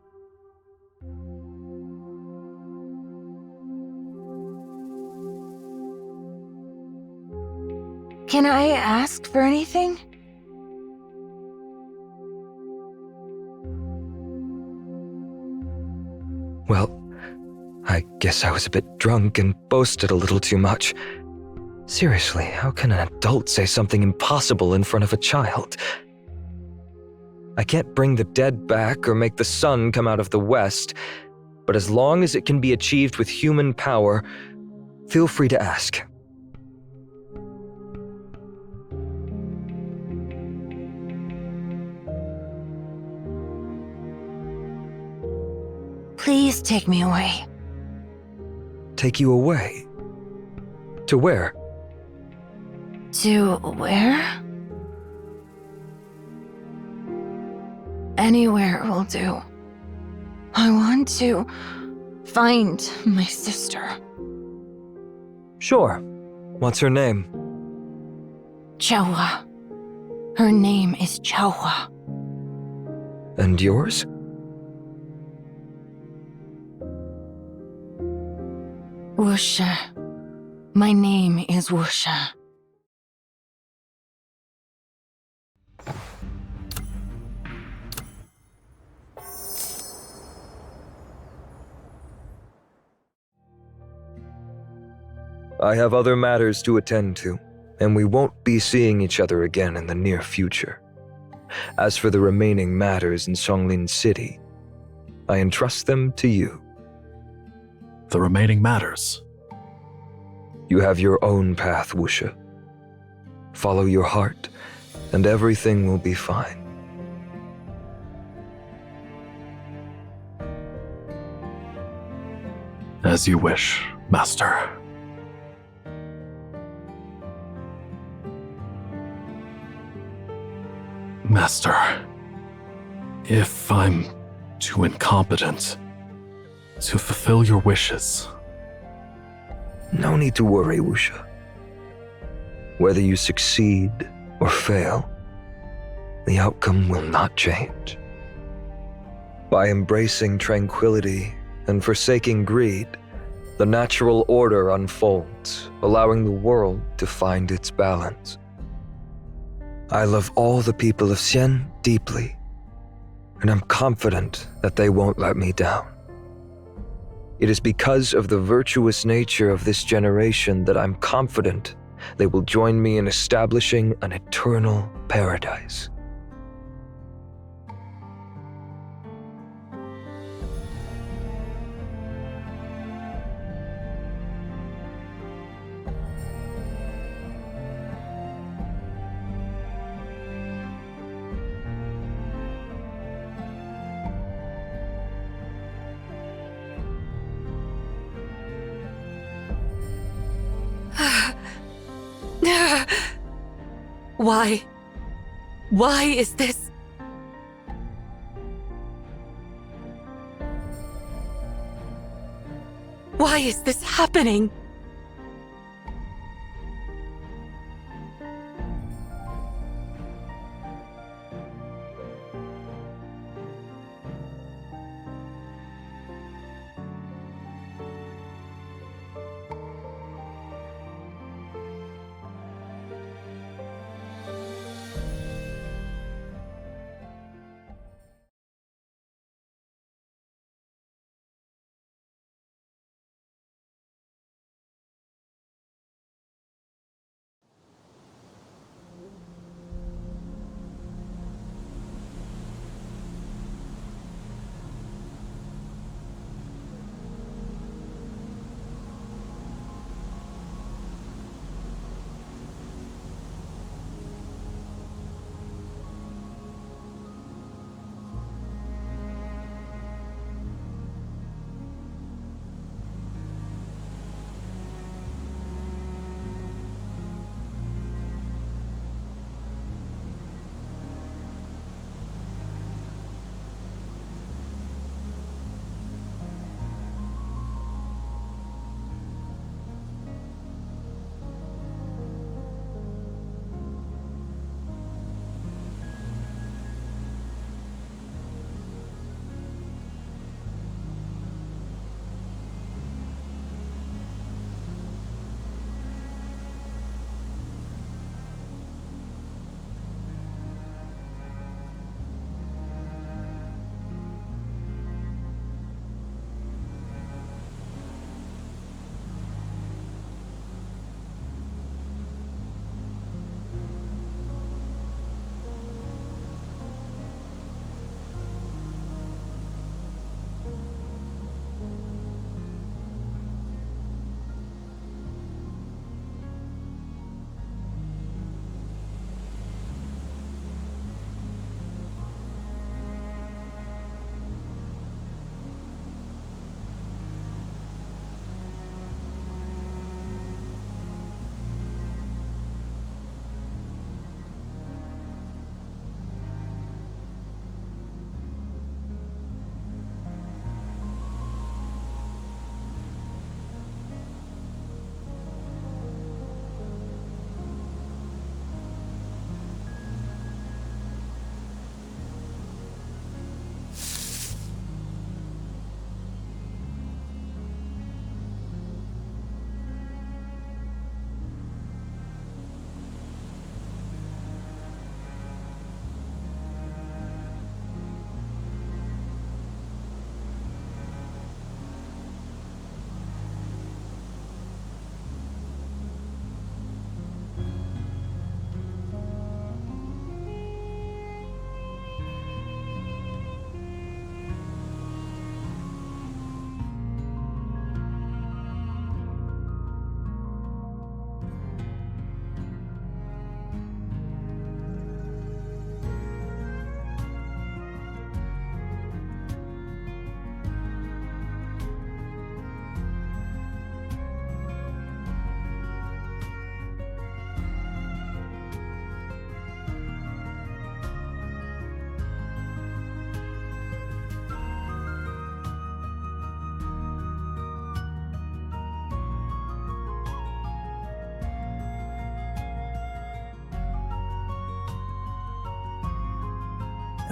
Can I ask for anything? Well, I guess I was a bit drunk and boasted a little too much. Seriously, how can an adult say something impossible in front of a child? I can't bring the dead back or make the sun come out of the west, but as long as it can be achieved with human power, feel free to ask. Please take me away. Take you away? To where? To where? Anywhere will do. I want to find my sister. Sure. What's her name? Chawa. Her name is Chawa. And yours? Wushi. My name is Wushi. I have other matters to attend to, and we won't be seeing each other again in the near future. As for the remaining matters in Feng Lin City, I entrust them to you. The remaining matters? You have your own path, Wushi. Follow your heart, and everything will be fine. As you wish, Master. Master, if I'm too incompetent to fulfill your wishes... No need to worry, Wushi. Whether you succeed or fail, the outcome will not change. By embracing tranquility and forsaking greed, the natural order unfolds, allowing the world to find its balance. I love all the people of Xian deeply, and I'm confident that they won't let me down. It is because of the virtuous nature of this generation that I'm confident they will join me in establishing an eternal paradise. Why? Why is this? Why is this happening?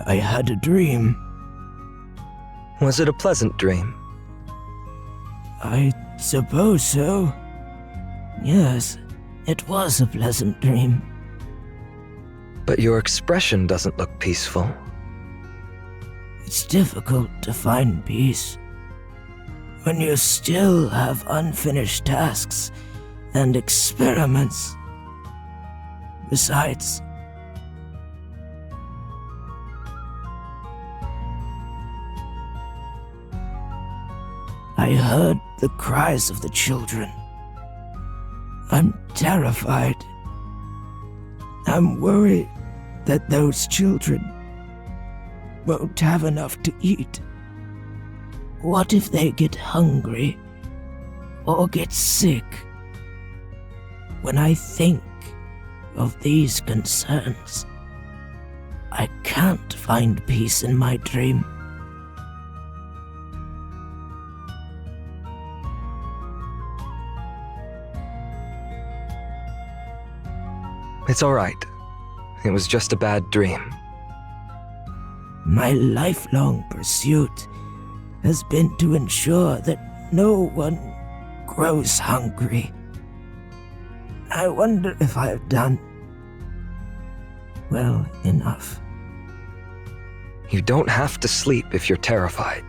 I had a dream. Was it a pleasant dream? I suppose so. Yes, it was a pleasant dream. But your expression doesn't look peaceful. It's difficult to find peace when you still have unfinished tasks and experiments. Besides, I heard the cries of the children. I'm terrified. I'm worried that those children won't have enough to eat. What if they get hungry or get sick? When I think of these concerns, I can't find peace in my dream. It's all right. It was just a bad dream. My lifelong pursuit has been to ensure that no one grows hungry. I wonder if I have done well enough. You don't have to sleep if you're terrified.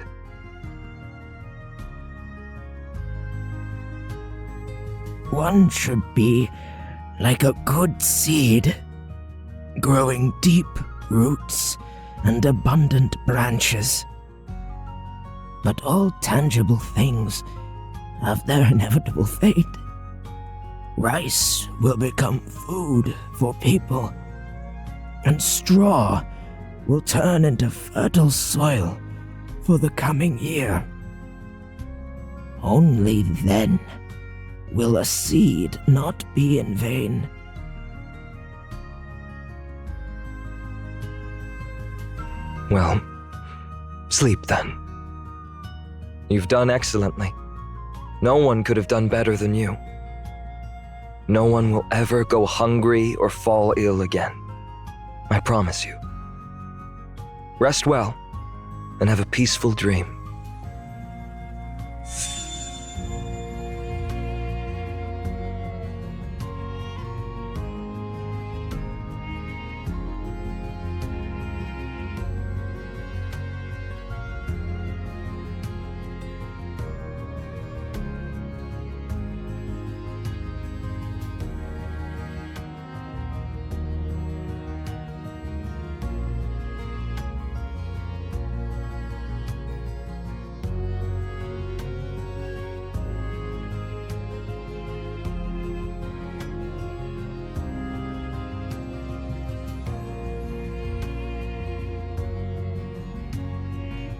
One should be like a good seed, growing deep roots and abundant branches. But all tangible things have their inevitable fate. Rice will become food for people, and straw will turn into fertile soil for the coming year. Only then will a seed not be in vain. Well, sleep then. You've done excellently. No one could have done better than you. No one will ever go hungry or fall ill again. I promise you. Rest well, and have a peaceful dream.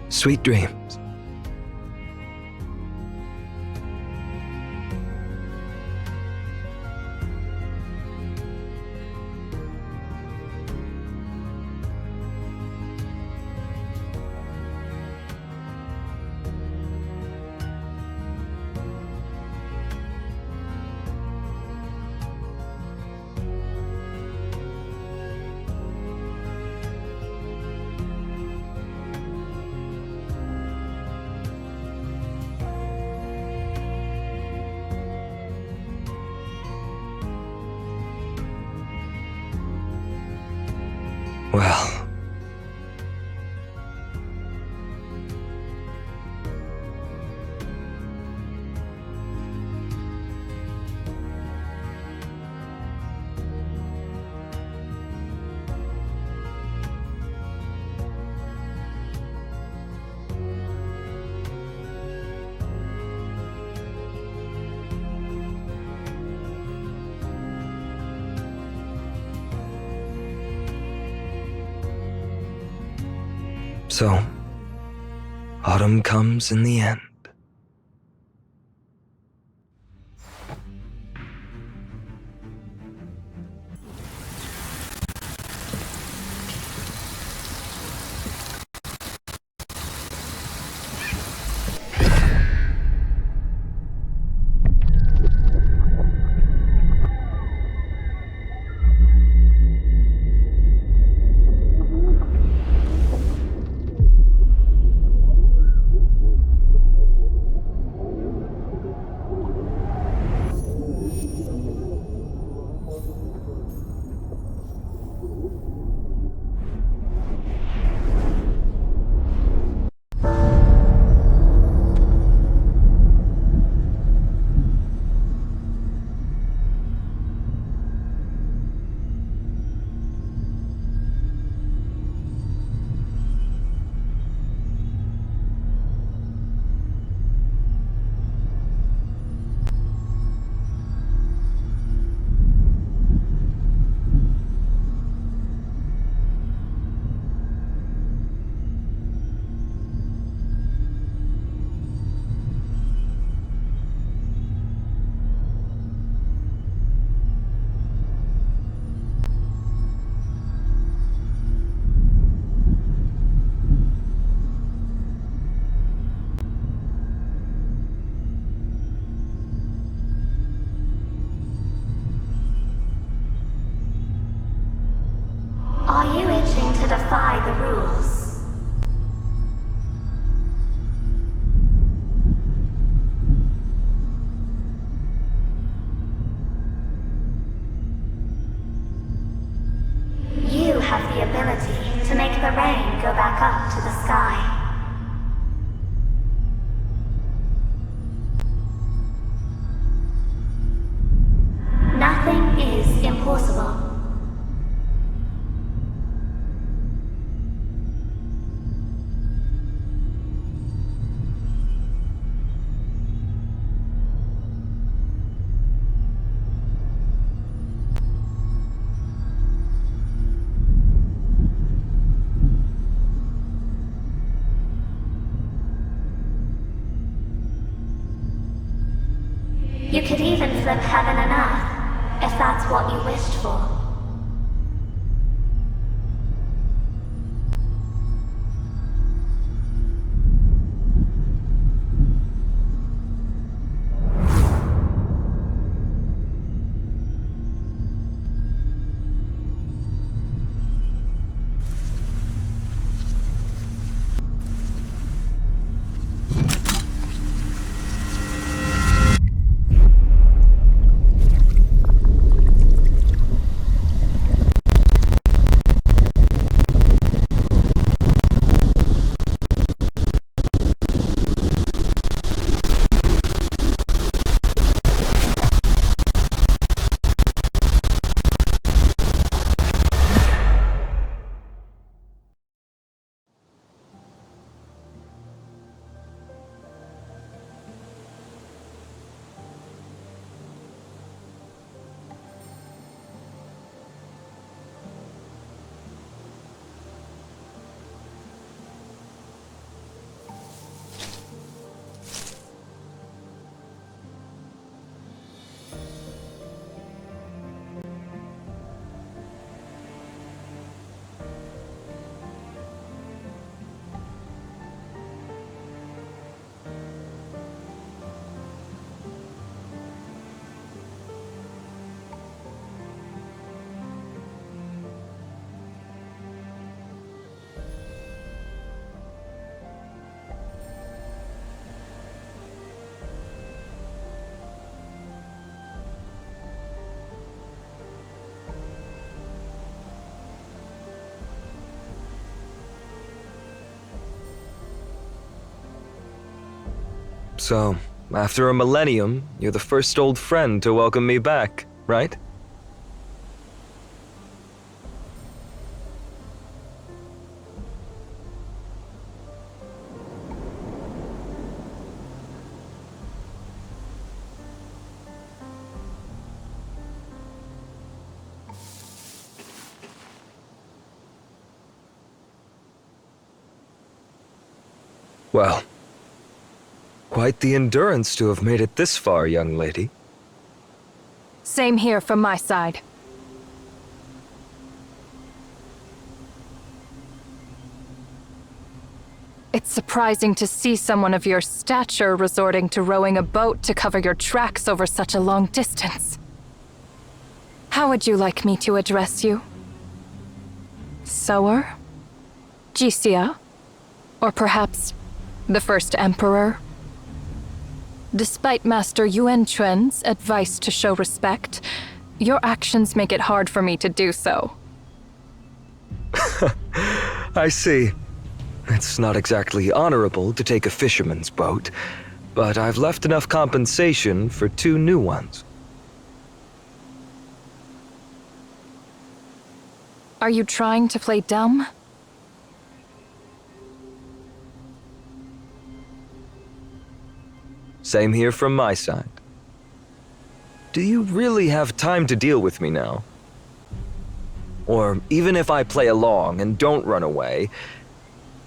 Sweet dreams. Well, so, autumn comes in the end. You could even flip heaven and earth, if that's what you wished for. So, after a millennium, you're the first old friend to welcome me back, right? Well, quite the endurance to have made it this far, young lady. Same here from my side. It's surprising to see someone of your stature resorting to rowing a boat to cover your tracks over such a long distance. How would you like me to address you? Sower? Jisia? Or perhaps the First Emperor? Despite Master Yuan Chuan's advice to show respect, your actions make it hard for me to do so. I see. It's not exactly honorable to take a fisherman's boat, but I've left enough compensation for 2 new ones. Are you trying to play dumb? Same here from my side. Do you really have time to deal with me now? Or even if I play along and don't run away,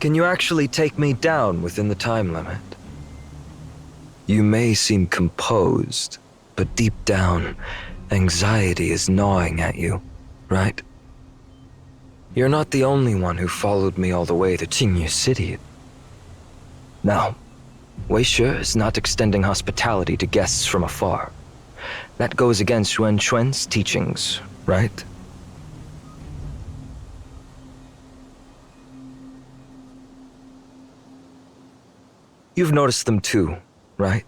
can you actually take me down within the time limit? You may seem composed, but deep down, anxiety is gnawing at you, right? You're not the only one who followed me all the way to Qingyu City. Now, Wushi is not extending hospitality to guests from afar. That goes against Yuan Chuan's teachings, right? You've noticed them too, right?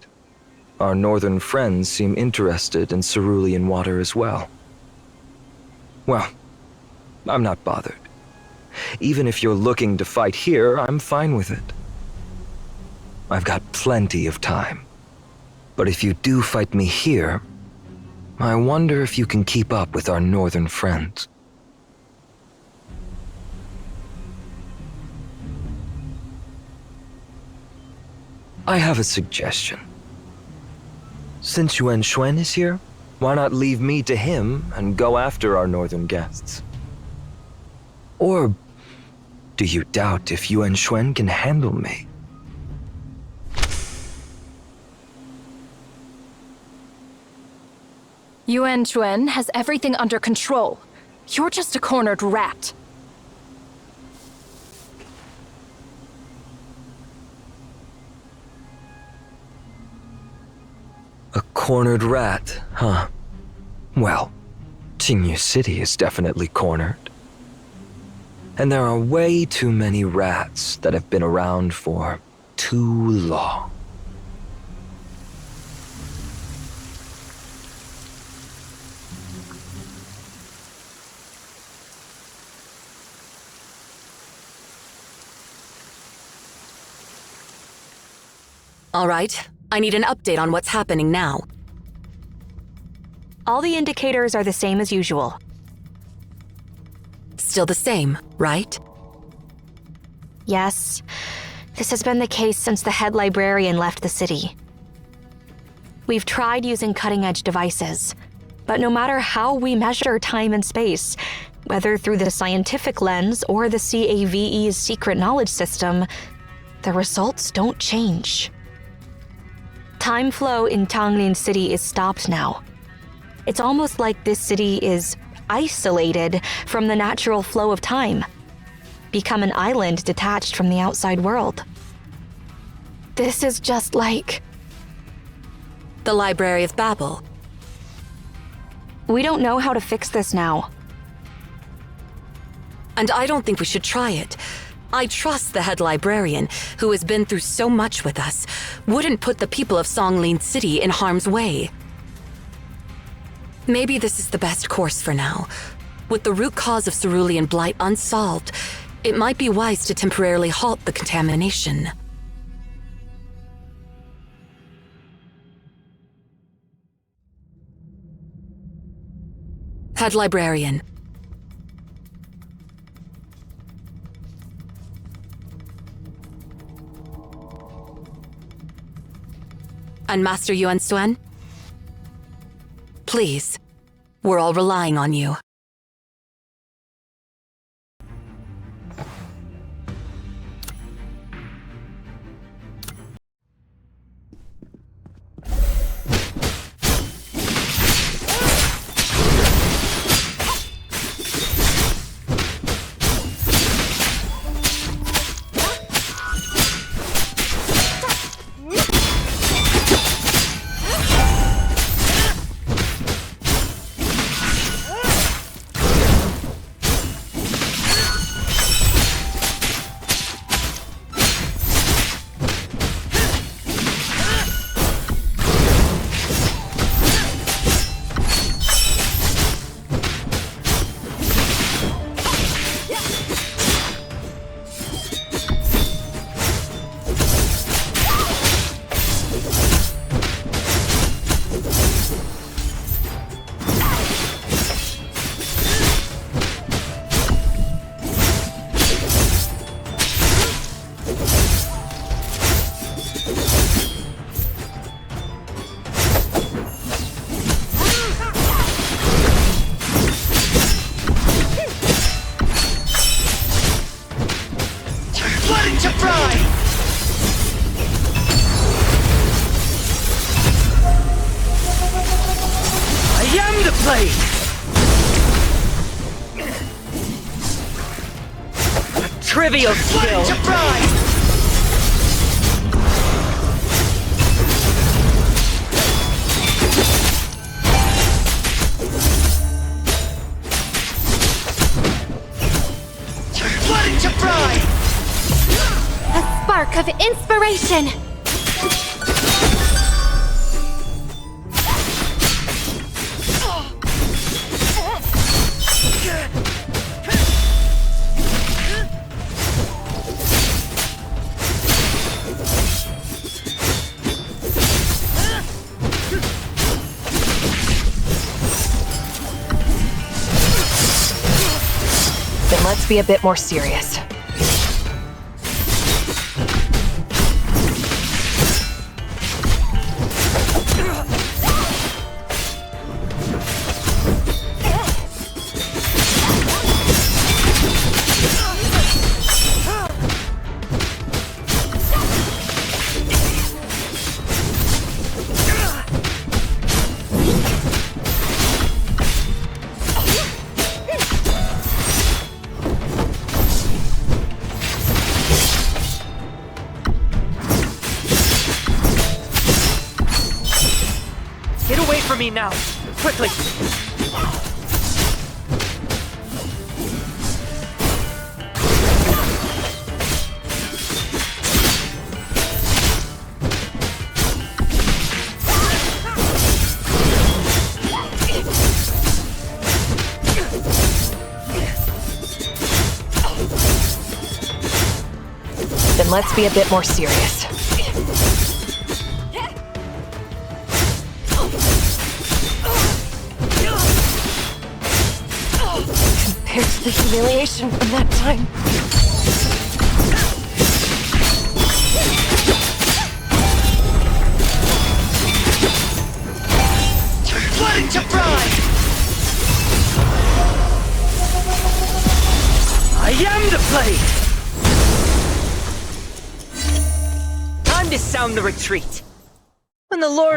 Our northern friends seem interested in cerulean water as well. Well, I'm not bothered. Even if you're looking to fight here, I'm fine with it. I've got plenty of time. But if you do fight me here, I wonder if you can keep up with our northern friends. I have a suggestion. Since Yuan Chuan is here, why not leave me to him and go after our northern guests? Or do you doubt if Yuan Chuan can handle me? Yuan Chuen has everything under control. You're just a cornered rat. A cornered rat, huh? Well, Qingyu City is definitely cornered. And there are way too many rats that have been around for too long. All right, I need an update on what's happening now. All the indicators are the same as usual. Still the same, right? Yes. This has been the case since the head librarian left the city. We've tried using cutting-edge devices, but no matter how we measure time and space, whether through the scientific lens or the CAVE's secret knowledge system, the results don't change. Time flow in Tanglin City is stopped now. It's almost like this city is isolated from the natural flow of time, become an island detached from the outside world. This is just like the Library of Babel. We don't know how to fix this now. And I don't think we should try it. I trust the head librarian, who has been through so much with us, wouldn't put the people of Songlin City in harm's way. Maybe this is the best course for now. With the root cause of cerulean blight unsolved, it might be wise to temporarily halt the contamination. Head librarian. And Master Yuan Suen? Please, we're all relying on you. Trivial skill. A spark of inspiration! Then let's be a bit more serious. for me now! Quickly! Then let's be a bit more serious. Compared to the humiliation from that time. Flooding to pride! I am the plague! Time to sound the retreat. When the Lord